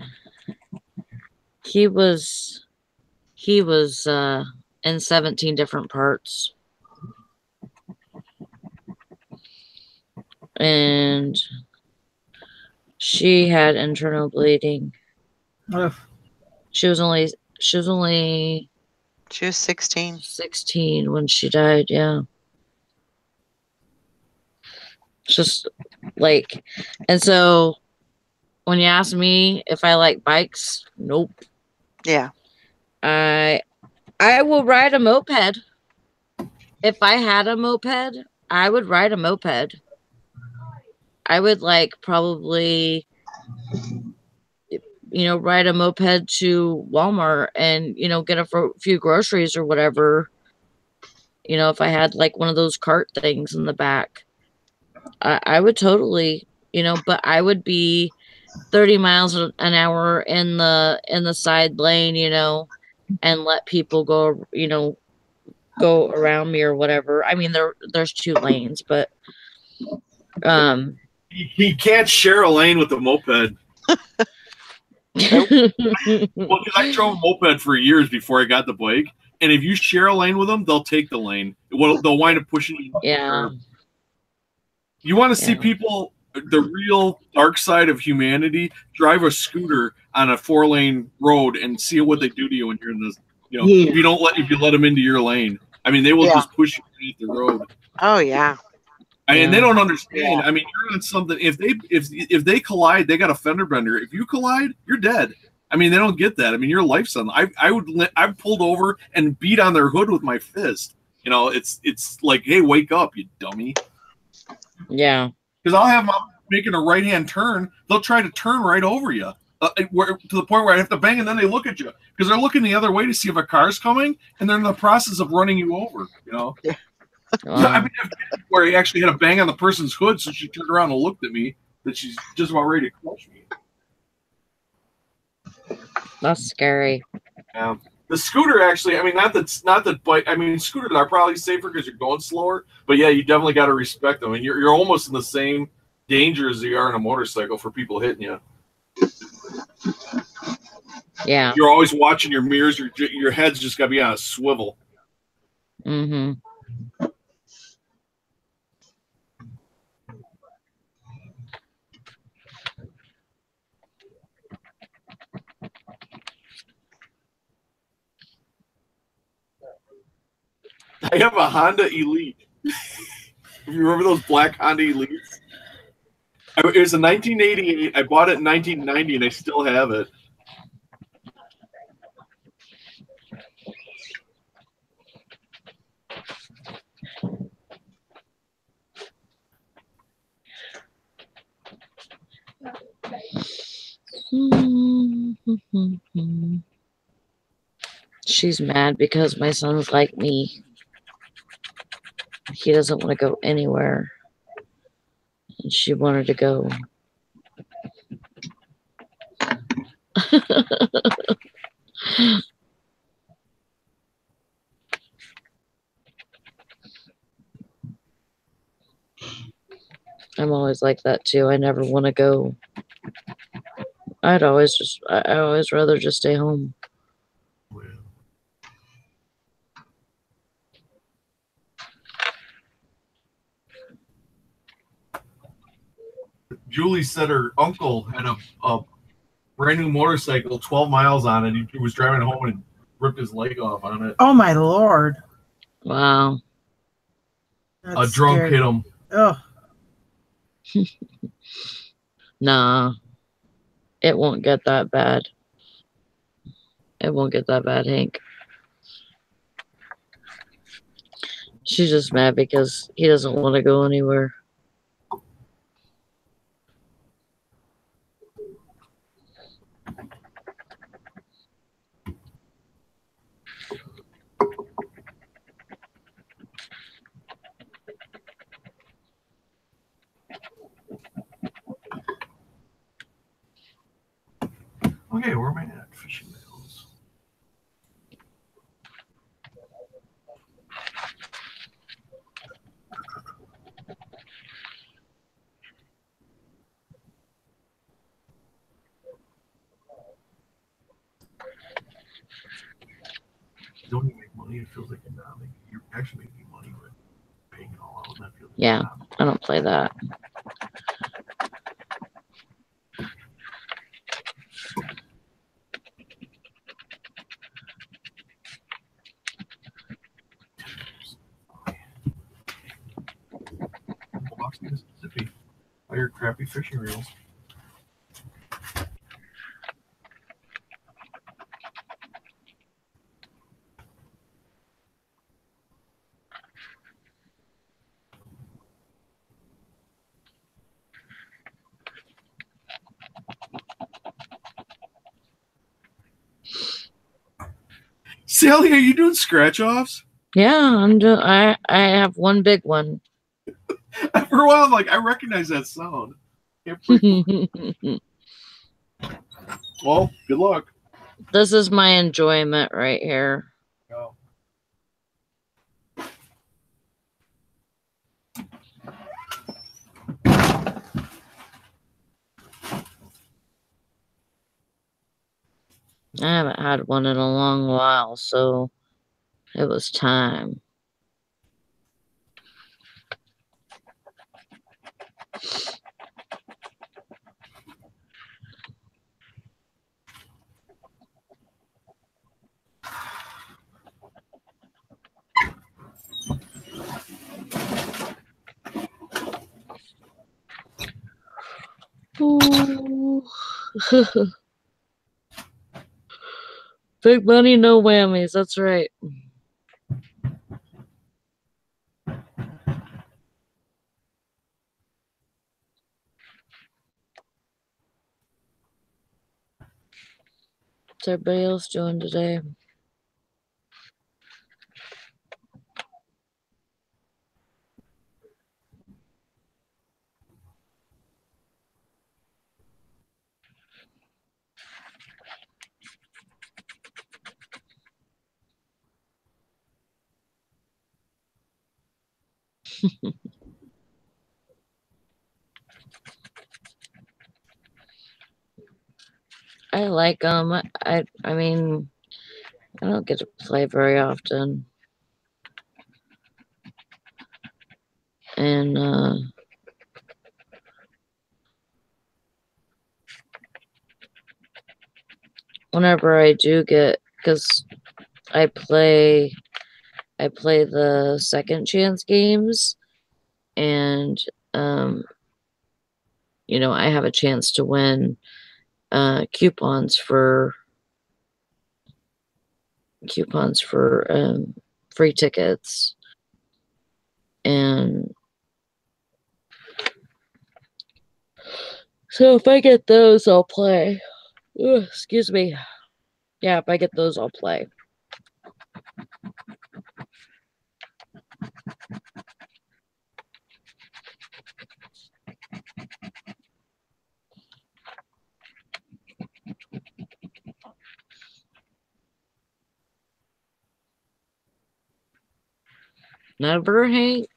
He was in 17 different parts. And she had internal bleeding. She was 16 when she died. Yeah. Just like, and so when you ask me if I like bikes, nope. Yeah. I will ride a moped. If I had a moped, I would ride a moped. I would probably, ride a moped to Walmart and, get a few groceries or whatever. If I had one of those cart things in the back, I would totally, but I would be 30 miles an hour in the side lane, and let people go, go around me or whatever. I mean, there's 2 lanes, but he can't share a lane with the moped. Well, I drove a moped for years before I got the bike, and if you share a lane with them, they'll take the lane. Well, they'll wind up pushing you. Yeah. You want to see people, the real dark side of humanity, drive a scooter on a 4-lane road and see what they do to you when you're in this. If you let them into your lane. I mean, they will just push you off the road. Oh yeah. And they don't understand. I mean, you're on something. If they collide, they got a fender bender. If you collide, you're dead. I mean, they don't get that. I mean, your life's on. I've pulled over and beat on their hood with my fist. It's like, hey, wake up, you dummy. Yeah. Because I'll have them making a right-hand turn. They'll try to turn right over you, to the point where I have to bang, and then they look at you because they're looking the other way to see if a car's coming, and they're in the process of running you over. Yeah. I mean, where he actually had a bang on the person's hood, so she turned around and looked at me that she's just about ready to crush me. That's scary. Yeah. The scooter actually, I mean, not that bike. I mean, scooters are probably safer because you're going slower, but yeah, you definitely got to respect them. And you're almost in the same danger as you are in a motorcycle for people hitting you. Yeah. You're always watching your mirrors. Your head's just got to be on a swivel. Mm-hmm. I have a Honda Elite. You remember those black Honda Elites? It was a 1988. I bought it in 1990, and I still have it. She's mad because my son's like me. He doesn't want to go anywhere. And she wanted to go. I'm always like that too. I never want to go. I always rather just stay home. Julie said her uncle had a brand new motorcycle, 12 miles on it. He was driving home and ripped his leg off on it. Oh my Lord. Wow. That's A drunk scary. hit him. Oh. Nah. It won't get that bad. It won't get that bad, Hank. She's just mad because he doesn't want to go anywhere. Okay, where am I at? Fishing reels. You don't even make money. It feels like you're not making. You're actually making money with paying it all out. And that feels like Yeah, I don't play that. Biloxi, Mississippi. All your crappy fishing reels. Sally, are you doing scratch offs? Yeah, I'm doing. I have one big one. For a while, I'm like, I recognize that sound. Well, good luck. This is my enjoyment right here. Go. I haven't had one in a long while, so it was time. Ooh. Big money, no whammies. That's right. What's everybody else doing today? I like them. I mean, I don't get to play very often. And whenever I do get, because I play the second chance games, and you know, I have a chance to win coupons for free tickets. And so if I get those, I'll play. Ugh, excuse me. Yeah, if I get those, I'll play. Never, Hank.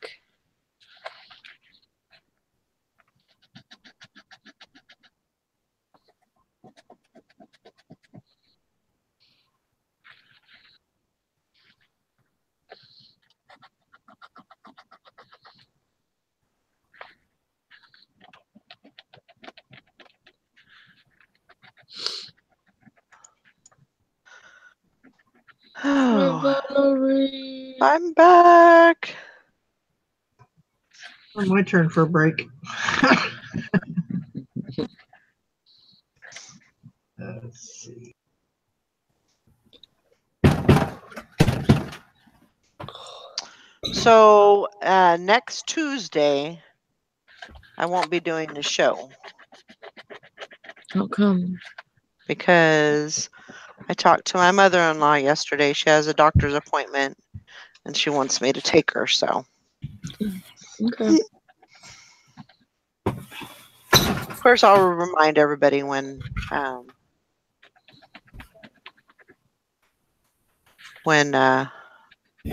Oh, Valerie. I'm back. My turn for a break. Let's see. So next Tuesday, I won't be doing the show How come? because I talked to my mother-in-law yesterday. She has a doctor's appointment, and she wants me to take her. So, Okay. of course, I'll remind everybody when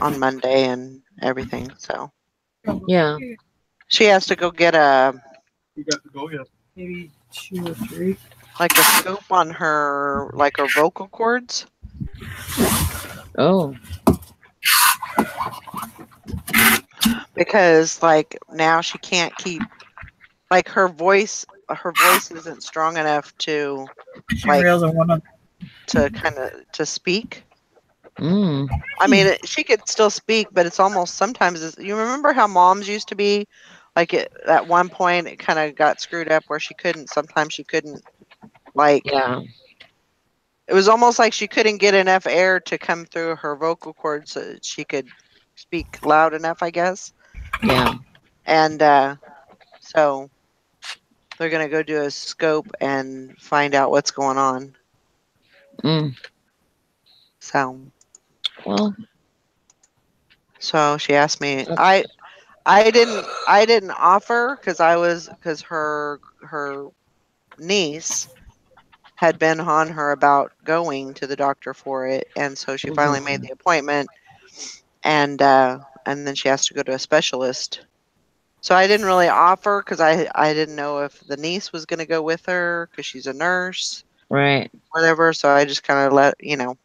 on Monday and everything. So Yeah. she has to go get a You got to go yet? Maybe 2 or 3. like a scope on her vocal cords. Oh. Because now she can't keep her voice isn't strong enough to She doesn't want to speak. Mm. I mean, she could still speak, but it's almost sometimes you remember how moms used to be at one point it kind of got screwed up where sometimes she couldn't Yeah. it was almost like she couldn't get enough air to come through her vocal cords so that she could speak loud enough, I guess. Yeah. And so they're going to go do a scope and find out what's going on. Mm. So, Well, so she asked me. I didn't offer because her niece had been on her about going to the doctor for it, and so she finally made the appointment, and then she has to go to a specialist. So I didn't really offer because I didn't know if the niece was going to go with her because she's a nurse, right. whatever. So I just kind of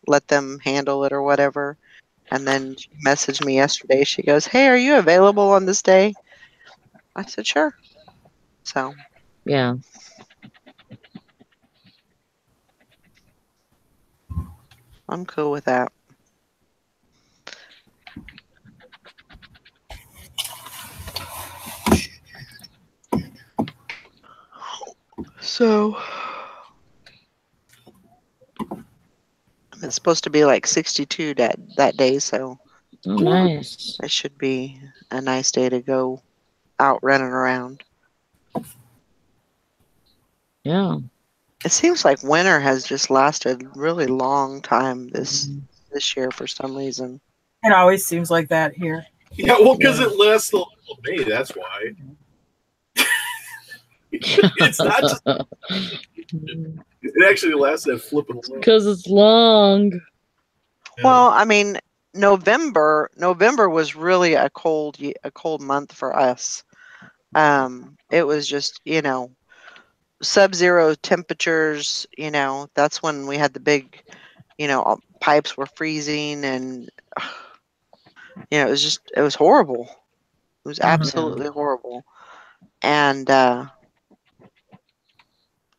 let them handle it or whatever. And then she messaged me yesterday. She goes, "Hey, are you available on this day?" I said, "Sure." So Yeah. I'm cool with that. So it's supposed to be like 62 that day, so Oh, nice. it should be a nice day to go out running around. Yeah. It seems like winter has just lasted really long time this year for some reason. It always seems like that here. Yeah, well, because it lasts till May. That's why. It's not just. It actually lasts that flipping long. Because it's long. Yeah. Well, I mean, November was really a cold month for us. It was just, sub-zero temperatures, that's when we had the big, pipes were freezing and it was horrible. It was absolutely horrible. And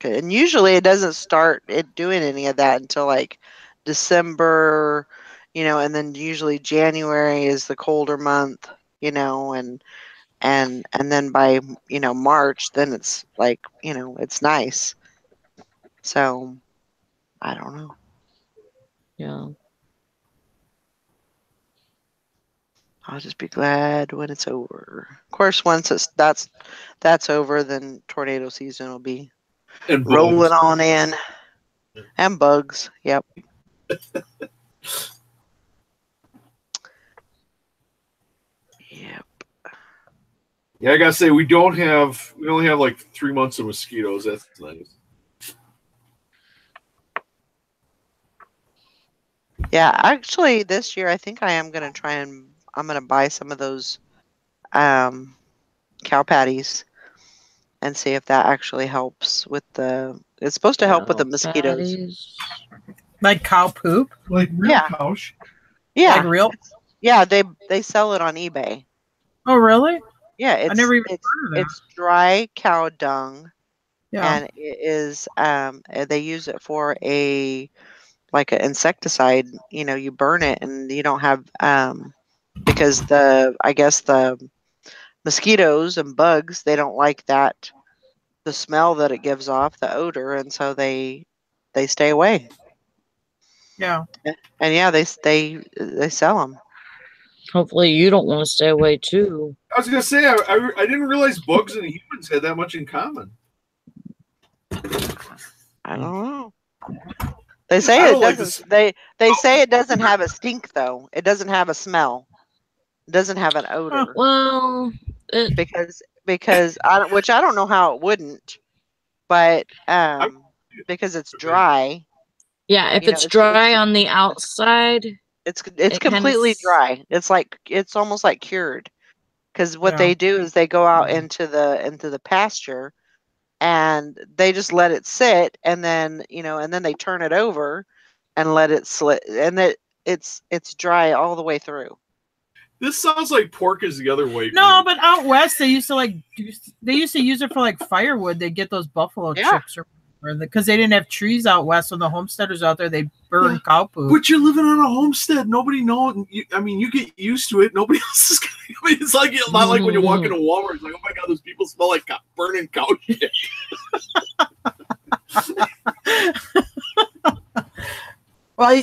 usually it doesn't start it doing any of that until like December, and then usually January is the colder month, and then by, March, then it's like, it's nice. So I don't know. Yeah. I'll just be glad when it's over. Of course, once that's over, then tornado season will be And rolling bugs. on in. And bugs. Yep. Yep. Yeah, I gotta say we only have like 3 months of mosquitoes. That's nice. Yeah, actually this year I think I'm gonna buy some of those cow patties and see if that actually helps with it's supposed to help with the mosquitoes. Patties. Like cow poop? Like real Yeah. cows. Yeah. Like real? Yeah, they sell it on eBay. Oh, really? Yeah, I never even heard of that. it's dry cow dung, Yeah. and it is they use it for like an insecticide. You know, you burn it and you don't have because I guess the mosquitoes and bugs, they don't like the smell that it gives off, the odor, and so they stay away. Yeah. And yeah, they sell them. Hopefully you don't want to stay away too. I was gonna say I didn't realize bugs and humans had that much in common. I don't know. They say it doesn't. They say it doesn't have a stink though. It doesn't have a smell. It doesn't have an odor. Well, because which I don't know how it wouldn't, but because it's dry. Yeah, if it's dry on the outside, it's completely dry. It's almost like cured. Because what they do is they go out into the pasture, and they just let it sit, and then they turn it over, and let it slit, and it's dry all the way through. This sounds like pork is the other way. No, but out west they used to use it for like firewood. They get those buffalo chips because they didn't have trees out west. When the homesteaders out there, they burn cow poop. But you're living on a homestead. Nobody knows. You get used to it. Nobody else is gonna. I mean, it's like not like when you walk into Walmart. It's like, oh my god, those people smell like burning cow shit. Well,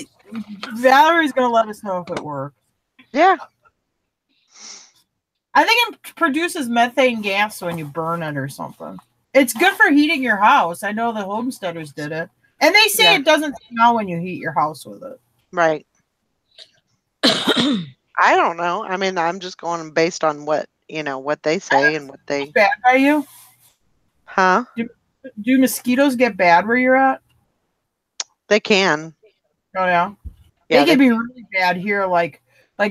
Valerie's gonna let us know if it works. Yeah. I think it produces methane gas when you burn it or something. It's good for heating your house. I know the homesteaders did it. And they say it doesn't smell when you heat your house with it. Right. I don't know. I mean, I'm just going based on what they say and what they... Bad by you? Huh? Do mosquitoes get bad where you're at? They can. Oh, yeah? They can be really bad here, like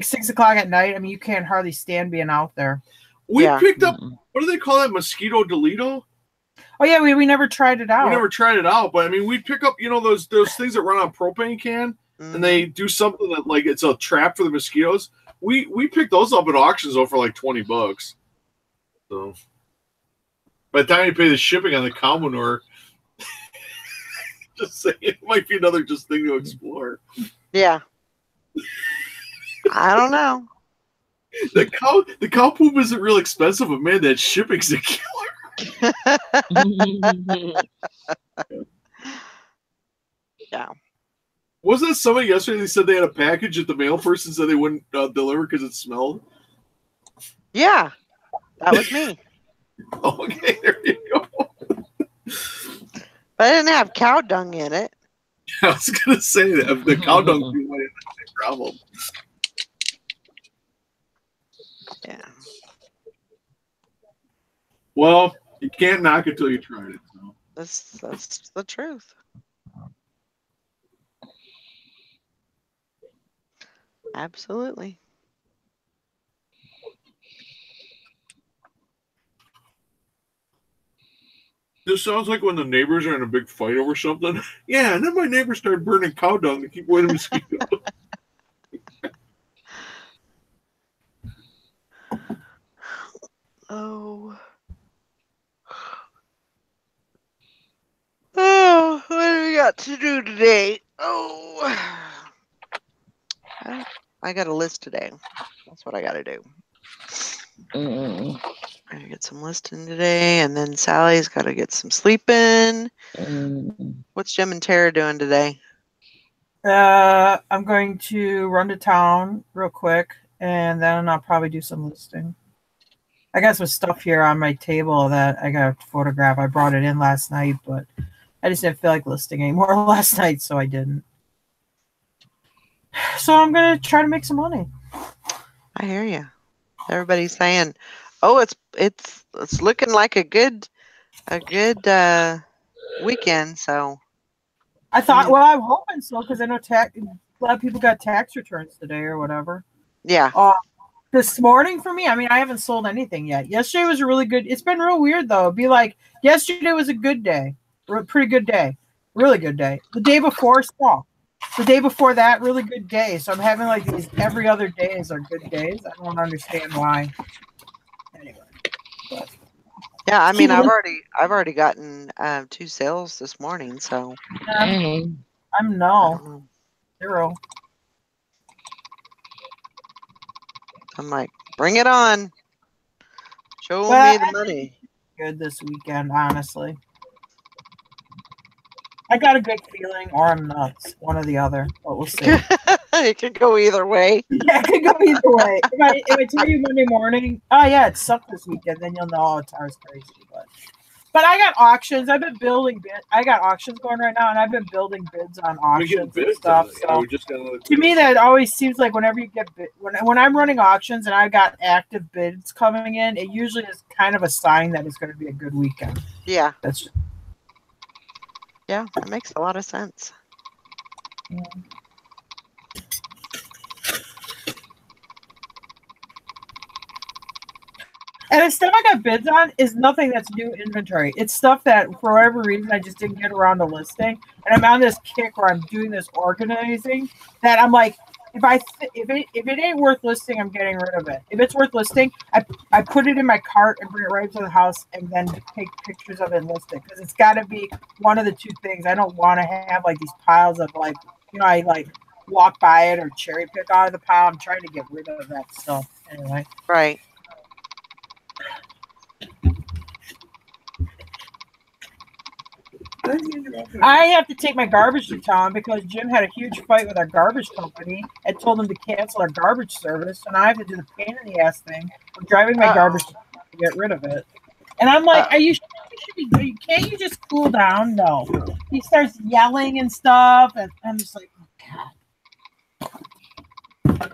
6 o'clock at night. I mean, you can't hardly stand being out there. We picked up, what do they call that? Mosquito Delito? Oh, yeah, we never tried it out. We never tried it out, but I mean, we'd pick up, those things that run on propane can, and they do something that, like, it's a trap for the mosquitoes. We picked those up at auctions for like $20. So, by the time you pay the shipping on the cow manure, just saying, it might be another thing to explore. Yeah. I don't know. The cow poop isn't real expensive, but man, that shipping's a killer. Yeah. Wasn't that somebody yesterday? They said they had a package that the mail person said they wouldn't deliver because it smelled. Yeah, that was me. Okay, there you go. But I didn't have cow dung in it. I was gonna say that the cow dung might have a problem. Yeah. Well, you can't knock it till you tried it. So. That's the truth. Absolutely. This sounds like when the neighbors are in a big fight over something. Yeah, and then my neighbor started burning cow dung to keep away the mosquitoes. Oh, what do we got to do today? Oh, I got a list today. That's what I got to do. I gotta get some listing today, and then Sally's got to get some sleep in. What's Jim and Tara doing today? I'm going to run to town real quick, and then I'll probably do some listing. I got some stuff here on my table that I got to photograph. I brought it in last night, but I just didn't feel like listing anymore last night, so I didn't. So I'm gonna try to make some money. I hear you. Everybody's saying, "Oh, it's looking like a good weekend." So I thought, well, I'm hoping so because I know a lot of people got tax returns today or whatever. yeah, This morning for me, I mean, I haven't sold anything yet. Yesterday was a really good. It's been real weird though. It'd be like yesterday was a good day, pretty good day, really good day. The day before, small. The day before that, really good day. So I'm having like these every other days are good days. I don't understand why. Anyway. But. yeah. I mean, I've already gotten 2 sales this morning. So I'm I don't no know. 0. I'm like, bring it on. Show But me the money. Good this weekend, honestly. I got a good feeling, or I'm nuts. One or the other, but we'll see. It could go either way. Yeah, it could go either way. If I tell you Monday morning, oh yeah, it sucked this weekend, then you'll know it's crazy. But I got auctions. I've been building bids. I got auctions going right now, and I've been building bids on auctions and stuff. So to me, that always seems like whenever you get when I'm running auctions and I got active bids coming in, it usually is kind of a sign that it's going to be a good weekend. Yeah. That's. Yeah, that makes a lot of sense. Yeah. And the stuff I got bids on is nothing that's new inventory. It's stuff that, for whatever reason, I just didn't get around to listing. And I'm on this kick where I'm doing this organizing that I'm like, if it ain't worth listing, I'm getting rid of it. If it's worth listing, I put it in my cart and bring it right to the house and then take pictures of it and list it. Because it's got to be one of the two things. I don't want to have like these piles of like, I like walk by it or cherry pick out of the pile. I'm trying to get rid of that stuff anyway. Right. I have to take my garbage to town because Jim had a huge fight with our garbage company and told them to cancel our garbage service. So now I have to do the pain in the ass thing of driving my garbage to get rid of it. And I'm like, are you sure you should be? Can't you just cool down? No. He starts yelling and stuff, and I'm just like, oh, God.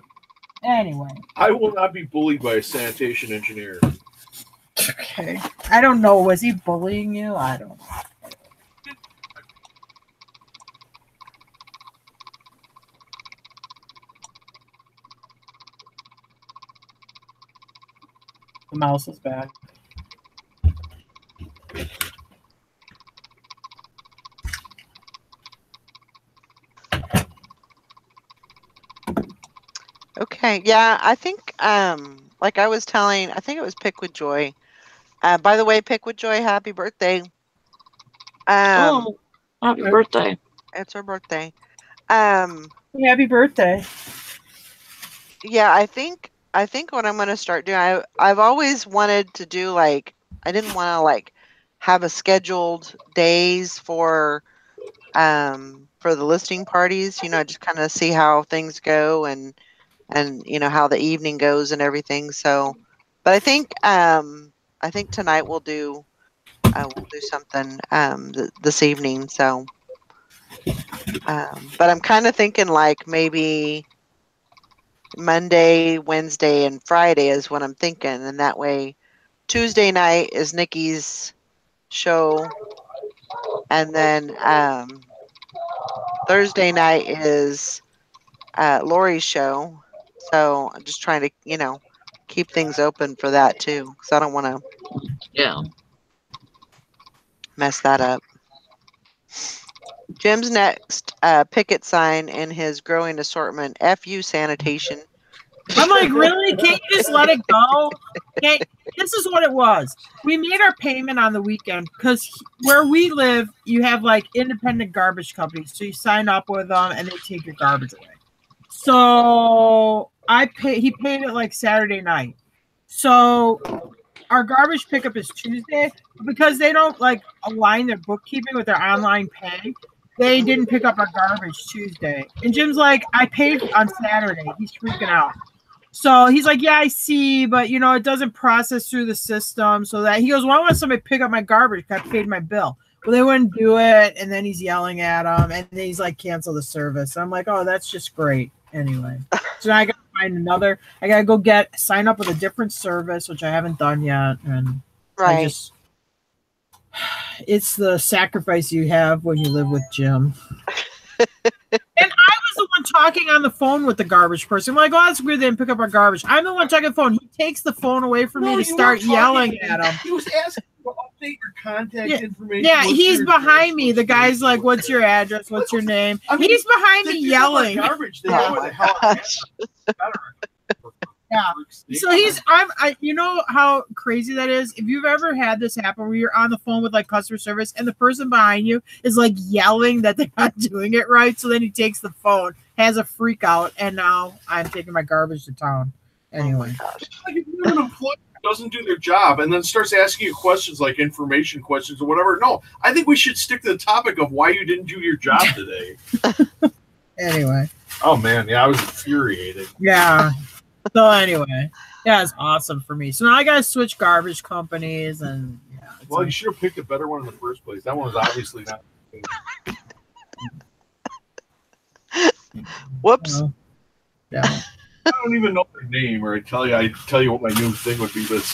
Anyway. I will not be bullied by a sanitation engineer. Okay. I don't know. Was he bullying you? I don't know. The mouse is back. Okay. Yeah, I think like I was telling, I think it was Pick with Joy. By the way, Pick with Joy, happy birthday. Oh, happy birthday. It's her birthday. Happy birthday. Yeah, I think what I'm going to start doing, I've always wanted to do like, I didn't want to like have a scheduled days for the listing parties, just kind of see how things go and how the evening goes and everything. So, but I think tonight we'll do something this evening. So, but I'm kind of thinking like maybe Monday, Wednesday, and Friday is what I'm thinking, and that way Tuesday night is Nikki's show, and then Thursday night is Lori's show. So I'm just trying to, keep things open for that too, because I don't want to mess that up. Jim's next picket sign in his growing assortment, FU sanitation. I'm like, really? Can't you just let it go? This is what it was. We made our payment on the weekend because where we live, you have like independent garbage companies. So you sign up with them and they take your garbage away. So he paid it like Saturday night. So our garbage pickup is Tuesday because they don't like align their bookkeeping with their online pay. They didn't pick up our garbage Tuesday. And Jim's like, I paid on Saturday. He's freaking out. So he's like, yeah, I see, but it doesn't process through the system. So that he goes, why don't somebody pick up my garbage? I paid my bill. Well, they wouldn't do it, and then he's yelling at them, and then he's like, cancel the service. I'm like, oh, that's just great. Anyway, so now I gotta find another. I gotta go sign up with a different service, which I haven't done yet, and Right. it's the sacrifice you have when you live with Jim. And I was the one talking on the phone with the garbage person. I'm like, oh, that's weird. They didn't pick up our garbage. I'm the one talking on the phone. He takes the phone away from me to start yelling at him. He was asking to update your contact information. Yeah, he's behind me. The guy's like, what's your address? What's your name? He's behind me yelling. Garbage. Yeah. So you know how crazy that is? If you've ever had this happen where you're on the phone with like customer service and the person behind you is like yelling that they're not doing it right. So then he takes the phone, has a freak out, and now I'm taking my garbage to town. Anyway. It's like if you have an employee who doesn't do their job and then starts asking you questions like information questions or whatever. No, I think we should stick to the topic of why you didn't do your job today. Anyway. Oh man, yeah, I was infuriated. Yeah. So anyway, yeah, it's awesome for me. So now I gotta switch garbage companies, and yeah. Well, you should have picked a better one in the first place. That one was obviously not. Whoops. Yeah. I don't even know their name, or I tell you what my new thing would be. But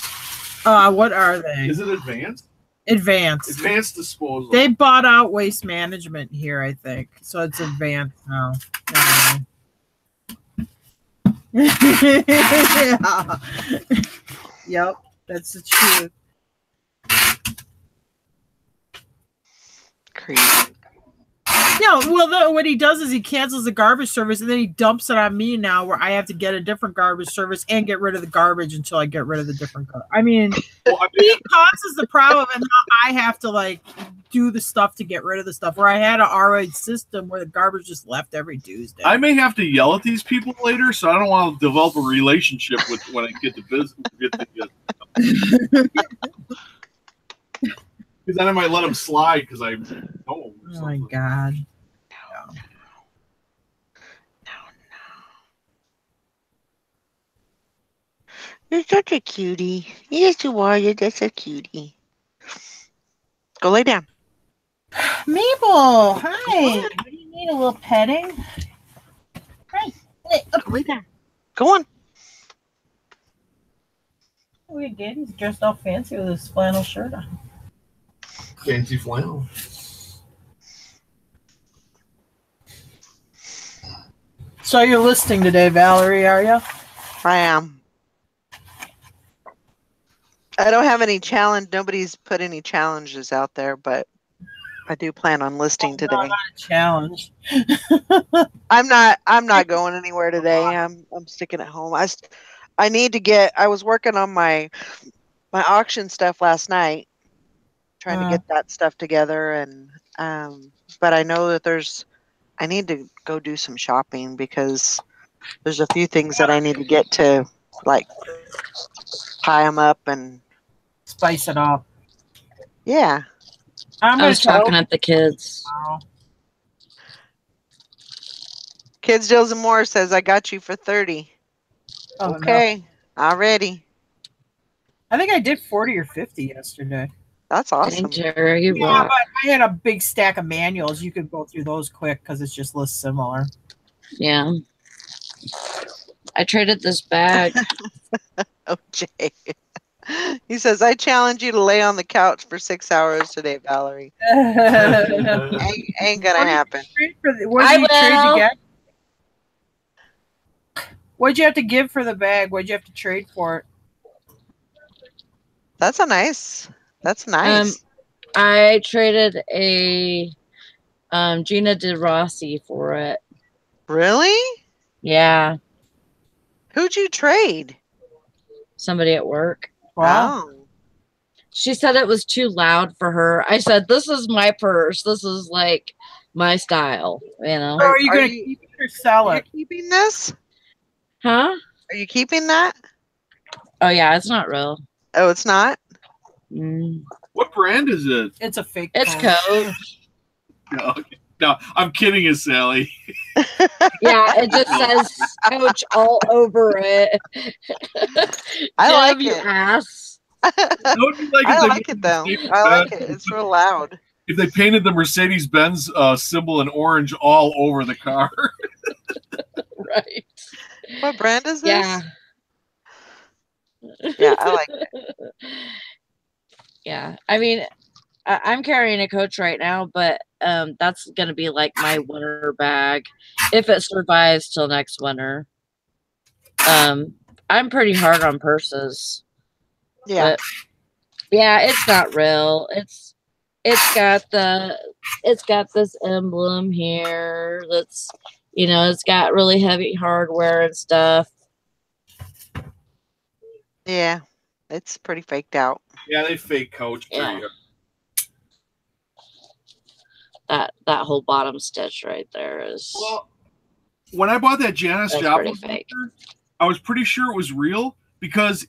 what are they? Is it Advanced? Advanced. Advanced Disposal. They bought out Waste Management here, I think. So it's Advanced now. Anyway. Yeah. Yep, that's the truth. Crazy. Yeah, well, what he does is he cancels the garbage service and then he dumps it on me now, where I have to get a different garbage service and get rid of the garbage until I get rid of the different garbage. I mean, he causes the problem, and now I have to like do the stuff to get rid of the stuff. Where I had an alright system where the garbage just left every Tuesday. I may have to yell at these people later, so I don't want to develop a relationship with when I get to business. Because then I might let them slide because I know. Oh my God. You're such a cutie. Yes, you are. You're just a cutie. Go lay down. Mabel, hi. Do you need a little petting? Hi. Go lay down. Go on. We did. He's dressed all fancy with his flannel shirt on. Fancy flannel. So you're listening today, Valerie, are you? I am. I don't have any challenge. Nobody's put any challenges out there, but I do plan on listing today. Not a challenge. I'm not going anywhere today. I'm sticking at home. I need to get. I was working on my auction stuff last night, trying to get that stuff together, and but I know that I need to go do some shopping because there's a few things that I need to get to, like tie them up and spice it up. Yeah. I was talking at the kids. Kids Deals and More says, I got you for 30. Oh, okay. No. Already. I think I did 40 or 50 yesterday. That's awesome. Jerry, yeah, but I had a big stack of manuals. You could go through those quick because it's just less similar. Yeah. I traded this bag. Oh, Jay. He says, I challenge you to lay on the couch for 6 hours today, Valerie. ain't gonna happen. What did you trade to get? What'd you have to give for the bag? What'd you have to trade for it? That's nice. I traded a Gina De Rossi for it. Really? Yeah. Who'd you trade? Somebody at work. Wow. She said it was too loud for her. I said, this is my purse. This is like my style, you know. So are you going to keep it or sell it? Are you keeping this? Huh? Are you keeping that? Oh, yeah, it's not real. Oh, it's not? What brand is it? It's a fake. It's Coach. No, I'm kidding you, Sally. Yeah, it just says Coach all over it. I like it. Ass. I like it though. I like it. It's real loud. if they painted the Mercedes-Benz symbol in orange all over the car. Right. What brand is this? Yeah. Yeah, I like it. Yeah. I mean, I'm carrying a Coach right now, but that's going to be like my winter bag if it survives till next winter. I'm pretty hard on purses. Yeah. But yeah, it's not real. It's got this emblem here that's, you know, it's got really heavy hardware and stuff. Yeah. It's pretty faked out. Yeah, they fake Coach. Yeah. That whole bottom stitch right there is. Well, when I bought that Janis Joplin fake. I was pretty sure it was real because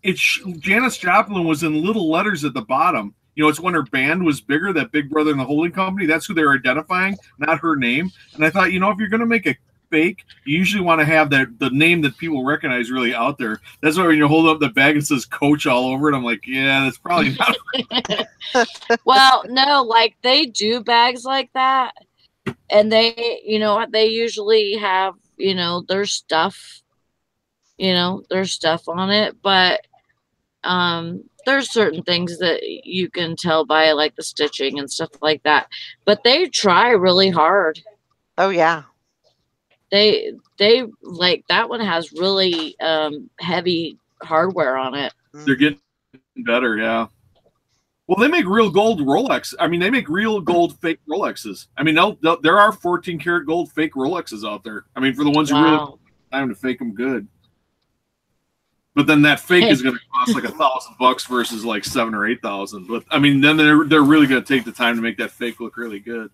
Janis Joplin was in little letters at the bottom. You know, it's when her band was bigger, that Big Brother and the Holding Company. That's who they're identifying, not her name. And I thought, you know, if you're going to make a fake, you usually want to have the name that people recognize really out there. That's why when you hold up the bag and says Coach all over it, I'm like, yeah, that's probably not. Well, no, like they do bags like that. And they, you know, they usually have, you know, their stuff, on it. But there's certain things that you can tell by like the stitching and stuff like that. But they try really hard. Oh yeah. They like that one has really heavy hardware on it. They're getting better, yeah. Well, they make real gold Rolex. I mean, they make real gold fake Rolexes. I mean, there are 14 karat gold fake Rolexes out there. I mean, for the ones who really have time to fake them good. But then that fake is going to cost like $1,000 versus like $7,000 or $8,000. But I mean, then they're really going to take the time to make that fake look really good.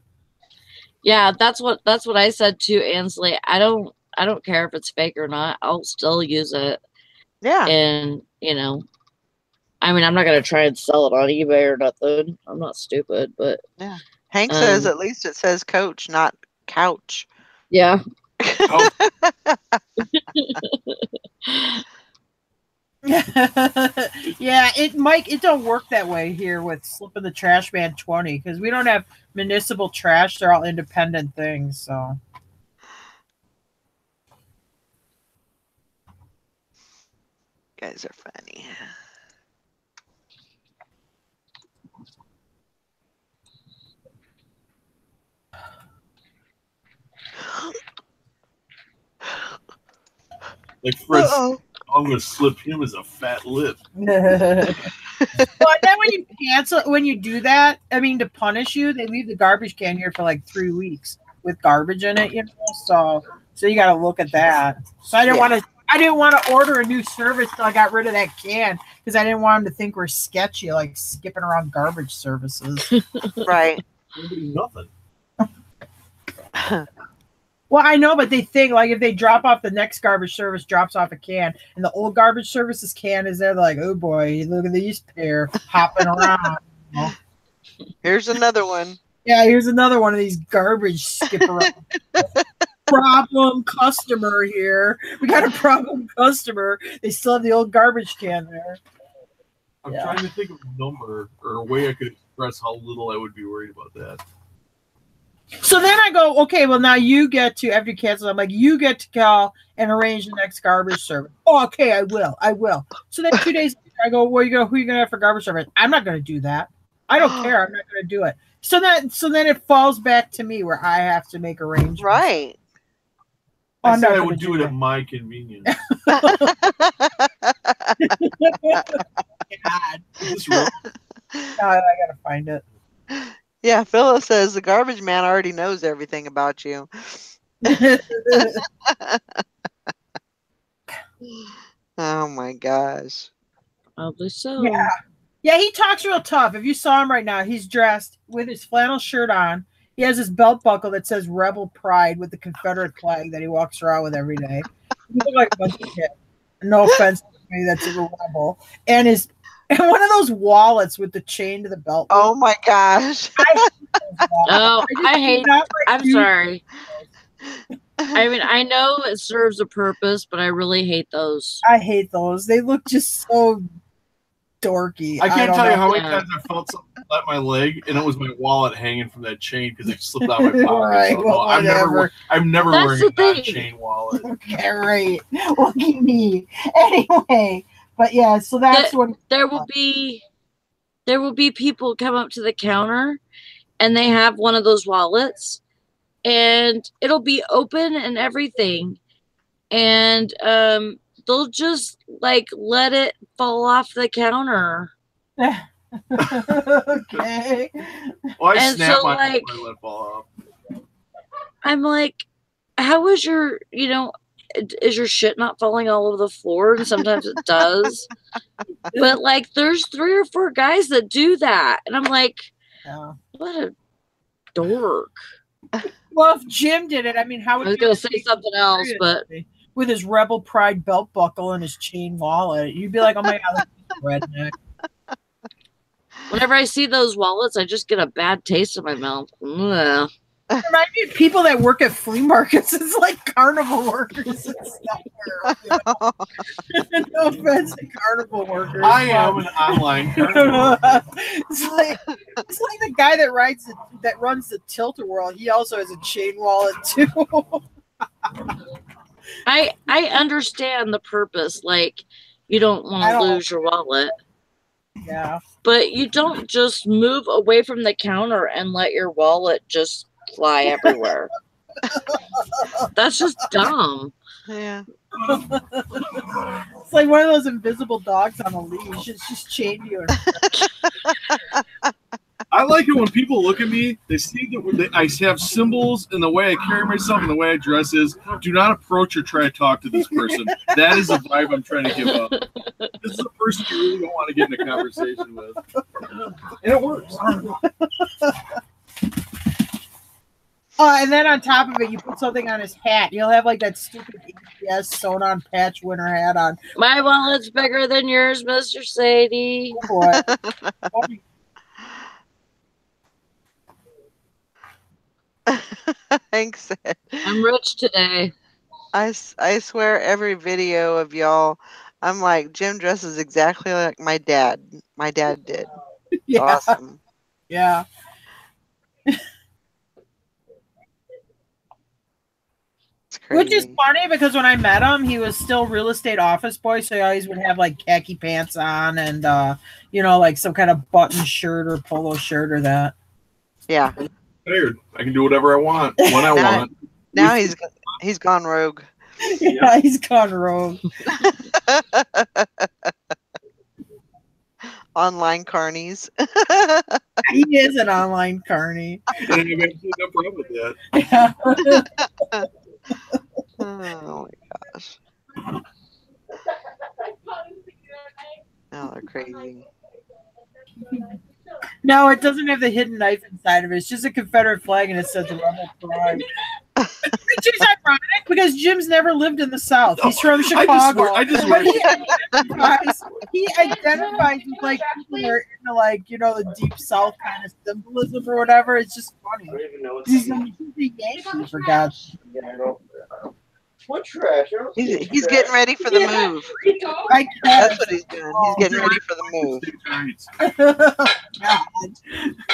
Yeah, that's what I said too, Ansley. I don't care if it's fake or not. I'll still use it. Yeah. And you know, I mean, I'm not going to try and sell it on eBay or nothing. I'm not stupid, but yeah. Hank says at least it says Coach, not couch. Yeah. Oh. Yeah, it don't work that way here with Slipping the Trash Man 20 because we don't have municipal trash. They're all independent things. So You guys are funny. Like Fred, I'm going to slip him as a fat lip. Well, then when you do that, I mean, to punish you, they leave the garbage can here for like 3 weeks with garbage in it, you know. So you got to look at that. So I didn't want to order a new service till I got rid of that can because I didn't want them to think we're sketchy, like skipping around garbage services. Right. Nothing. Well, I know, but they think like if they drop off the next garbage service drops off a can and the old garbage services can is there, they're like, oh boy, look at these pair hopping around. You know? Here's another one. Yeah, here's another one of these garbage skip around. Problem customer here. We got a problem customer. They still have the old garbage can there. I'm trying to think of a number or a way I could express how little I would be worried about that. So then I go, okay, well, now you get to, after you cancel, I'm like, you get to call and arrange the next garbage service. Oh, okay, I will. So then 2 days later, I go, who are you going to have for garbage service? I'm not going to do that. I don't care. I'm not going to do it. So then it falls back to me where I have to make arrangements. Right. I said I would do it at my convenience. God. I got to find it. Yeah, Phyllis says the garbage man already knows everything about you. Oh my gosh. Probably so. Yeah, he talks real tough. If you saw him right now, he's dressed with his flannel shirt on. He has his belt buckle that says Rebel Pride with the Confederate flag that he walks around with every day. He looks like a bunch of shit. No offense to me, that's a rebel. And one of those wallets with the chain to the belt. Oh my gosh. I hate I'm sorry. I mean, I know it serves a purpose, but I really hate those. I hate those. They look just so dorky. I can't don't tell you know. how many Yeah. times I felt something at my leg, and it was my wallet hanging from that chain because it slipped out of my pocket. Right, So, well, no, I'm whatever. never That's wearing the a thing. non-chain wallet. Okay, right. Look at me. Anyway, but yeah, so that's what There will be people come up to the counter and they have one of those wallets and it'll be open and everything. And they'll just like let it fall off the counter. okay. Well, I And snapped so, my like, before I let it fall off. I'm like, how is your, is your shit not falling all over the floor? And sometimes it does. But like, there's 3 or 4 guys that do that. And I'm like, Yeah. what a dork. Well, if Jim did it, I mean, how I would was you going to say something else, but with his Rebel Pride belt buckle and his chain wallet? You'd be like, oh my God, that's redneck. whenever I see those wallets, I just get a bad taste in my mouth. Ugh. It reminds me of people that work at flea markets. It's like carnival workers and stuff. No offense to carnival workers. I am an online carnival. it's like the guy that runs the Tilt-A-Whirl. He also has a chain wallet too. I understand the purpose. Like, you don't want to lose your wallet. Yeah. But you don't just move away from the counter and let your wallet just fly everywhere. That's just dumb. Yeah. It's like one of those invisible dogs on a leash. It's just chained to you. I like it when people look at me, they see that I have symbols in the way I carry myself and the way I dress is, do not approach or try to talk to this person. That is the vibe I'm trying to give up. This is a person you really don't want to get in a conversation with. And it works. And then on top of it, you put something on his hat. You'll have like that stupid APS sewn on patch winter hat on. My wallet's bigger than yours, Mr. Sadie. What? Thanks. I'm rich today. I swear every video of y'all, I'm like, Jim dresses exactly like my dad. My dad did. It's Yeah. awesome. Yeah. It's crazy. Which is funny because when I met him, he was still real estate office boy, so he always would have like khaki pants on and like some kind of button shirt or polo shirt or that. Yeah. Tired. I can do whatever I want when I want. Now he's gone rogue. Yeah, he's gone rogue. Online carnies. He is an online carny. And I have absolutely no problem with that. Yeah. Oh my gosh. Oh, they're crazy. No, it doesn't have the hidden knife inside of it. It's just a Confederate flag and it says Rebel Pride. Which is ironic because Jim's never lived in the South. He's from Chicago. I just But work. he identifies with like people that are into like, the deep South kind of symbolism or whatever. It's just funny. He's a Yankee, for God's sake. What trash? He's getting ready for the move. I That's what he's doing. He's getting ready for the move.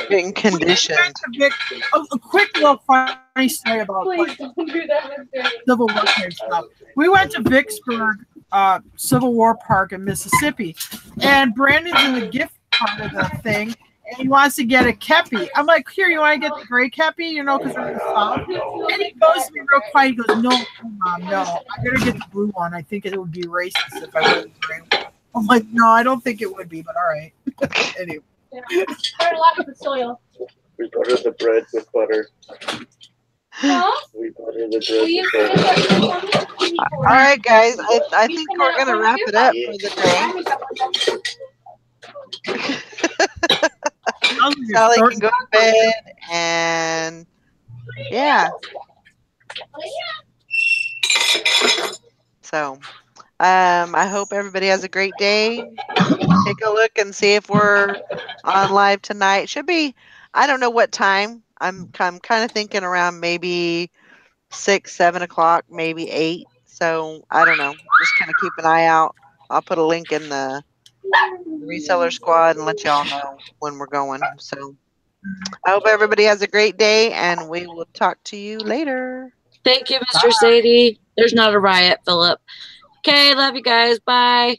Getting conditioned. A quick little funny story about Please don't do that. Civil War type stuff. We went to Vicksburg Civil War Park in Mississippi, and Brandon's in the gift part of the thing, and he wants to get a kepi. I'm like, here, you want to get the gray kepi, because we're in the South? And he goes to me real quiet. He goes, no, Mom, no. I'm going to get the blue one. I think it would be racist if I went the gray one. I'm like, no, I don't think it would be, but all right. Anyway. Yeah. Learn a lot with the soil. We butter the bread with butter. Huh? We butter the Will you bread with butter. All right, guys. I think we're going to wrap it up for the day. Sally can go to bed, and yeah. So, I hope everybody has a great day. Take a look and see if we're on live tonight. Should be, I don't know what time. I'm kind of thinking around maybe 6, 7 o'clock, maybe 8. So I don't know. Just kind of keep an eye out. I'll put a link in the the reseller squad and let y'all know when we're going. So I hope everybody has a great day, and we will talk to you later. Thank you, Mr. Sadie. There's not a riot, Philip. Okay, love you guys. Bye.